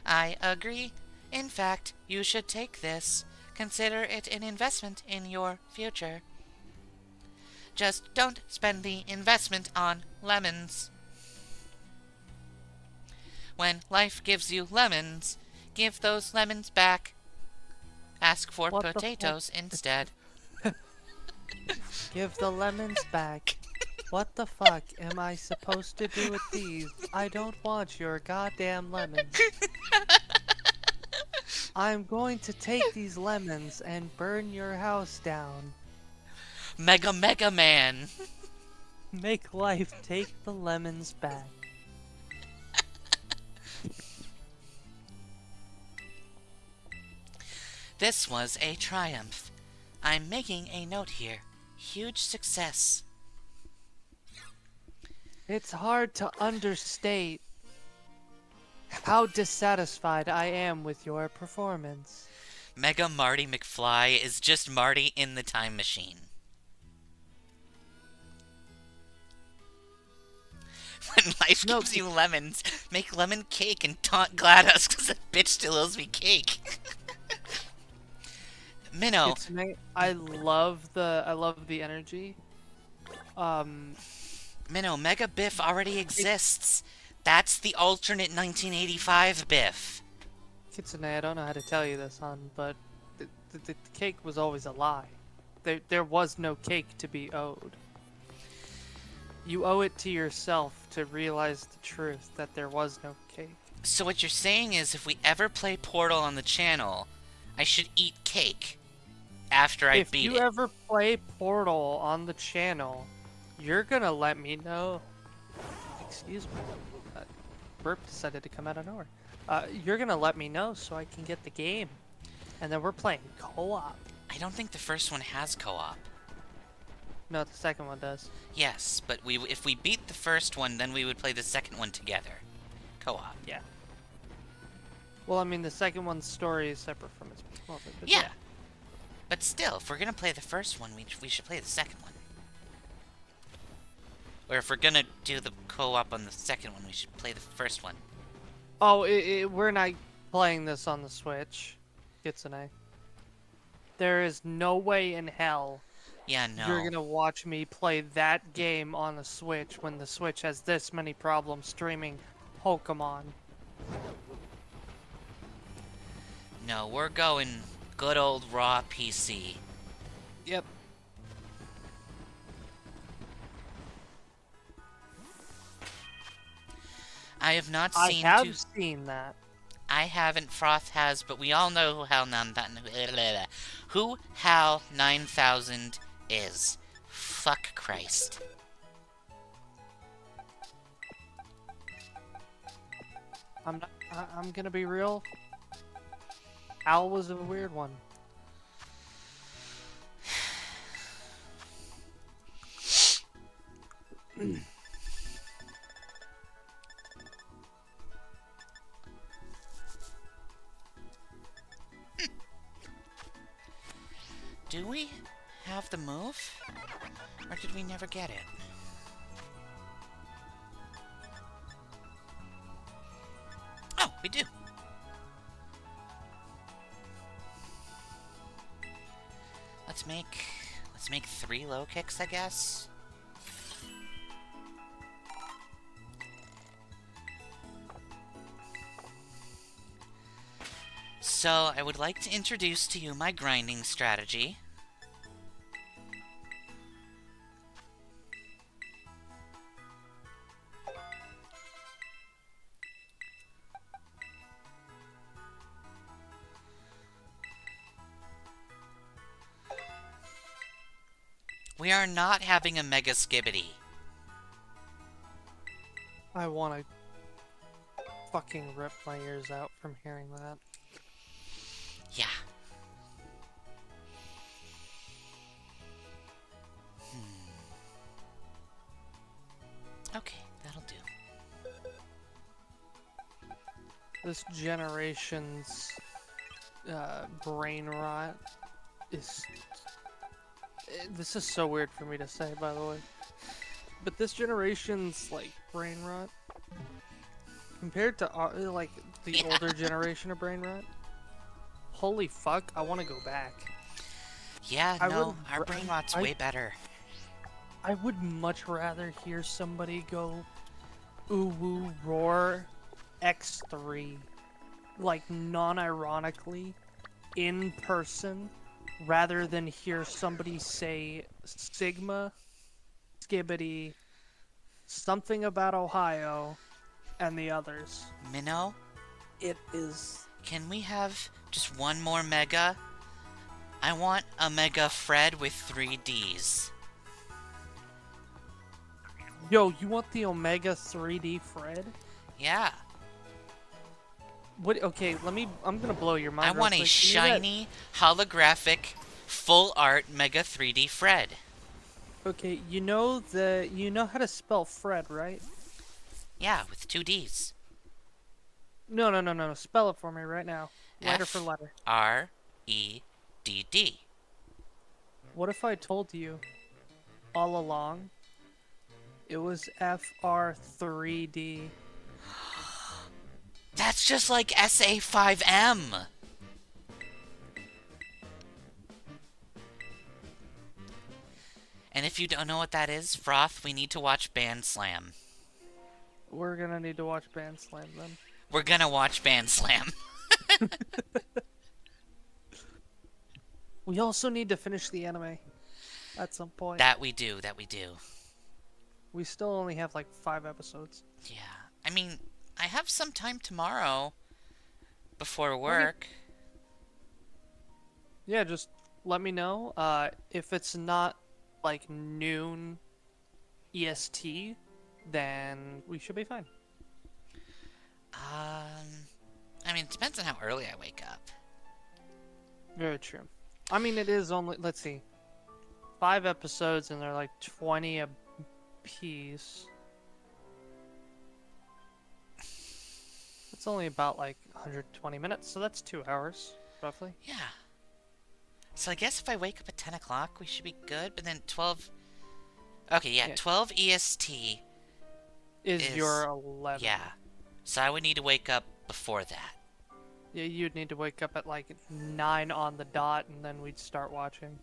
I agree. In fact, you should take this. Consider it an investment in your future. Just don't spend the investment on lemons. When life gives you lemons, give those lemons back. Ask for What the potatoes instead. Give the lemons back. What the fuck am I supposed to do with these? I don't want your goddamn lemons. I'm going to take these lemons and burn your house down. Mega Man! Make life take the lemons back. This was a triumph. I'm making a note here. Huge success. It's hard to understate how dissatisfied I am with your performance. Mega Marty McFly is just Marty in the time machine. When life gives you lemons, make lemon cake and taunt GLaDOS because that bitch still owes me cake. Minnow. I love the energy. Minnow, Mega Biff already exists. That's the alternate 1985 Biff. Kitsune, I don't know how to tell you this, hon, but the cake was always a lie. There was no cake to be owed. You owe it to yourself to realize the truth that there was no cake. So what you're saying is if we ever play Portal on the channel, I should eat cake after I beat it. If you ever play Portal on the channel, you're gonna let me know. Excuse me. Burp decided to come out of nowhere. You're gonna let me know so I can get the game. And then we're playing co-op. I don't think the first one has co-op. No, the second one does. Yes, but if we beat the first one, then we would play the second one together. Co-op. Yeah. Well, I mean, the second one's story is separate from its... Well, but yeah. But still, if we're gonna play the first one, we should play the second one. Or if we're gonna do the co-op on the second one, we should play the first one. Oh, we're not playing this on the Switch, Kitsune. There is no way in hell yeah, no. you're gonna watch me play that game on the Switch when the Switch has this many problems streaming Pokemon. No, we're going good old raw PC. Yep. I have not seen. I have seen that. I haven't. Froth has, but we all know who HAL 9000 is. Fuck Christ. I'm not I'm gonna be real. Owl was a weird one. Do we have the move? Or did we never get it? Oh, we do. Let's make 3 low kicks, I guess. So, I would like to introduce to you my grinding strategy. We are not having a Mega Skibbity. I want to fucking rip my ears out from hearing that. Yeah. Okay, that'll do. This generation's brain rot is... This is so weird for me to say, by the way. But this generation's, like, brain rot, compared to, like, the older generation of brain rot, holy fuck, I want to go back. Yeah, no, our brain rot's way better. I would much rather hear somebody go, ooh woo roar X3, like, non-ironically, in person, rather than hear somebody say Sigma, Skibbity, something about Ohio, and the others. Minnow? It is... Can we have just one more Mega? I want a Mega Fred with 3 Ds. Yo, you want the Omega 3D Fred? Yeah. What? Okay, I'm gonna blow your mind. I want a shiny, holographic, full art Mega 3D Fred. Okay, you know how to spell Fred, right? Yeah, with 2 Ds. No. Spell it for me right now. Letter for letter. F-R-E-D-D. What if I told you all along it was FR3D? That's just like SA5M. And if you don't know what that is, Froth, we need to watch Band Slam. We're gonna need to watch Band Slam then. We're gonna watch Band Slam. We also need to finish the anime at some point. That we do. We still only have like 5 episodes. Yeah. I mean, I have some time tomorrow before work. Yeah, just let me know. If it's not like noon EST, then we should be fine. I mean, it depends on how early I wake up. Very true. I mean, it is only, let's see, 5 episodes and they're like 20 a piece. It's only about like 120 minutes, so that's 2 hours, roughly. Yeah. So I guess if I wake up at 10 o'clock, we should be good, but then 12... Okay, yeah, 12 EST is your 11. Yeah. So I would need to wake up before that. Yeah, you'd need to wake up at like 9 on the dot, and then we'd start watching.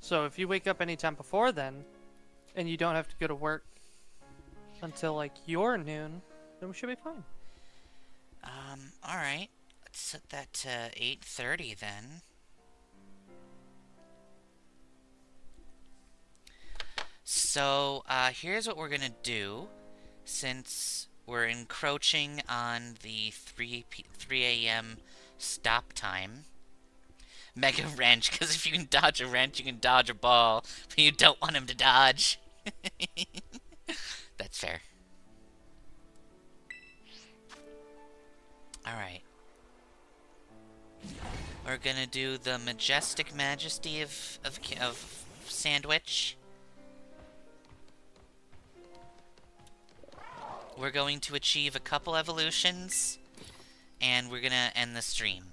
So if you wake up anytime before then, and you don't have to go to work until like your noon, then we should be fine. Alright. Let's set that to 8:30 then. So, here's what we're gonna do, since we're encroaching on the 3 a.m. stop time. Mega wrench, because if you can dodge a wrench, you can dodge a ball, but you don't want him to dodge. That's fair. Alright. We're gonna do the majestic majesty of sandwich. We're going to achieve a couple evolutions, and we're gonna end the stream.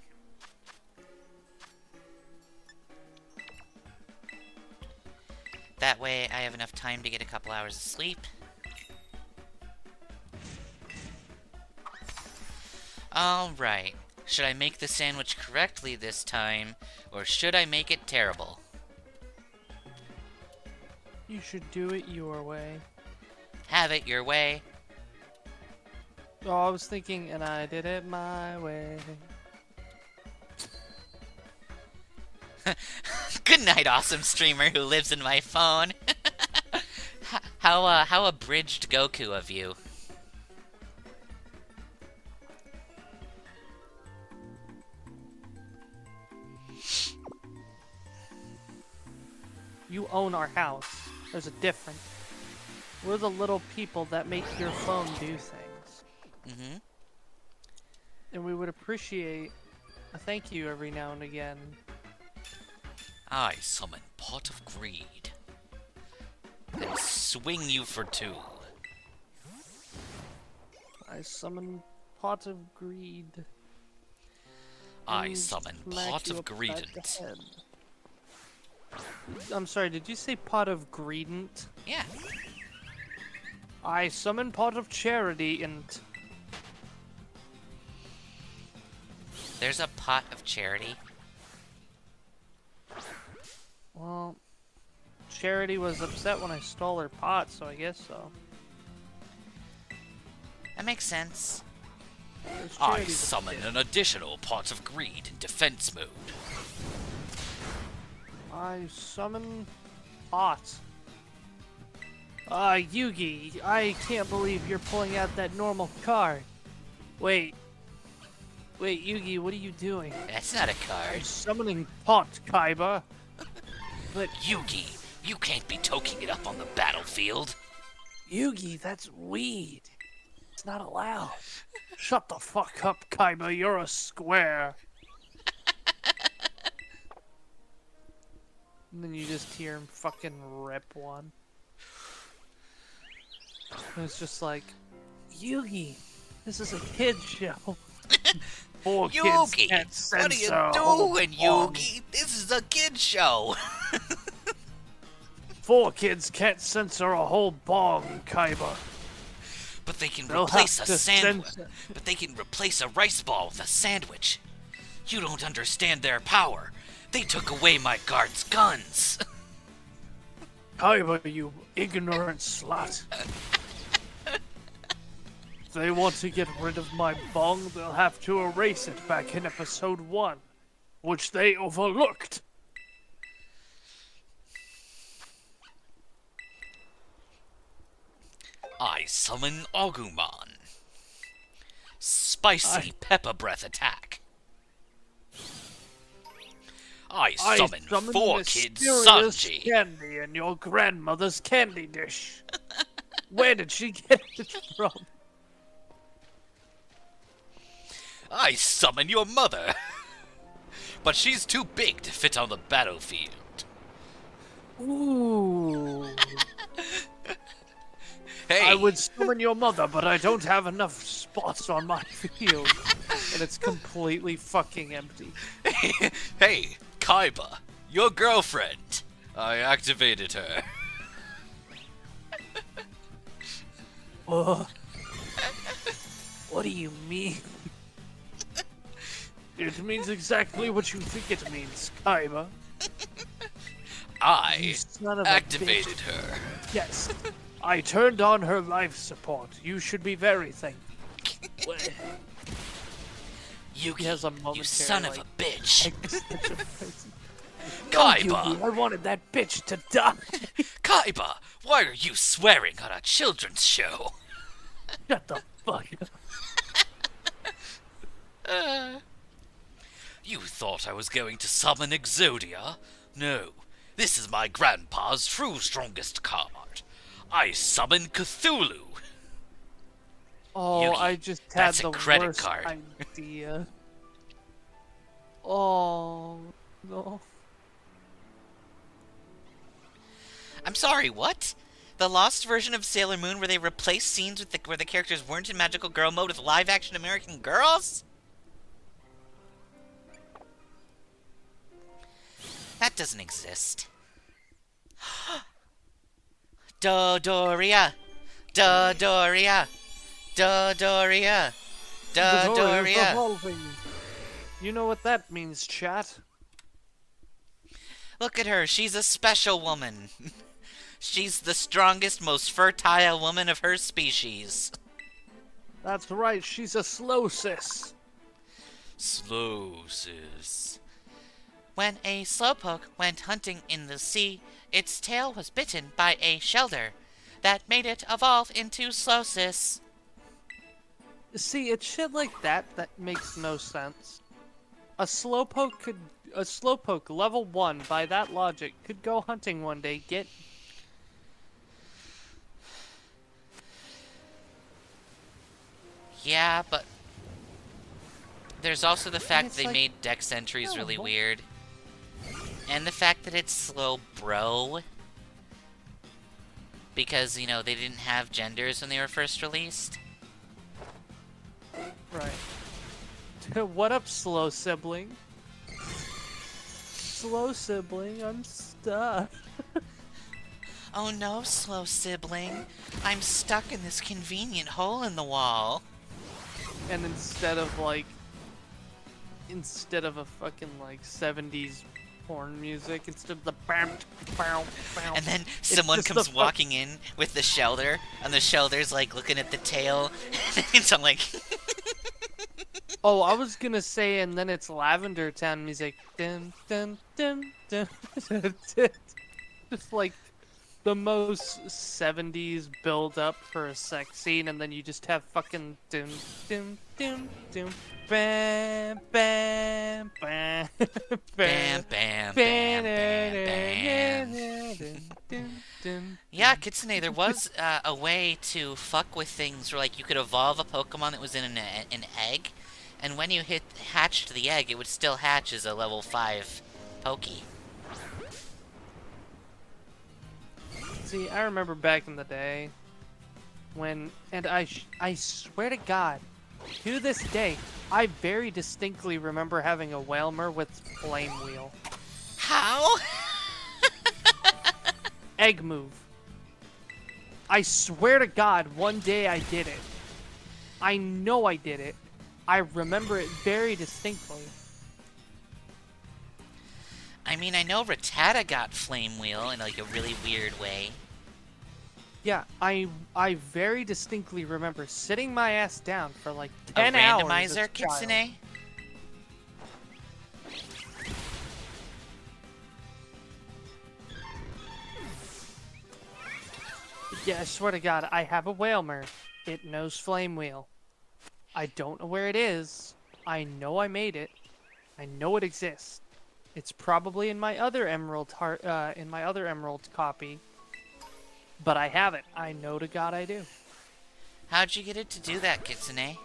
That way I have enough time to get a couple hours of sleep. Alright. Should I make the sandwich correctly this time, or should I make it terrible? You should do it your way. Have it your way. Oh, I was thinking, and I did it my way. Good night, awesome streamer who lives in my phone. How abridged Goku of you. You own our house. There's a difference. We're the little people that make your phone do things. Mm-hmm. And we would appreciate a thank you every now and again. I summon Pot of Greed. And swing you for 2. I summon Pot of Greed. I and summon smack Pot you of upside the Greedent. head. I'm sorry, did you say Pot of Greedent? Yeah. I summon Pot of Charity and... There's a pot of charity. Well, Charity was upset when I stole her pot, so I guess so. That makes sense. There's I Charity's summon upset. an additional Pot of Greed in defense mode. I summon Pot. Yugi, I can't believe you're pulling out that normal card. Wait, Yugi, what are you doing? That's not a I'm card. summoning Pot, Kaiba. But Yugi, you can't be toking it up on the battlefield. Yugi, that's weed. It's not allowed. Shut the fuck up, Kaiba. You're a square. And then you just hear him fucking rip one. And it's just like, Yugi, this is a kid show. 4 kids Yugi, can't what are censor you a whole doing, bomb. Yugi? This is a kid show. 4 kids can't censor a whole bong, Kaiba. But they can They'll replace have a to sandwich. censor. But they can replace a rice ball with a sandwich. You don't understand their power. They took away my guard's guns. Kaiba, you ignorant slut. If they want to get rid of my bong, they'll have to erase it back in episode 1, which they overlooked. I summon Agumon. Spicy pepper breath attack. I summon 4 kids mysterious Sanji. candy in your grandmother's candy dish. Where did she get it from? I summon your mother. But she's too big to fit on the battlefield. Ooh. Hey, I would summon your mother, but I don't have enough spots on my field. And it's completely fucking empty. hey, Kaiba, your girlfriend. I activated her. What do you mean? It means exactly what you think it means, Kaiba. You I son of a activated bitch. her. Yes. I turned on her life support. You should be very thankful. Yugi, He has a you momentary, son of a bitch. No, Kaiba, Yugi, I wanted that bitch to die. Kaiba, why are you swearing on a children's show? Shut the fuck up. You thought I was going to summon Exodia? No, this is my grandpa's true strongest card. I summon Cthulhu. Oh, Yugi, I just had that's a the credit worst card. idea. Oh, no. I'm sorry, what? The lost version of Sailor Moon where they replaced scenes with where the characters weren't in magical girl mode with live-action American girls? That doesn't exist. Dodoria! Dodoria! Dodoria! The door is Dodoria! revolving. You know what that means, chat. Look at her, she's a special woman. She's the strongest, most fertile woman of her species. That's right, she's a slow sis. Slow, sis. When a slowpoke went hunting in the sea, its tail was bitten by a shelter. That made it evolve into Slowsis. See, it's shit like that that makes no sense. A slowpoke level 1, by that logic, could go hunting one day, get... Yeah, but there's also the fact it's they like- made Dex entries No, really what- weird. And the fact that it's slow bro. Because, you know, they didn't have genders when they were first released. Right. What up, slow sibling? Slow sibling, I'm stuck. Oh no, slow sibling. I'm stuck in this convenient hole in the wall. And instead of a fucking like 70s porn music, instead of the bam, bam, bam, And then someone just comes the walking in with the shelter, and the shelter's like looking at the tail, and it's all like... Oh, I was gonna say, and then it's Lavender Town music. Dun, dun, dun, dun, dun, dun. Just like the most 70s build up for a sex scene, and then you just have fucking dum dum dum dum bam bam bam Bam, bam, bam, bam, bam. Yeah, Kitsune, there was a way to fuck with things where, like, you could evolve a Pokemon that was in an egg, and when you hatched the egg, it would still hatch as a level 5 Poke. See, I remember back in the day when, and I swear to God, to this day, I very distinctly remember having a Whalmer with Flame Wheel. How? Egg move. I swear to God, one day I did it. I know I did it. I remember it very distinctly. I mean, I know Rattata got Flame Wheel in, like, a really weird way. Yeah, I very distinctly remember sitting my ass down for like A 10 hours as randomizer, a child. Kitsune? Yeah, I swear to God, I have a Whalmer. It knows Flame Wheel. I don't know where it is. I know I made it. I know it exists. It's probably in my other Emerald copy. But I have it. I know to God I do. How'd you get it to do that, Kitsune?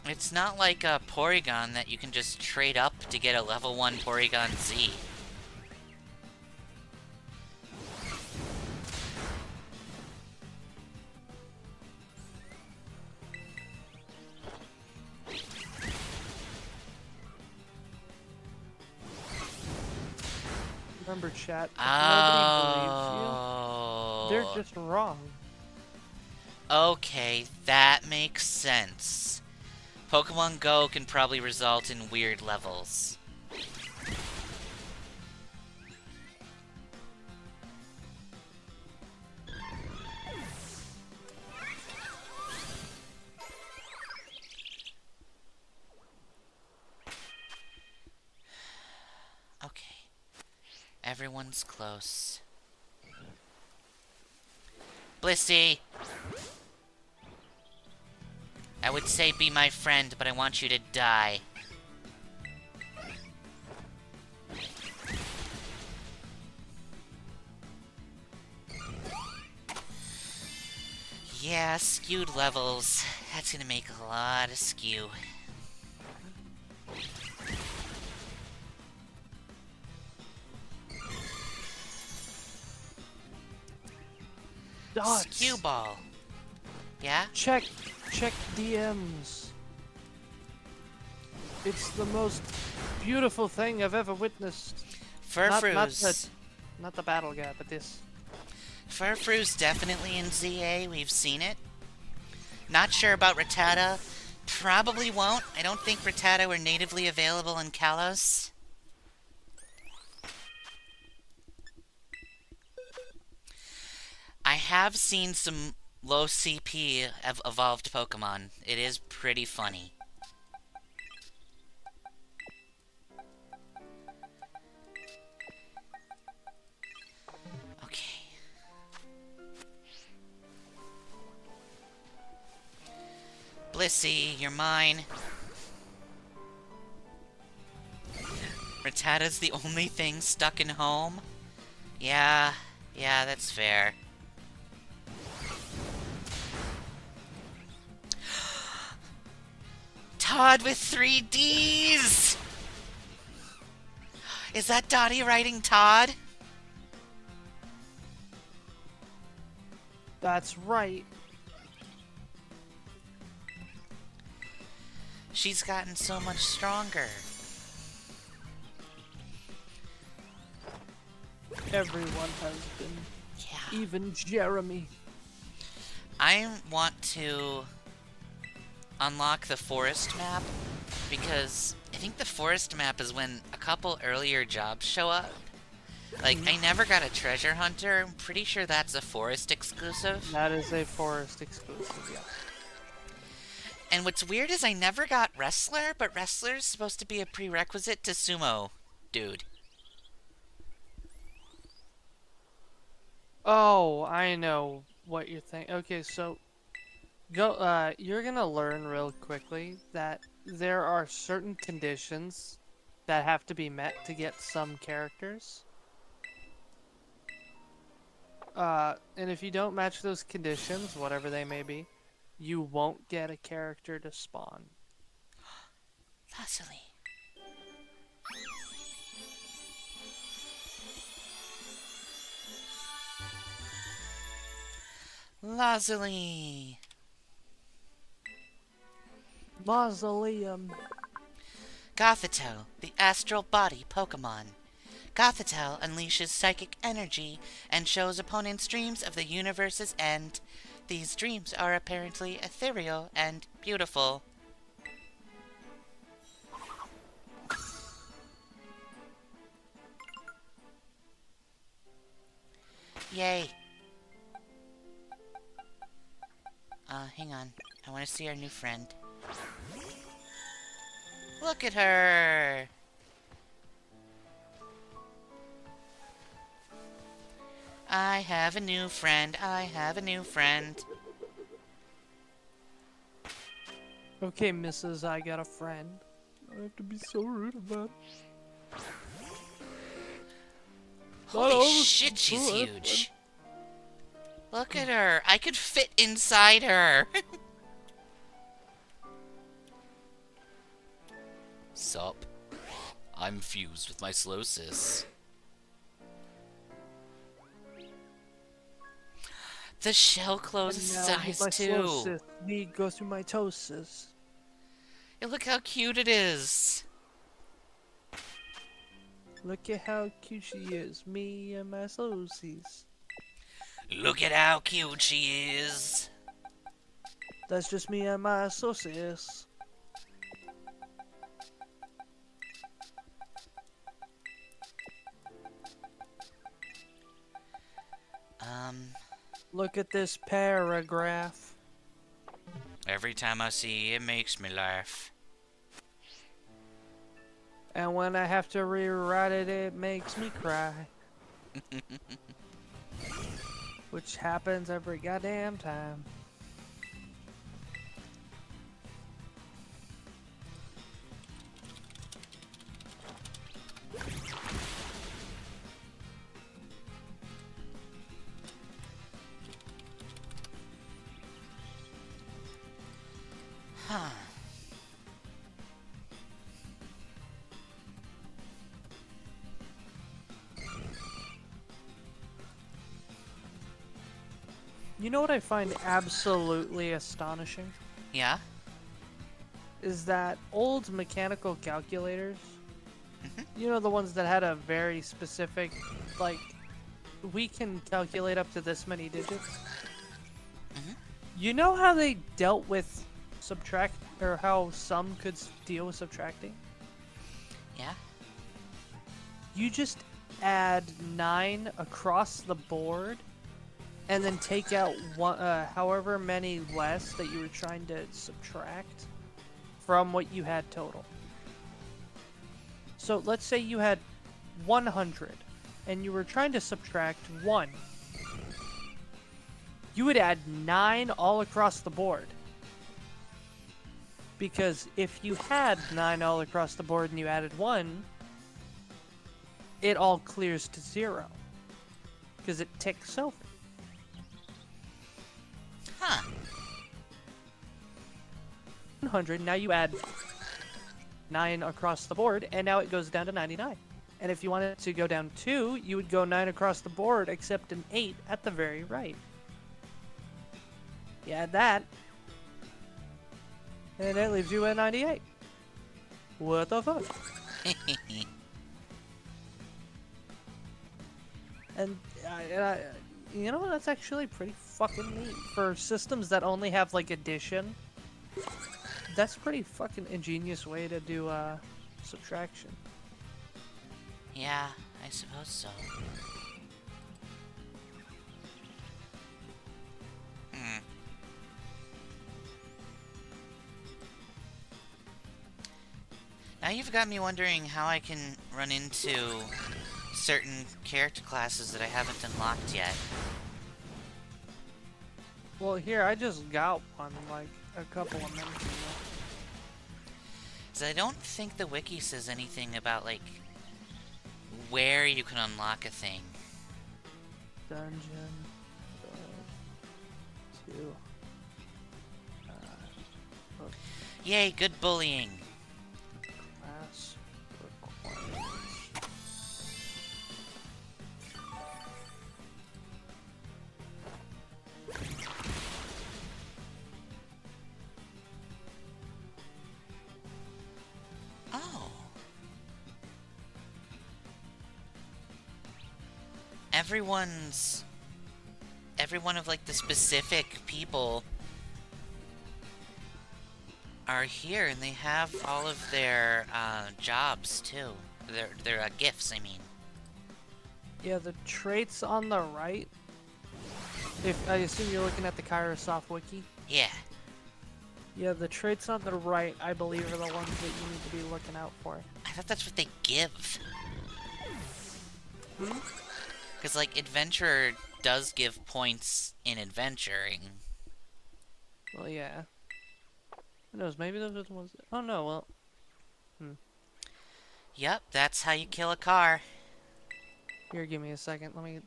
It's not like a Porygon that you can just trade up to get a level 1 Porygon Z. Remember, chat, if Oh. nobody believes you, they're just wrong. Okay, that makes sense. Pokemon Go can probably result in weird levels. Okay. Everyone's close. Blissey! I would say be my friend, but I want you to die. Yeah, skewed levels. That's gonna make a lot of skew. Dots. Skew ball. Yeah? Check DMs. It's the most beautiful thing I've ever witnessed. Furfroo's. Not the battle guy, but this. Furfroo's definitely in ZA. We've seen it. Not sure about Rattata. Probably won't. I don't think Rattata were natively available in Kalos. I have seen some low CP of evolved Pokemon. It is pretty funny. Okay. Blissey, you're mine. Rattata's the only thing stuck in home? Yeah, that's fair. Todd with 3 Ds! Is that Dottie writing Todd? That's right. She's gotten so much stronger. Everyone has been. Yeah. Even Jeremy. I want to unlock the forest map because I think the forest map is when a couple earlier jobs show up. Like, I never got a treasure hunter. I'm pretty sure that's a forest exclusive. That is a forest exclusive, yeah. And what's weird is I never got wrestler, but wrestler's supposed to be a prerequisite to sumo, dude. Oh, I know what you're thinking. Okay, so you're gonna learn real quickly that there are certain conditions that have to be met to get some characters. And if you don't match those conditions, whatever they may be, you won't get a character to spawn. Lazuli. Lazuli. Mausoleum. Gothito, the astral body Pokemon. Gothito unleashes psychic energy and shows opponents dreams of the universe's end. These dreams are apparently ethereal and beautiful. Yay. Hang on. I want to see our new friend. Look at her! I have a new friend. I have a new friend. Okay, Mrs. I got a friend. I have to be so rude about it. Holy shit, she's huge. Look at her. I could fit inside her. Sup? I'm fused with my slow sis. The shell closes its eyes too. Me go through mitosis. And look how cute it is. Look at how cute she is. Me and my socies. Look at how cute she is. That's just me and my socies. Look at this paragraph. Every time I see it, makes me laugh. And when I have to rewrite it, it makes me cry. Which happens every goddamn time. You know what I find absolutely astonishing? Yeah? Is that old mechanical calculators, Mhm. you know, the ones that had a very specific, like, we can calculate up to this many digits? Mhm. You know how they dealt with subtract, or how some could deal with subtracting? Yeah? You just add 9 across the board, and then take out one, however many less that you were trying to subtract from what you had total. So let's say you had 100, and you were trying to subtract 1. You would add 9 all across the board. Because if you had 9 all across the board and you added 1, it all clears to 0. Because it ticks over. Huh. 100, now you add 9 across the board, and now it goes down to 99. And if you wanted to go down 2, you would go 9 across the board, except an 8 at the very right. You add that, and it leaves you at 98. What the fuck? And you know, that's actually pretty fucking neat. For systems that only have, like, addition, that's a pretty fucking ingenious way to do subtraction. Yeah, I suppose so. Hmm. Now you've got me wondering how I can run into certain character classes that I haven't unlocked yet. Well, here, I just got one, like, a couple of minutes ago. So I don't think the wiki says anything about, like, where you can unlock a thing. Dungeon 2. Yay, good bullying. Class requirements. Oh. Every one of, like, the specific people are here, and they have all of their jobs too. Their gifts, I mean. Yeah, the traits on the right. If I assume you're looking at the Kairosoft wiki. Yeah. Yeah, the traits on the right, I believe, are the ones that you need to be looking out for. I thought that's what they give. Hmm? Because, like, Adventurer does give points in adventuring. Well, yeah. Who knows? Maybe those are the ones. Oh no. Well. Yep, that's how you kill a car. Here, give me a second. Let me.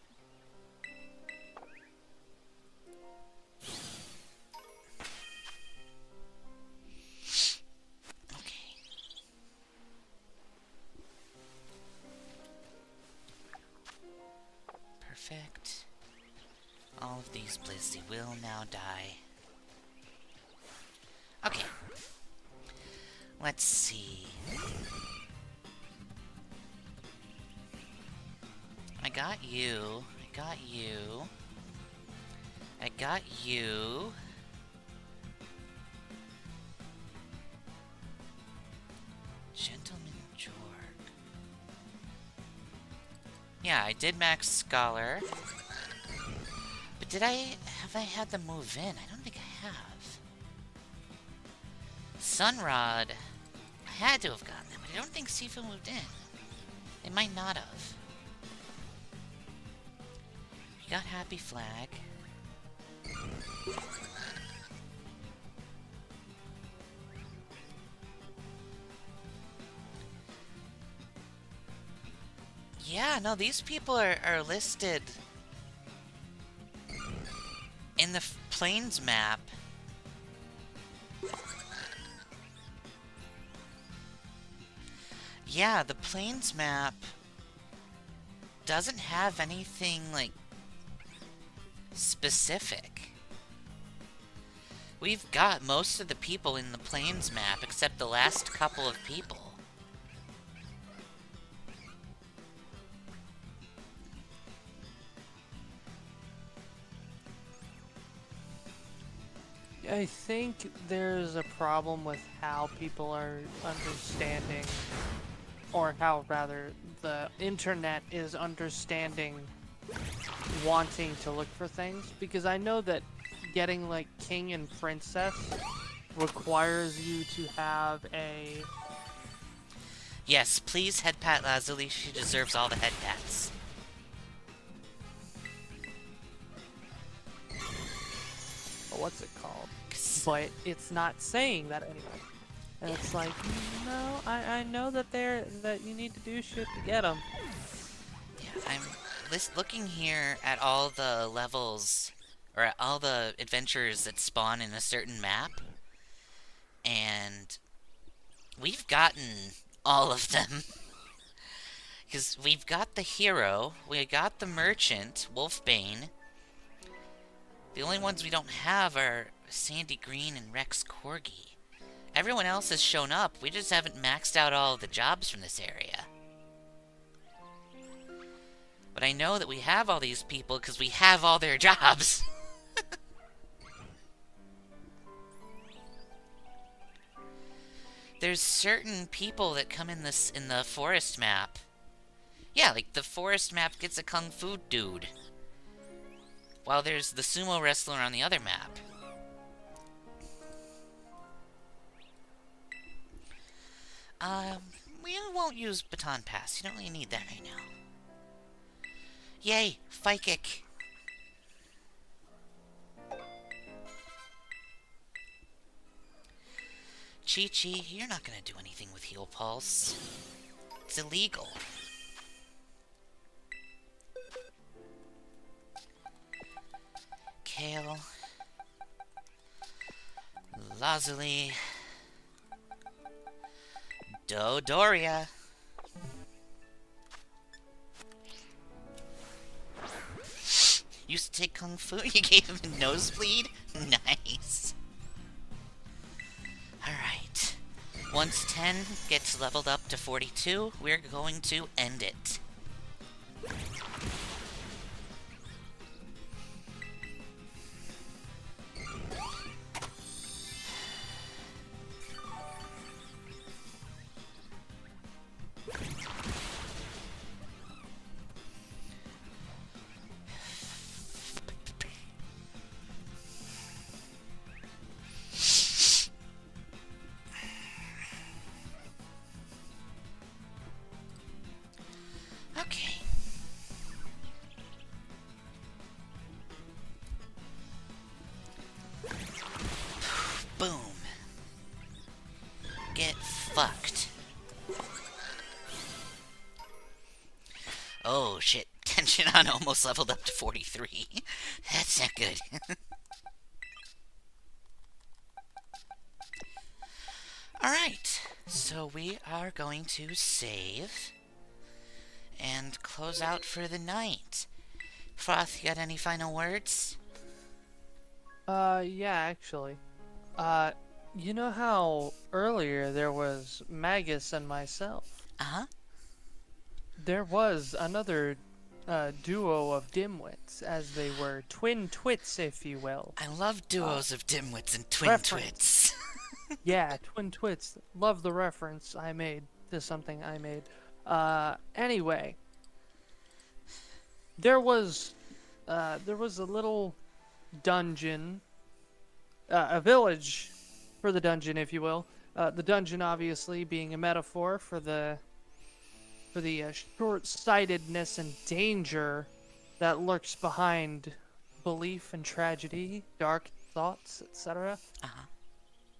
Okay. Perfect. All of these Blissey will now die. Okay. Let's see. I got you. I got you. I got you. Gentleman Jorg. Yeah, I did max Scholar. But have I had them move in? I don't think I have. Sunrod. I had to have gotten them, but I don't think Sifu moved in. They might not have. We got Happy Flag. Yeah, no, these people are listed in the Plains map. Yeah, the Plains map doesn't have anything, like, specific. We've got most of the people in the Plains map, except the last couple of people. I think there's a problem with how people are understanding, or how rather the internet is understanding wanting to look for things, because I know that getting like king and princess requires you to have a... Yes, please head pat Lazuli. She deserves all the head pats. what's it called? But it's not saying that anyway. And it's like, no, I know that that you need to do shit to get them. Yeah, I'm looking here at all the levels, or at all the adventures that spawn in a certain map, and we've gotten all of them. Because we've got the hero, we got the merchant, Wolfbane. The only ones we don't have are Sandy Green and Rex Corgi. Everyone else has shown up, we just haven't maxed out all of the jobs from this area. But I know that we have all these people because we have all their jobs. There's certain people that come in the forest map. Yeah, like the forest map gets a kung fu dude, while there's the sumo wrestler on the other map. We won't use baton pass. You don't really need that right now. Yay, fight kick. Chi-Chi, you're not gonna do anything with Heal Pulse. It's illegal. Kale. Lazuli. Dodoria. Used to take Kung Fu, you gave him a nosebleed? Nice. Alright. Once 10 gets leveled up to 42, we're going to end it. Okay. Boom. Get fucked. Oh shit. Tension on almost leveled up to 43. That's not good. Alright. So we are going to save and close out for the night. Froth, you got any final words? Yeah, actually. You know how earlier there was Magus and myself? Uh-huh. There was another duo of dimwits, as they were twin twits, if you will. I love duos of dimwits and twin reference. twits. Yeah, twin twits. Love the reference I made to something I made. Anyway, there was a little dungeon, a village for the dungeon, if you will. The dungeon, obviously, being a metaphor for the short-sightedness and danger that lurks behind belief and tragedy, dark thoughts, etc., Uh-huh.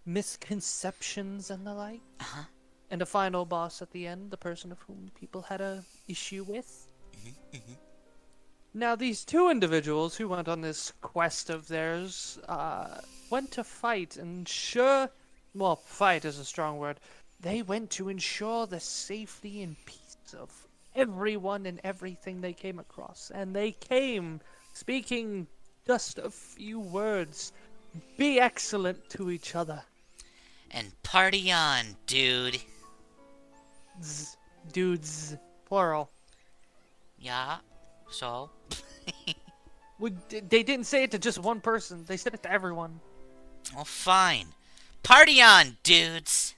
misconceptions and the like. Uh-huh. And a final boss at the end, the person of whom people had a issue with. Now, these two individuals who went on this quest of theirs went to fight and well, fight is a strong word. They went to ensure the safety and peace of everyone and everything they came across. And they came speaking just a few words Be excellent to each other. And party on, dude. Dudes, plural. Yeah, so? They didn't say it to just one person. They said it to everyone. Well, fine. Party on, dudes!